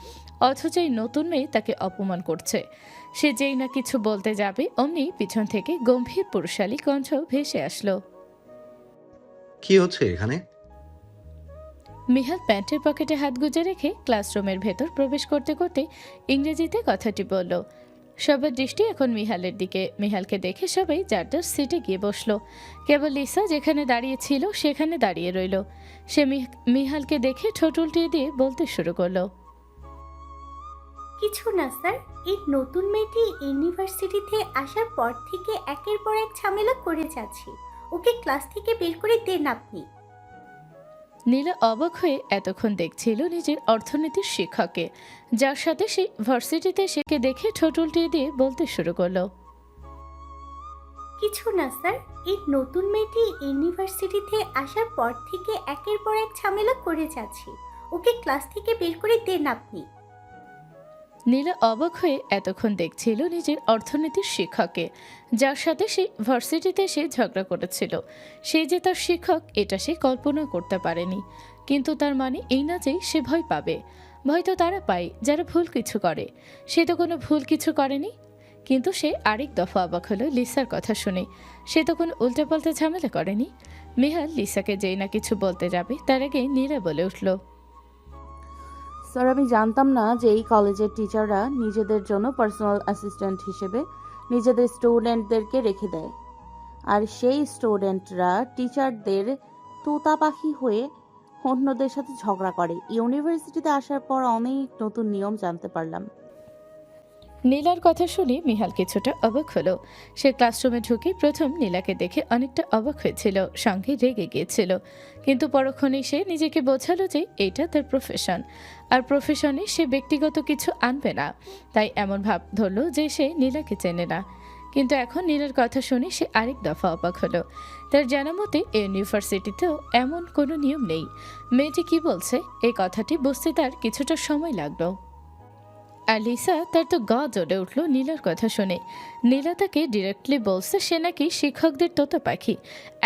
অথচ এই নতুন মেয়ে তাকে অপমান করছে। সে যেই না কিছু বলতে যাবে অমনি পিছন থেকে গম্ভীর পুরুষালী কণ্ঠ ভেসে আসলো। কি হচ্ছে এখানে? মিহাল প্যান্টের পকেটে হাত গুজে রেখে ক্লাসরুমের ভেতর প্রবেশ করতে করতে ইংরেজিতে কথাটি বলল। সবার দৃষ্টি এখন মিহালের দিকে। মিহালকে দেখে সবাই যার যার সিটে গিয়ে বসলো। কেবল লিসা যেখানে দাঁড়িয়ে ছিল সেখানে দাঁড়িয়ে রইল। সে মিহালকে দেখে ঠোঁট উল্টিয়ে দিয়ে বলতে শুরু করলো। কিছু না স্যার, এই নতুন মেয়েটি ইউনিভার্সিটিতে আসার পর থেকে একের পর এক ঝামেলা করে যাচ্ছে। ওকে ক্লাস থেকে বের করে দেন আপনি। নীলা অবাক হয়ে এতক্ষণ দেখছিল নিজের অর্থনীতির শিক্ষককে, যার সাথে সে ভার্সিটিতে সেকে দেখে ঠোঁট উল্টিয়ে দিয়ে বলতে শুরু করলো। কিছু না স্যার, এই নতুন মেয়েটি ইউনিভার্সিটিতে আসার পর থেকে একের পর এক ঝামেলা করে যাচ্ছে। ওকে ক্লাস থেকে বের করে দেন আপনি। নীলা অবাক হয়ে এতক্ষণ দেখছিল নিজের অর্থনীতির শিক্ষককে, যার সাথে সে ভার্সিটিতে সে ঝগড়া করেছিল। সে যে তার শিক্ষক এটা সে কল্পনা করতে পারেনি। কিন্তু তার মানে এই না যে সে ভয় পাবে। ভয় তো তারা পায় যারা ভুল কিছু করে। সে তো কোনো ভুল কিছু করেনি। কিন্তু সে আরেক দফা অবাক হলো লিসার কথা শুনে। সে তো কোনো উল্টাপাল্টা ঝামেলা করেনি। মিহাল লিসাকে যেই না কিছু বলতে যাবে তার আগে নীলা বলে উঠল। স্যার, আমি জানতাম না যে এই কলেজের টিচাররা নিজেদের জন্য পার্সোনাল অ্যাসিস্ট্যান্ট হিসেবে নিজেদের স্টুডেন্টদেরকে রেখে দেয়, আর সেই স্টুডেন্টরা টিচারদের তোতা পাখি হয়ে অন্যদের সাথে ঝগড়া করে। ইউনিভার্সিটিতে আসার পর অনেক নতুন নিয়ম জানতে পারলাম। নীলার কথা শুনে মিহাল কিছুটা অবাক হলো। সে ক্লাসরুমে ঢুকে প্রথম নীলাকে দেখে অনেকটা অবাক হয়েছিল, সঙ্গে রেগে গিয়েছিল। কিন্তু পরক্ষণেই সে নিজেকে বোঝালো যে এটা তার প্রফেশন, আর প্রফেশনে সে ব্যক্তিগত কিছু আনবে না। তাই এমন ভাব ধরল যে সে নীলাকে চেনে না। কিন্তু এখন নীলার কথা শুনে সে আরেক দফা অবাক হলো। তার জানা মতে ইউনিভার্সিটিতেও এমন কোনো নিয়ম নেই। মেয়েটি কি বলছে এই কথাটি বুঝতে তার কিছুটা সময় লাগলো। আর লিসা তার তো গা জ্বলে উঠল নীলার কথা শুনে। নীলা তাকে ডিরেক্টলি বলছে সে নাকি শিক্ষকদের তোতা পাখি।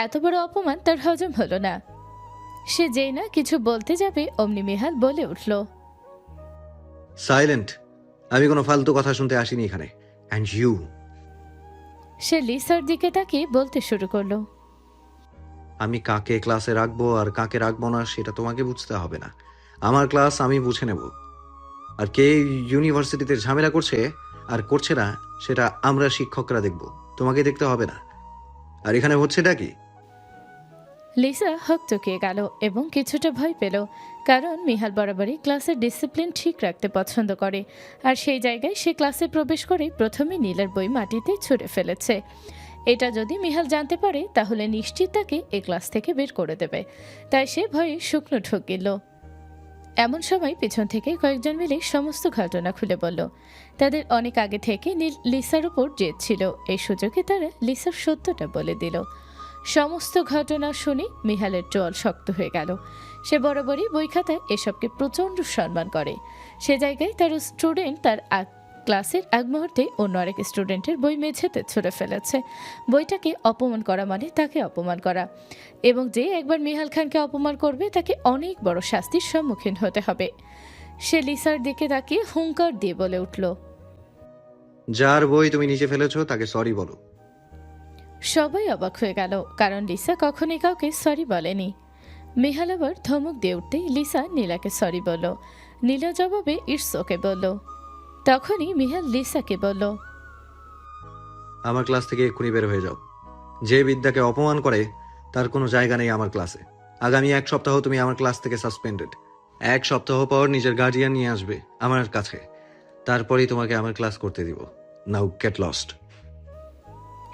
এত বড় অপমান তার হজম হলো না। সে যেই না কিছু বলতে যাবে অমনি মিহাল বলে উঠল। সাইলেন্ট। আমি কোনো ফালতু কথা শুনতে আসিনি এখানে। And you. সে লিসার দিকে তাকিয়ে বলতে শুরু করলো। আমি কাকে ক্লাসে রাখবো আর কাকে রাখবো না সেটা তোমাকে বুঝতে হবে না। আমার ক্লাস আমি বুঝে নেব। আর কে ইউনিভার্সিটিতে ঝামেলা করছে আর করছে না সেটা আমরা শিক্ষকরা দেখব, তোমাকে দেখতে হবে না। আর এখানে হচ্ছেটা কি? লিসা হকচকিয়ে গেল এবং কিছুটা ভয় পেল, কারণ মিহাল বরাবরই ক্লাসের ডিসিপ্লিন ঠিক রাখতে পছন্দ করে। আর সেই জায়গায় সে ক্লাসে প্রবেশ করে প্রথমে নীলার বই মাটিতে ছুঁড়ে ফেলেছে। এটা যদি মিহাল জানতে পারে তাহলে নিশ্চিত তাকে এই ক্লাস থেকে বের করে দেবে। তাই সে ভয়ে শুকনো ঢোক গেল। এমন সময় পেছন থেকে কয়েকজন মিলে সমস্ত ঘটনা খুলে বলল। তাদের অনেক আগে থেকে লিসার উপর জেদ ছিল। এই সুযোগে তারা লিসার সত্যটা বলে দিল। সমস্ত ঘটনা শুনে মিহালের চোয়াল শক্ত হয়ে গেল। সে বরাবরই বই খাতায় এসবকে প্রচণ্ড সম্মান করে। সে জায়গায় তার স্টুডেন্ট তার ক্লাসের এক মুহূর্তে অন্য আরেক স্টুডেন্টের বই মেঝেতে ছুঁড়ে ফেলেছে। বইটাকে অপমান করা মানে তাকে অপমান করা, এবং যে একবার মিহাল খানকে অপমান করবে তাকে অনেক বড় শাস্তির সম্মুখীন হতে হবে। সে লিসার দিকে তাকিয়ে হুঙ্কার দিয়ে বলে উঠল। যার বই তুমি নিচে ফেলেছো তাকে সরি বলো। সবাই অবাক হয়ে গেল, কারণ লিসা কখনই কাউকে সরি বলেনি। মিহাল আবার ধমক দিয়ে উঠতেই লিসা নীলাকে সরি বলল। নীলা জবাবে ইটস ওকে বলল। তখনই মিহাল লিসাকে বলল, আমার ক্লাস থেকে এক্ষুনি বের হয়ে যাও। যে বিদ্যাকে অপমান করে তার কোনো জায়গা নেই আমার ক্লাসে। আগামী 1 সপ্তাহ তুমি আমার ক্লাস থেকে সাসপেন্ডেড। 1 সপ্তাহ পর নিজের গার্ডিয়ান নিয়ে আসবে আমার কাছে, তারপরেই তোমাকে আমার ক্লাস করতে দিব। নাও গেট লস্ট।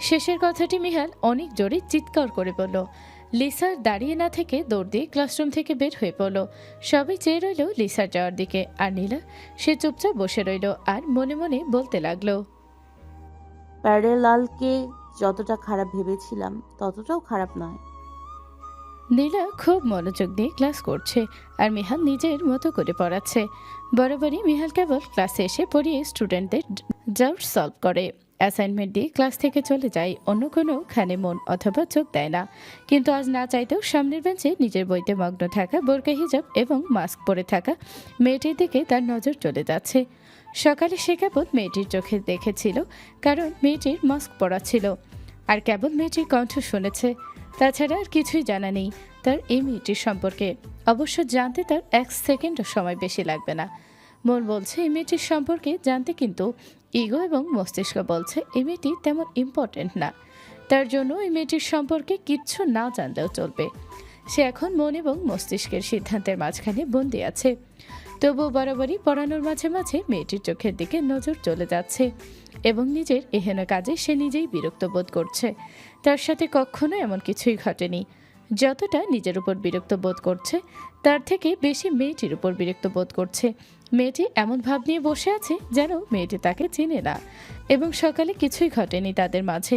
শেষের কথাটি মিহাল অনেক জোরে চিৎকার করে বলল। লিসার দাঁড়িয়ে না থেকে দৌড় দিয়ে ক্লাসরুম থেকে বের হয়ে পড়ল। সবাই চেয়ে রইল লিসার যাওয়ার দিকে, আর নীলা সে চুপচাপ বসে রইল আর মনে মনে বলতে লাগলো, প্যারেলালকে যতটা খারাপ ভেবেছিলাম ততটাও খারাপ নয়। নীলা খুব মনোযোগ দিয়ে ক্লাস করছে আর মিহাল নিজের মতো করে পড়াচ্ছে। বরাবরই মিহাল কেবল ক্লাসে এসে পড়িয়ে স্টুডেন্টদের ডাউট সলভ করে। অ্যাসাইনমেন্ট দিয়ে ক্লাস থেকে চলে যায়, অন্য কোনোখানে মন অথবা চোখ দেয় না। কিন্তু আজ না চাইতেও সামনের বেঞ্চে নিজের বইতে মগ্ন থাকা বোরকা হিজাব এবং মাস্ক পরে থাকা মেয়েটির দিকে তার নজর চলে যাচ্ছে। সকালে সে কেবল মেয়েটির চোখে দেখেছিল, কারণ মেয়েটির মাস্ক পরা ছিল, আর কেবল মেয়েটির কণ্ঠ শুনেছে। তাছাড়া আর কিছুই জানা নেই তার এই মেয়েটির সম্পর্কে। অবশ্য জানতে তার 1 সেকেন্ডও সময় বেশি লাগবে না। মন বলছে এই মেয়েটির সম্পর্কে জানতে, কিন্তু ইগো এবং মস্তিষ্ক বলছে এই মেয়েটি তেমন ইম্পর্টেন্ট না, তার জন্য এই মেয়েটির সম্পর্কে কিচ্ছু না জানলেও চলবে। সে এখন মন এবং মস্তিষ্কের সিদ্ধান্তের মাঝখানে বন্দি আছে। তবুও বরাবরই পড়ানোর মাঝে মাঝে মেয়েটির চোখের দিকে নজর চলে যাচ্ছে এবং নিজের এহেন কাজে সে নিজেই বিরক্ত বোধ করছে। তার সাথে কখনো এমন কিছুই ঘটেনি। যতটা নিজের উপর বিরক্ত বোধ করছে, তার থেকে বেশি মেয়েটির উপর বিরক্ত বোধ করছে। মেয়েটি এমন ভাব নিয়ে বসে আছে যেন মেয়েটি তাকে চেনে না এবং সকালে কিছুই ঘটেনি তাদের মাঝে,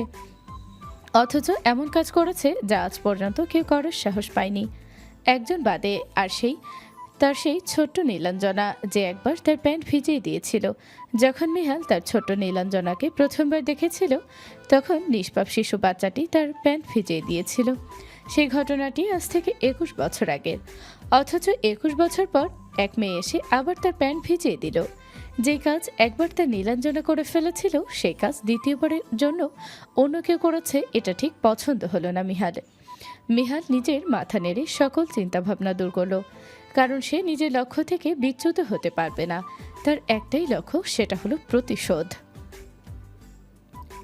অথচ এমন কাজ করেছে যা আজ পর্যন্ত কেউ করার সাহস পায়নি একজন বাদে, আর তার সেই ছোট্ট নীলাঞ্জনা, যে একবার তার প্যান্ট ভিজিয়ে দিয়েছিল। যখন মিহাল তার ছোট্ট নীলাঞ্জনাকে প্রথমবার দেখেছিল, তখন নিষ্পাপ শিশু বাচ্চাটি তার প্যান্ট ভিজিয়ে দিয়েছিল। সেই ঘটনাটি আজ থেকে 21 বছর আগের, অথচ 21 বছর পর এক মেয়ে এসে আবার তার প্যান্ট ভিজিয়ে দিল। যে কাজ একবার তার নীলাঞ্জনা করে ফেলেছিল, সেই কাজ দ্বিতীয়বারের জন্য অন্য কেউ করেছে, এটা ঠিক পছন্দ হলো না মিহাল নিজের মাথা নেড়ে সকল চিন্তাভাবনা দূর করলো, কারণ সে নিজের লক্ষ্য থেকে বিচ্যুত হতে পারবে না। তার একটাই লক্ষ্য, সেটা হলো প্রতিশোধ।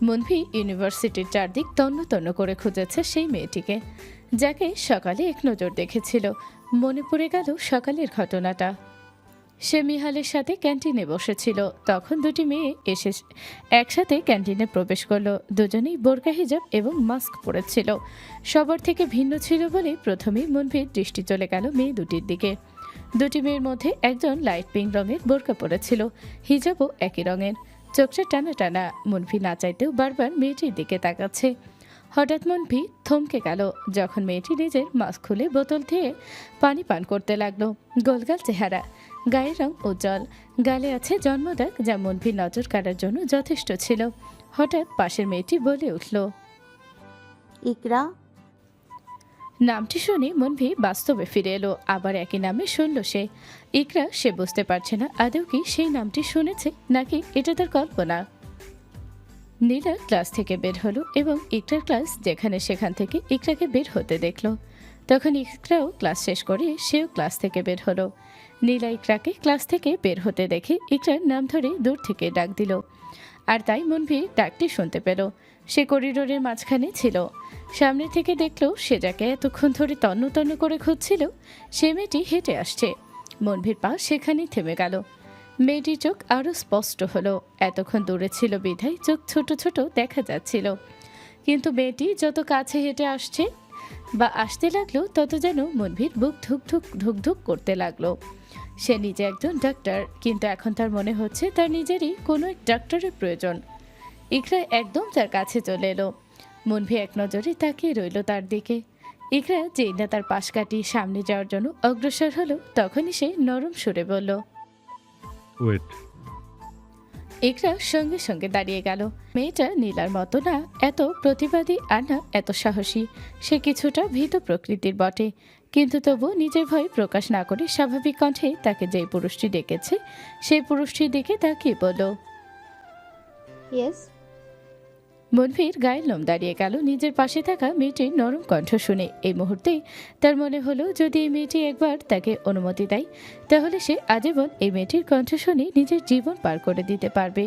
মনভি ইউনিভার্সিটির চারদিক তন্ন তন্ন করে খুঁজেছে সেই মেয়েটিকে, যাকে সকালে এক নজর দেখেছিল। মনে পড়ে গেল সকালের ঘটনাটা। সে মিহালের সাথে ক্যান্টিনে বসেছিল, তখন দুটি মেয়ে এসে একসাথে ক্যান্টিনে প্রবেশ করলো। দুজনেই বোরকা হিজাব এবং মাস্ক পরেছিল। সবার থেকে ভিন্ন ছিল বলে প্রথমেই মনভির দৃষ্টি চলে গেল মেয়ে দুটির দিকে। দুটি মেয়ের মধ্যে একজন লাইট পিঙ্ক রঙের বোরকা পরেছিল, হিজাবও একই রঙের। চোখটা টানা টানা। মনভি না চাইতেও বারবার মেয়েটির দিকে তাকাচ্ছে। হঠাৎ মনভি থমকে গেল যখন মেয়েটি নিজের মাস্ক খুলে বোতল দিয়ে পানি পান করতে লাগলো। গোলগাল চেহারা, গায়ের রং উজ্জ্বল, গালে আছে জন্মদাগ, যা মনভির নজর কাড়ার জন্য যথেষ্ট ছিল। হঠাৎ পাশের মেয়েটি বলে উঠল, ইকরা। নামটি শুনে মনভি বাস্তবে ফিরে এলো। আবার একই নামে শুনল সে। ইকরা, সে বুঝতে পারছে না আদৌ কি সেই নামটি শুনেছে নাকি এটা তার কল্পনা। নীলা ক্লাস থেকে বের হলো এবং ইকরার ক্লাস যেখানে, সেখান থেকে ইকরাকে বের হতে দেখলো। তখন ইকরাও ক্লাস শেষ করে সেও ক্লাস থেকে বের হলো। নীলা ইকরাকে ক্লাস থেকে বের হতে দেখে ইকরার নাম ধরে দূর থেকে ডাক দিল, আর তাই মনভি ডাকটি শুনতে পেল। সে করিডোরের মাঝখানে ছিল। সামনে থেকে দেখলো সে যাকে এতক্ষণ ধরে তন্ন তন্ন করে খুঁজছিল, সে মেয়েটি হেঁটে আসছে। মনভির পা সেখানেই থেমে গেল। মেয়েটির চোখ আরও স্পষ্ট হলো। এতক্ষণ দূরে ছিল বিধায় চোখ ছোট ছোট দেখা যাচ্ছিল, কিন্তু মেয়েটি যত কাছে হেঁটে আসছে বা আসতে লাগলো, তত যেন মনভির বুক ধুক ধুক ধুক ধুক করতে লাগলো। সে নিজে একজন ডাক্তার, কিন্তু এখন তার মনে হচ্ছে তার নিজেরই কোনো এক ডাক্তারের প্রয়োজন। ইকরা একদম তার কাছে চলে এলো। মনভি এক নজরে তাকিয়ে রইল তার দিকে। ইকরা যেই না তার পাশ কাটিয়ে সামনে যাওয়ার জন্য অগ্রসর হলো, তখনই সে নরম সুরে বলল, ওয়েট। ইকরা সঙ্গে সঙ্গে দাঁড়িয়ে গেল। মেয়েটা নীলার মতো না এত প্রতিবাদী আর না এত সাহসী। সে কিছুটা ভীত প্রকৃতির বটে, কিন্তু তবু নিজের ভয় প্রকাশ না করে স্বাভাবিক কণ্ঠে তাকে যেই পুরুষটি ডেকেছে সেই পুরুষটির দিকে তাকিয়ে বলল, ইয়েস। মনভির গায়ের লোম দাঁড়িয়ে গেল নিজের পাশে থাকা মেয়েটির নরম কণ্ঠ শুনে। এই মুহূর্তেই তার মনে হলো, যদি এই মেয়েটি একবার তাকে অনুমতি দেয়, তাহলে সে আজীবন এই মেয়েটির কণ্ঠ শুনে নিজের জীবন পার করে দিতে পারবে।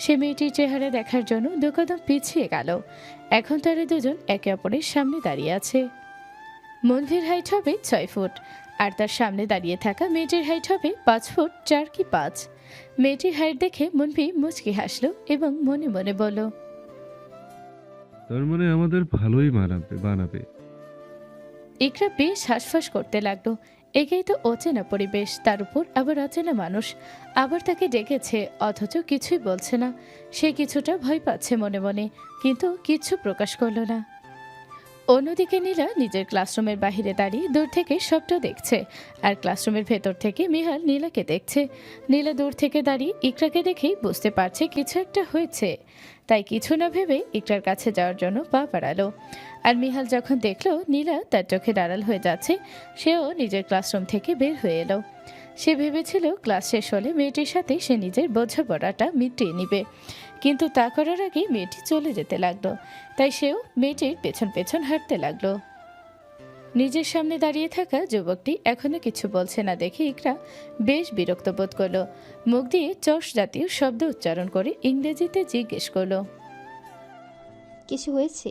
সে মেয়েটির চেহারা দেখার জন্য দু কদম পিছিয়ে গেল। এখন তারা দুজন একে অপরের সামনে দাঁড়িয়ে আছে। মনভির হাইট হবে 6 ফুট, আর তার সামনে দাঁড়িয়ে থাকা মেয়েটির হাইট হবে 5 ফুট 4 কি 5। মেয়েটির হাইট দেখে মনভি মুচকি হাসলো এবং মনে মনে বলল, তার মানে আমাদের ভালোই বানাবে। ইকরা বেশ হাঁসফাঁস করতে লাগলো। একেই তো অচেনা পরিবেশ, তার উপর আবার অচেনা মানুষ, আবার তাকে ডেকেছে অথচ কিছুই বলছে না। সে কিছুটা ভয় পাচ্ছে মনে মনে, কিন্তু কিচ্ছু প্রকাশ করলো না। অন্যদিকে নীলা নিজের ক্লাসরুমের বাইরে দাঁড়িয়ে দূর থেকে সবটা দেখছে, আর ক্লাসরুমের ভেতর থেকে মিহাল নীলাকে দেখছে। নীলা দূর থেকে দাঁড়িয়ে ইকরাকে দেখেই বুঝতে পারছে কিছু একটা হয়েছে, তাই কিছু না ভেবে ইকরার কাছে যাওয়ার জন্য পা বাড়ালো। আর মিহাল যখন দেখলো নীলা তার চোখে আড়াল হয়ে যাচ্ছে, সেও নিজের ক্লাসরুম থেকে বের হয়ে এলো। সে ভেবেছিল ক্লাস শেষ হলে মেয়েটির সাথে সে নিজের বোঝাপড়াটা মিটিয়ে নিবে, কিন্তু তা করার আগেই মেয়েটি চলে যেতে লাগলো। তাই সেও মেয়েটির পেছন পেছন হাঁটতে লাগলো। নিজের সামনে দাঁড়িয়ে থাকা যুবকটি এখনো কিছু বলছে না দেখে ইকরা বেশ বিরক্ত বোধ করলো। মুখ দিয়ে চশ জাতীয় শব্দ উচ্চারণ করে ইংরেজিতে জিজ্ঞেস করলো, কিছু হয়েছে?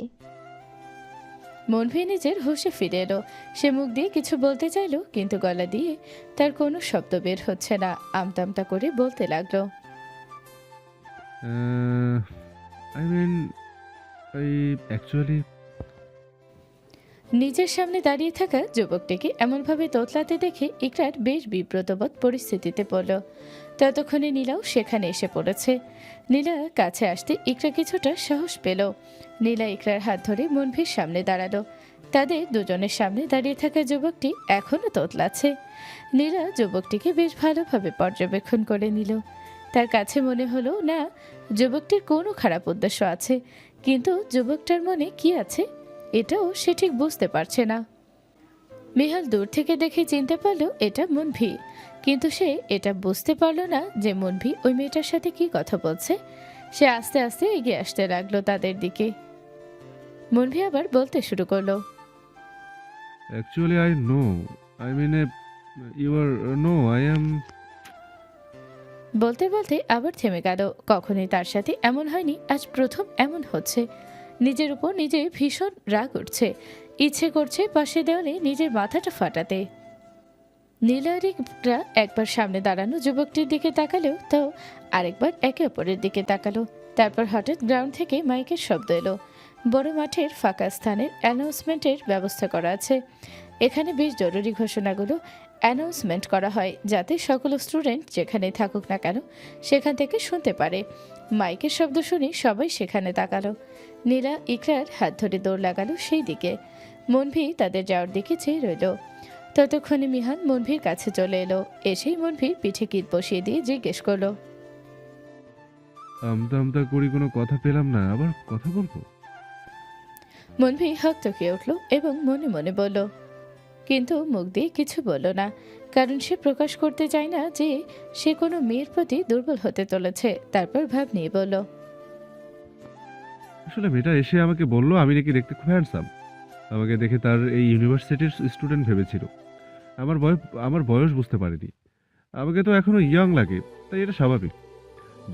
মনভি নিজের হুঁশে ফিরে এলো। সে মুখ দিয়ে কিছু বলতে চাইলো, কিন্তু গলা দিয়ে তার কোনো শব্দ বের হচ্ছে না। আমতা আমতা করে বলতে লাগলো, আই মিন অ্যাকচুয়ালি নিজের সামনে দাঁড়িয়ে থাকা যুবকটিকে এমনভাবে তোতলাতে দেখে ইকরার বেশ বিব্রতবোধ পরিস্থিতিতে পড়ল। ততক্ষণে নীলাও সেখানে এসে পড়েছে। নীলা কাছে আসতে ইকরা কিছুটা সাহস পেল। নীলা ইকরার হাত ধরে মনভির সামনে দাঁড়ালো। তাদের দুজনের সামনে দাঁড়িয়ে থাকা যুবকটি এখনও তোতলাচ্ছে। নীলা যুবকটিকে বেশ ভালোভাবে পর্যবেক্ষণ করে নিল। তার কাছে মনে হলো না যুবকটির কোনো খারাপ উদ্দেশ্য আছে, কিন্তু যুবকটার মনে কি আছে এটাও সে ঠিক বুঝতে পারছে না। মিহাল দূর থেকে দেখে চিনতে পারল এটা মনভি, কিন্তু সে এটা বুঝতে পারল না যে মনভি ওই মেয়েটার সাথে কি কথা বলছে। সে আস্তে আস্তে এগিয়ে আসতে লাগলো তাদের দিকে। মনভি আবার বলতে শুরু করলো, actually I know, I mean you are know I am. বলতে বলতে আবার থেমে গেল। কখনোই তার সাথে এমন হয়নি, আজ প্রথম এমন হচ্ছে। নিজের উপর নিজে ভীষণ রাগ উঠছে, ইচ্ছে করছে পাশে দেওয়ালে নিজের মাথাটা ফাটাতে। নীলারিকরা একবার সামনে দাঁড়ানো যুবকটির দিকে তাকালেও, তাও আরেকবার একে অপরের দিকে তাকালো। তারপর হঠাৎ গ্রাউন্ড থেকে মাইকের শব্দ এলো। বড় মাঠের ফাঁকা স্থানের অ্যানাউন্সমেন্টের ব্যবস্থা করা আছে। এখানে বেশ জরুরি ঘোষণাগুলো অ্যানাউন্সমেন্ট করা হয়, যাতে সকল স্টুডেন্ট যেখানে থাকুক না কেন সেখান থেকে শুনতে পারে। মাইকের শব্দ শুনে সবাই সেখানে তাকালো। নীলা ইকরার হাত ধরে দৌড় লাগালো সেই দিকে। মনভি তাদের যাওয়ার দিকে চেয়ে রইল। ততক্ষণে মিহান মনভির কাছে চলে এলো। এসেই মনভির পিঠে কিল বসিয়ে দিয়ে জিজ্ঞেস করলো, আমতা আমতা করি কোনো কথা পেলাম না, আবার কথা বলবো? মনভি হকচকিয়ে উঠল এবং মনে মনে বলল, কিন্তু মুখ দিয়ে কিছু বলল না, কারণ সে প্রকাশ করতে চায় না যে সে কোনো মেয়ের প্রতি দুর্বল হতে চলেছে। তারপর ভাব নিয়ে বলল, আসলে মেয়েটা এসে আমাকে বলল আমি নাকি দেখতে খুব হ্যান্ডসাম। আমাকে দেখে তার এই ইউনিভার্সিটির স্টুডেন্ট ভেবেছিল। আমার বয়স বুঝতে পারেনি। আমাকে তো এখনো ইয়াং লাগে, তাই এটা স্বাভাবিক।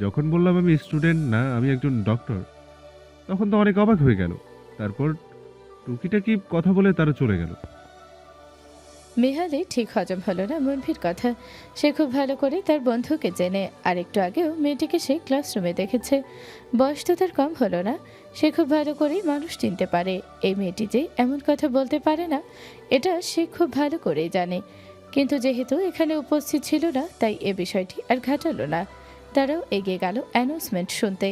যখন বললাম আমি স্টুডেন্ট না, আমি একজন ডক্টর, তখন তো অনেক অবাক হয়ে গেল। তারপর টুকিটাকি কথা বলে তারা চলে গেল। মেহালে ঠিক হজম হলো না মনভির কথা। সে খুব ভালো করে তার বন্ধুকে জেনে, আর একটু আগেও মেয়েটিকে সে ক্লাসরুমে দেখেছে। বয়স তো তার কম হলো না। সে খুব ভালো করেই মানুষ চিনতে পারে। এই মেয়েটি যে এমন কথা বলতে পারে না, এটা সে খুব ভালো করেই জানে। কিন্তু যেহেতু এখানে উপস্থিত ছিল না, তাই এ বিষয়টি আর ঘাটালো না। তারাও এগিয়ে গেল অ্যানাউন্সমেন্ট শুনতে।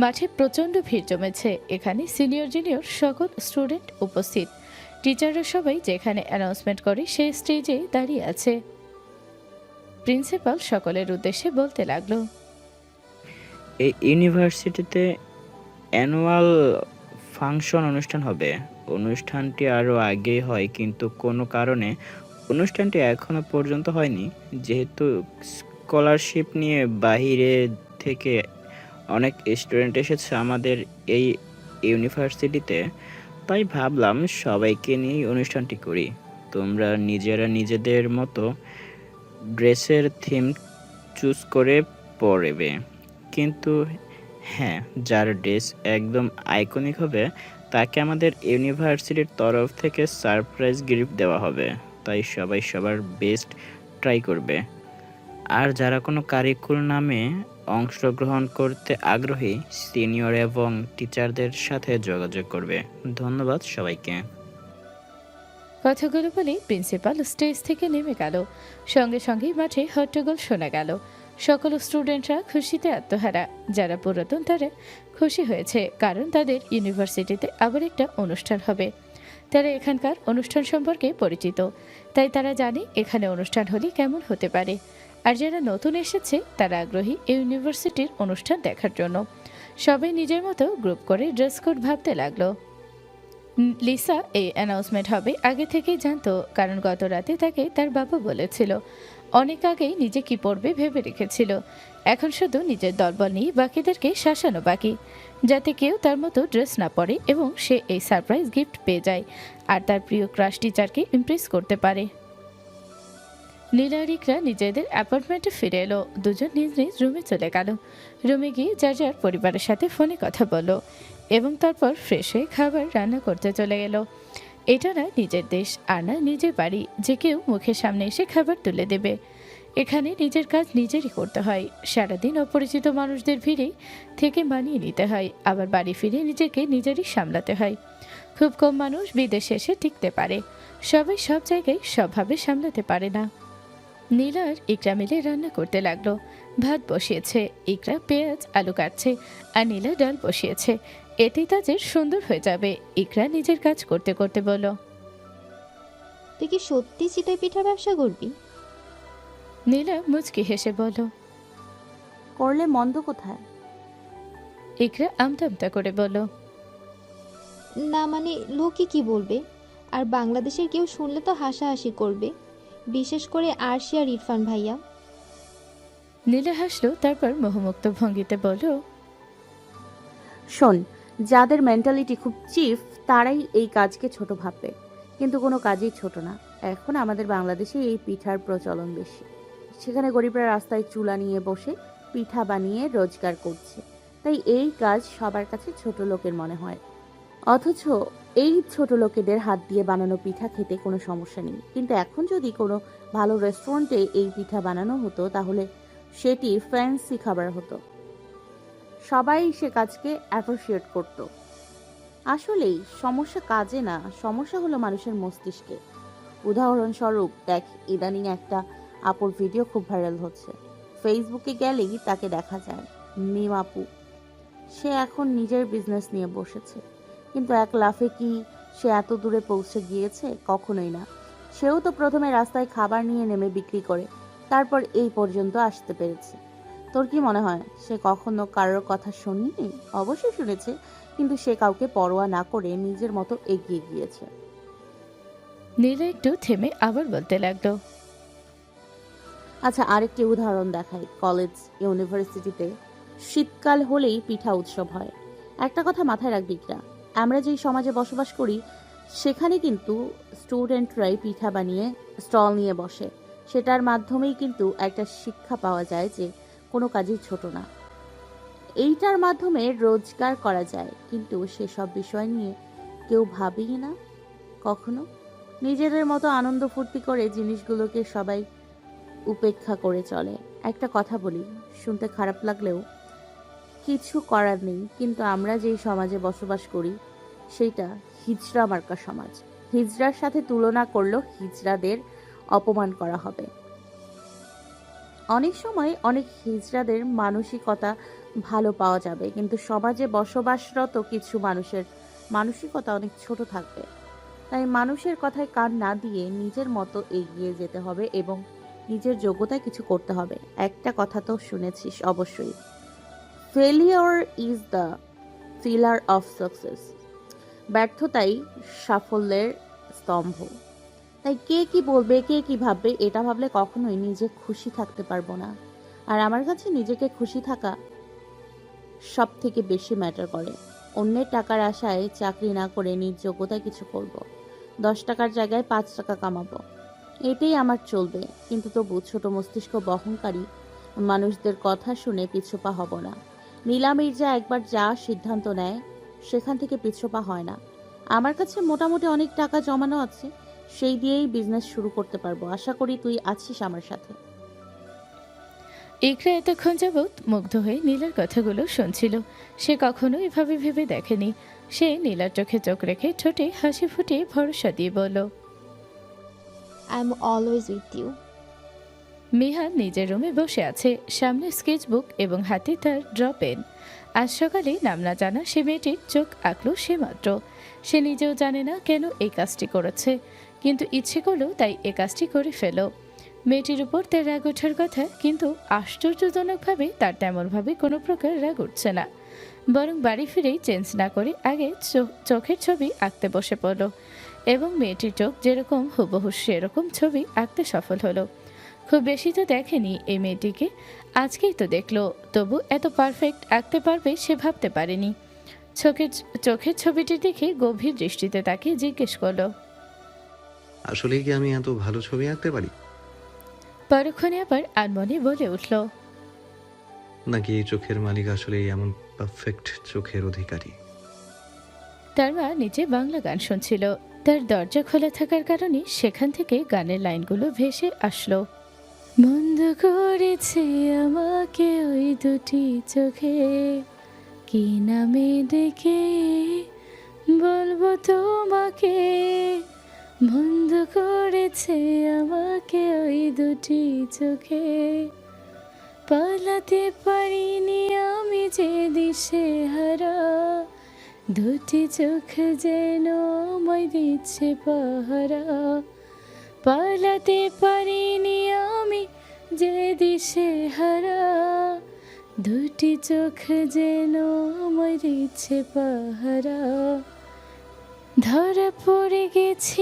মাঠে প্রচণ্ড ভিড় জমেছে। এখানে সিনিয়র জুনিয়র সকল স্টুডেন্ট উপস্থিত। টিচাররা সবাই যেখানে অ্যানাউন্সমেন্ট করে সেই স্টেজে দাঁড়িয়ে আছে। প্রিন্সিপাল সকলের উদ্দেশ্যে বলতে লাগলো, এই ইউনিভার্সিটিতে অ্যানুয়াল ফাংশন অনুষ্ঠান হবে। অনুষ্ঠানটি আরও আগেই হয়, কিন্তু কোনো কারণে অনুষ্ঠানটি এখনো পর্যন্ত হয়নি। যেহেতু স্কলারশিপ নিয়ে বাইরে থেকে অনেক স্টুডেন্ট এসেছে আমাদের এই ইউনিভার্সিটিতে, তাই ভাবলাম সবাইকে নিয়ে অনুষ্ঠানটি করি। তোমরা নিজেরা নিজেদের মতো ড্রেসের থিম চুজ করে পরবে, কিন্তু হ্যাঁ, যার ড্রেস একদম আইকনিক হবে তাকে আমাদের ইউনিভার্সিটির তরফ থেকে সারপ্রাইজ গিফট দেওয়া হবে। তাই সবাই সবার বেস্ট ট্রাই করবে। আর যারা কোনো কারিকুলামে অংশগ্রহণ করতে আগ্রহী, সিনিয়র এবং টিচারদের সাথে যোগাযোগ করবে। ধন্যবাদ সবাইকে। কথাগুলো বলে প্রিন্সিপাল স্টেজ থেকে নেমে গেল। সঙ্গে সঙ্গেই মাঠে হট্টগোল শোনা গেল। সকল স্টুডেন্টরা খুশিতে আত্মহারা। যারা পুরাতন তারা খুশি হয়েছে, কারণ তাদের ইউনিভার্সিটিতে আবার একটা অনুষ্ঠান হবে। তারা এখানকার অনুষ্ঠান সম্পর্কে পরিচিত, তাই তারা জানে এখানে অনুষ্ঠান হলে কেমন হতে পারে। আর যারা নতুন এসেছে তারা আগ্রহী এই ইউনিভার্সিটির অনুষ্ঠান দেখার জন্য। সবাই নিজের মতো গ্রুপ করে ড্রেস কোড ভাবতে লাগলো। লিসা এই অ্যানাউন্সমেন্ট হবে আগে থেকেই জানতো, কারণ গত রাতে তাকে তার বাবা বলেছিল। অনেক আগেই নিজে কি পড়বে ভেবে রেখেছিল। এখন শুধু নিজের দলবল নিয়ে বাকিদেরকে শাসানো বাকি, যাতে কেউ তার মতো ড্রেস না পরে এবং সে এই সারপ্রাইজ গিফট পেয়ে যায় আর তার প্রিয় ক্রাশ টিচারকে ইমপ্রেস করতে পারে। নীলা আর ইকরা নিজেদের অ্যাপার্টমেন্টে ফিরে এলো। দুজন নিজ নিজ রুমে চলে গেল। রুমে গিয়ে যার যার পরিবারের সাথে ফোনে কথা বলল এবং তারপর ফ্রেশ হয়ে খাবার রান্না করতে চলে গেল। এটা না নিজের দেশ আর না নিজের বাড়ি যে কেউ মুখের সামনে এসে খাবার তুলে দেবে। এখানে নিজের কাজ নিজেরই করতে হয়। সারাদিন অপরিচিত মানুষদের ভিড়ে থেকে মানিয়ে নিতে হয়, আবার বাড়ি ফিরে নিজেকে নিজেরই সামলাতে হয়। খুব কম মানুষ বিদেশে এসে টিকতে পারে, সবাই সব জায়গায় সবভাবে সামলাতে পারে না। নীলা আর ইকরা মিলে রান্না করতে লাগলো। ভাত বসিয়েছে, ইকরা পেঁয়াজ আলু কাটছে আর নীলা ডাল বসিয়েছে। এতেই তাদের সুন্দর হয়ে যাবে। ইকরা নিজের কাজ করতে করতে বলল, তুই কি সত্যি চিতই পিঠার ব্যবসা করবি? নীলা মুচকি হেসে বলল, করলে মন্দ কোথায়? ইকরা আমতা আমতা করে বলল, না মানে লোকে কি বলবে? আর বাংলাদেশের কেউ শুনলে তো হাসাহাসি করবে, বিশেষ করে আরশি আর ইরফান ভাইয়া। নীলা হাসলো, তারপর মোহমুক্ত ভঙ্গিতে বলল, শোন, যাদের মেন্টালিটি খুব চিফ তারাই এই কাজকে ছোট ভাববে, কিন্তু কোনো কাজই ছোট না। এখন আমাদের বাংলাদেশে এই পিঠার প্রচলন বেশি। সেখানে গরিবরা রাস্তায় চুলা নিয়ে বসে পিঠা বানিয়ে রোজগার করছে, তাই এই কাজ সবার কাছে ছোট লোকের মনে হয়। অথচ এই ছোট লোকেদের হাত দিয়ে বানানো পিঠা খেতে কোনো সমস্যা নেই, কিন্তু এখন যদি কোনো ভালো রেস্টুরেন্টে এই পিঠা বানানো হতো তাহলে সেটি ফ্যান্সি খাবার হতো, সবাই সে কাজকে অ্যাপ্রিসিয়েট করত। আসলেই সমস্যা কাজে না, সমস্যা হলো মানুষের মস্তিষ্কে। উদাহরণস্বরূপ দেখ, ইদানিং একটা আপুর ভিডিও খুব ভাইরাল হচ্ছে, ফেসবুকে গেলেই তাকে দেখা যায়। মিম আপু, সে এখন নিজের বিজনেস নিয়ে বসেছে, কিন্তু এক লাফে কি সে এত দূরে পৌঁছে গিয়েছে? কখনোই না। সেও তো প্রথমে রাস্তায় খাবার নিয়ে নেমে বিক্রি করে তারপর এই পর্যন্ত আসতে পেরেছে। তোর কি মনে হয় সে কখনো কারোর কথা শুনিনি? অবশ্যই শুনেছে, কিন্তু সে কাউকে পরোয়া না করে নিজের মতো এগিয়ে গিয়েছে। নীলা একটু থেমে আবার বলতে লাগলো, আচ্ছা, আরেকটি উদাহরণ দেখাই। কলেজ ইউনিভার্সিটিতে শীতকাল হলেই পিঠা উৎসব হয়। একটা কথা মাথায় রাখবি কিনা, আমরা যেই সমাজে বসবাস করি সেখানে কিন্তু স্টুডেন্টরাই পিঠা বানিয়ে স্টল নিয়ে বসে। সেটার মাধ্যমেই কিন্তু একটা শিক্ষা পাওয়া যায় যে কোনো কাজই ছোট না। এইটার মাধ্যমে রোজগার করা যায়, কিন্তু সেসব বিষয় নিয়ে কেউ ভাবেই না কখনো। নিজেদের মতো আনন্দ ফুর্তি করে জিনিসগুলোকে সবাই উপেক্ষা করে চলে। একটা কথা বলি, শুনতে খারাপ লাগলেও কিছু করার নেই, কিন্তু আমরা যেই সমাজে বসবাস করি সেইটা হিজড়া মার্কা সমাজ। হিজড়ার সাথে তুলনা করলেও হিজড়াদের অপমান করা হবে। অনেক সময় অনেক হিজড়াদের মানসিকতা ভালো পাওয়া যাবে, কিন্তু সমাজে বসবাসরত কিছু মানুষের মানসিকতা অনেক ছোট থাকবে। তাই মানুষের কথায় কান না দিয়ে নিজের মতো এগিয়ে যেতে হবে এবং নিজের যোগ্যতায় কিছু করতে হবে। একটা কথা তো শুনেছিস অবশ্যই, failure is the pillar of success. ব্যর্থতাই সাফল্যের স্তম্ভ। তাই কে কি বলবে, কে কি ভাববে, এটা ভাবলে কখনোই নিজে খুশি থাকতে পারবো না। আর আমার কাছে নিজেকে খুশি থাকা সব থেকে বেশি ম্যাটার করে। অন্যের টাকার আশায় চাকরি না করে নিজ যোগ্যতায় কিছু করব। 10 টাকার জায়গায় 5 টাকা কামাবো, এটাই আমার চলবে। কিন্তু তবু ছোট মস্তিষ্ক বহনকারী মানুষদের কথা শুনে পিছুপা হব না। নীলা মির্জা একবার যা সিদ্ধান্ত নেয় সেখান থেকে পিছুপা হয় না। আমার কাছে মোটামুটি অনেক টাকা জমানো আছে, সেই দিয়েই বিজনেস শুরু করতে পারবো। আশা করি তুই আছিস আমার সাথে। ইকরা এতক্ষণ যাবৎ মুগ্ধ হয়ে নীলার কথাগুলো শুনছিল। সে কখনো এভাবে ভেবে দেখেনি। সে নীলার চোখে চোখ রেখে ঠোঁটে হাসি ফুটিয়ে ভরসা দিয়ে বলল, I am always with you. Mihan নিজের রুমে বসে আছে, সামনে স্কেচবুক এবং হাতে তার ড্র পেন। আজ সকালে নাম না জানা সে মেয়েটির চোখ আঁকলো সে মাত্র। সে নিজেও জানে না কেন এই কাজটি করেছে, কিন্তু ইচ্ছে করলো তাই এ কাজটি করে ফেল। মেয়েটির উপর তার রাগ ওঠার কথা, কিন্তু আশ্চর্যজনকভাবে তার তেমনভাবে কোনো প্রকার রাগ উঠছে না। বরং বাড়ি ফিরেই চেঞ্জ না করে আগে চোখের ছবি আঁকতে বসে পড়ল এবং মেয়েটির চোখ যেরকম হুবহু সেরকম ছবি আঁকতে সফল হলো। খুব বেশি তো দেখেনি এই মেয়েটিকে, আজকেই তো দেখলো, তবু এত পারফেক্ট আঁকতে পারবে সে ভাবতে পারেনি। চোখের ছবিটি দেখে গভীর দৃষ্টিতে তাকে জিজ্ঞেস করলো, আসলে কি আমি এত ভালো ছবি আঁকতে পারি, পরক্ষণে আবার আনমনে বলে উঠল, নাকি এই চোখের মালিক আসলে এমন পারফেক্ট চোখের অধিকারী? তার মা নিচে বাংলা গান শুনছিল। তার দরজা খোলা থাকার কারণে সেখান থেকে গানের লাইনগুলো ভেসে আসলো। মন্দ করেছে আমাকে ওই দুটি চোখে, কি নামে ডেকে বলবো তোমাকে। মন্দ করেছে আমাকে ওই দুটি চোখে, পালাতে পারিনি আমি যে দিশে হারা। দুটি চোখ যেন আমায় দিচ্ছে পাহারা, পালাতে পারিনি আমি যে দিশে হারা। দুটি চোখ যেন আমায় দিচ্ছে পাহারা, ধরা পড়ে গেছি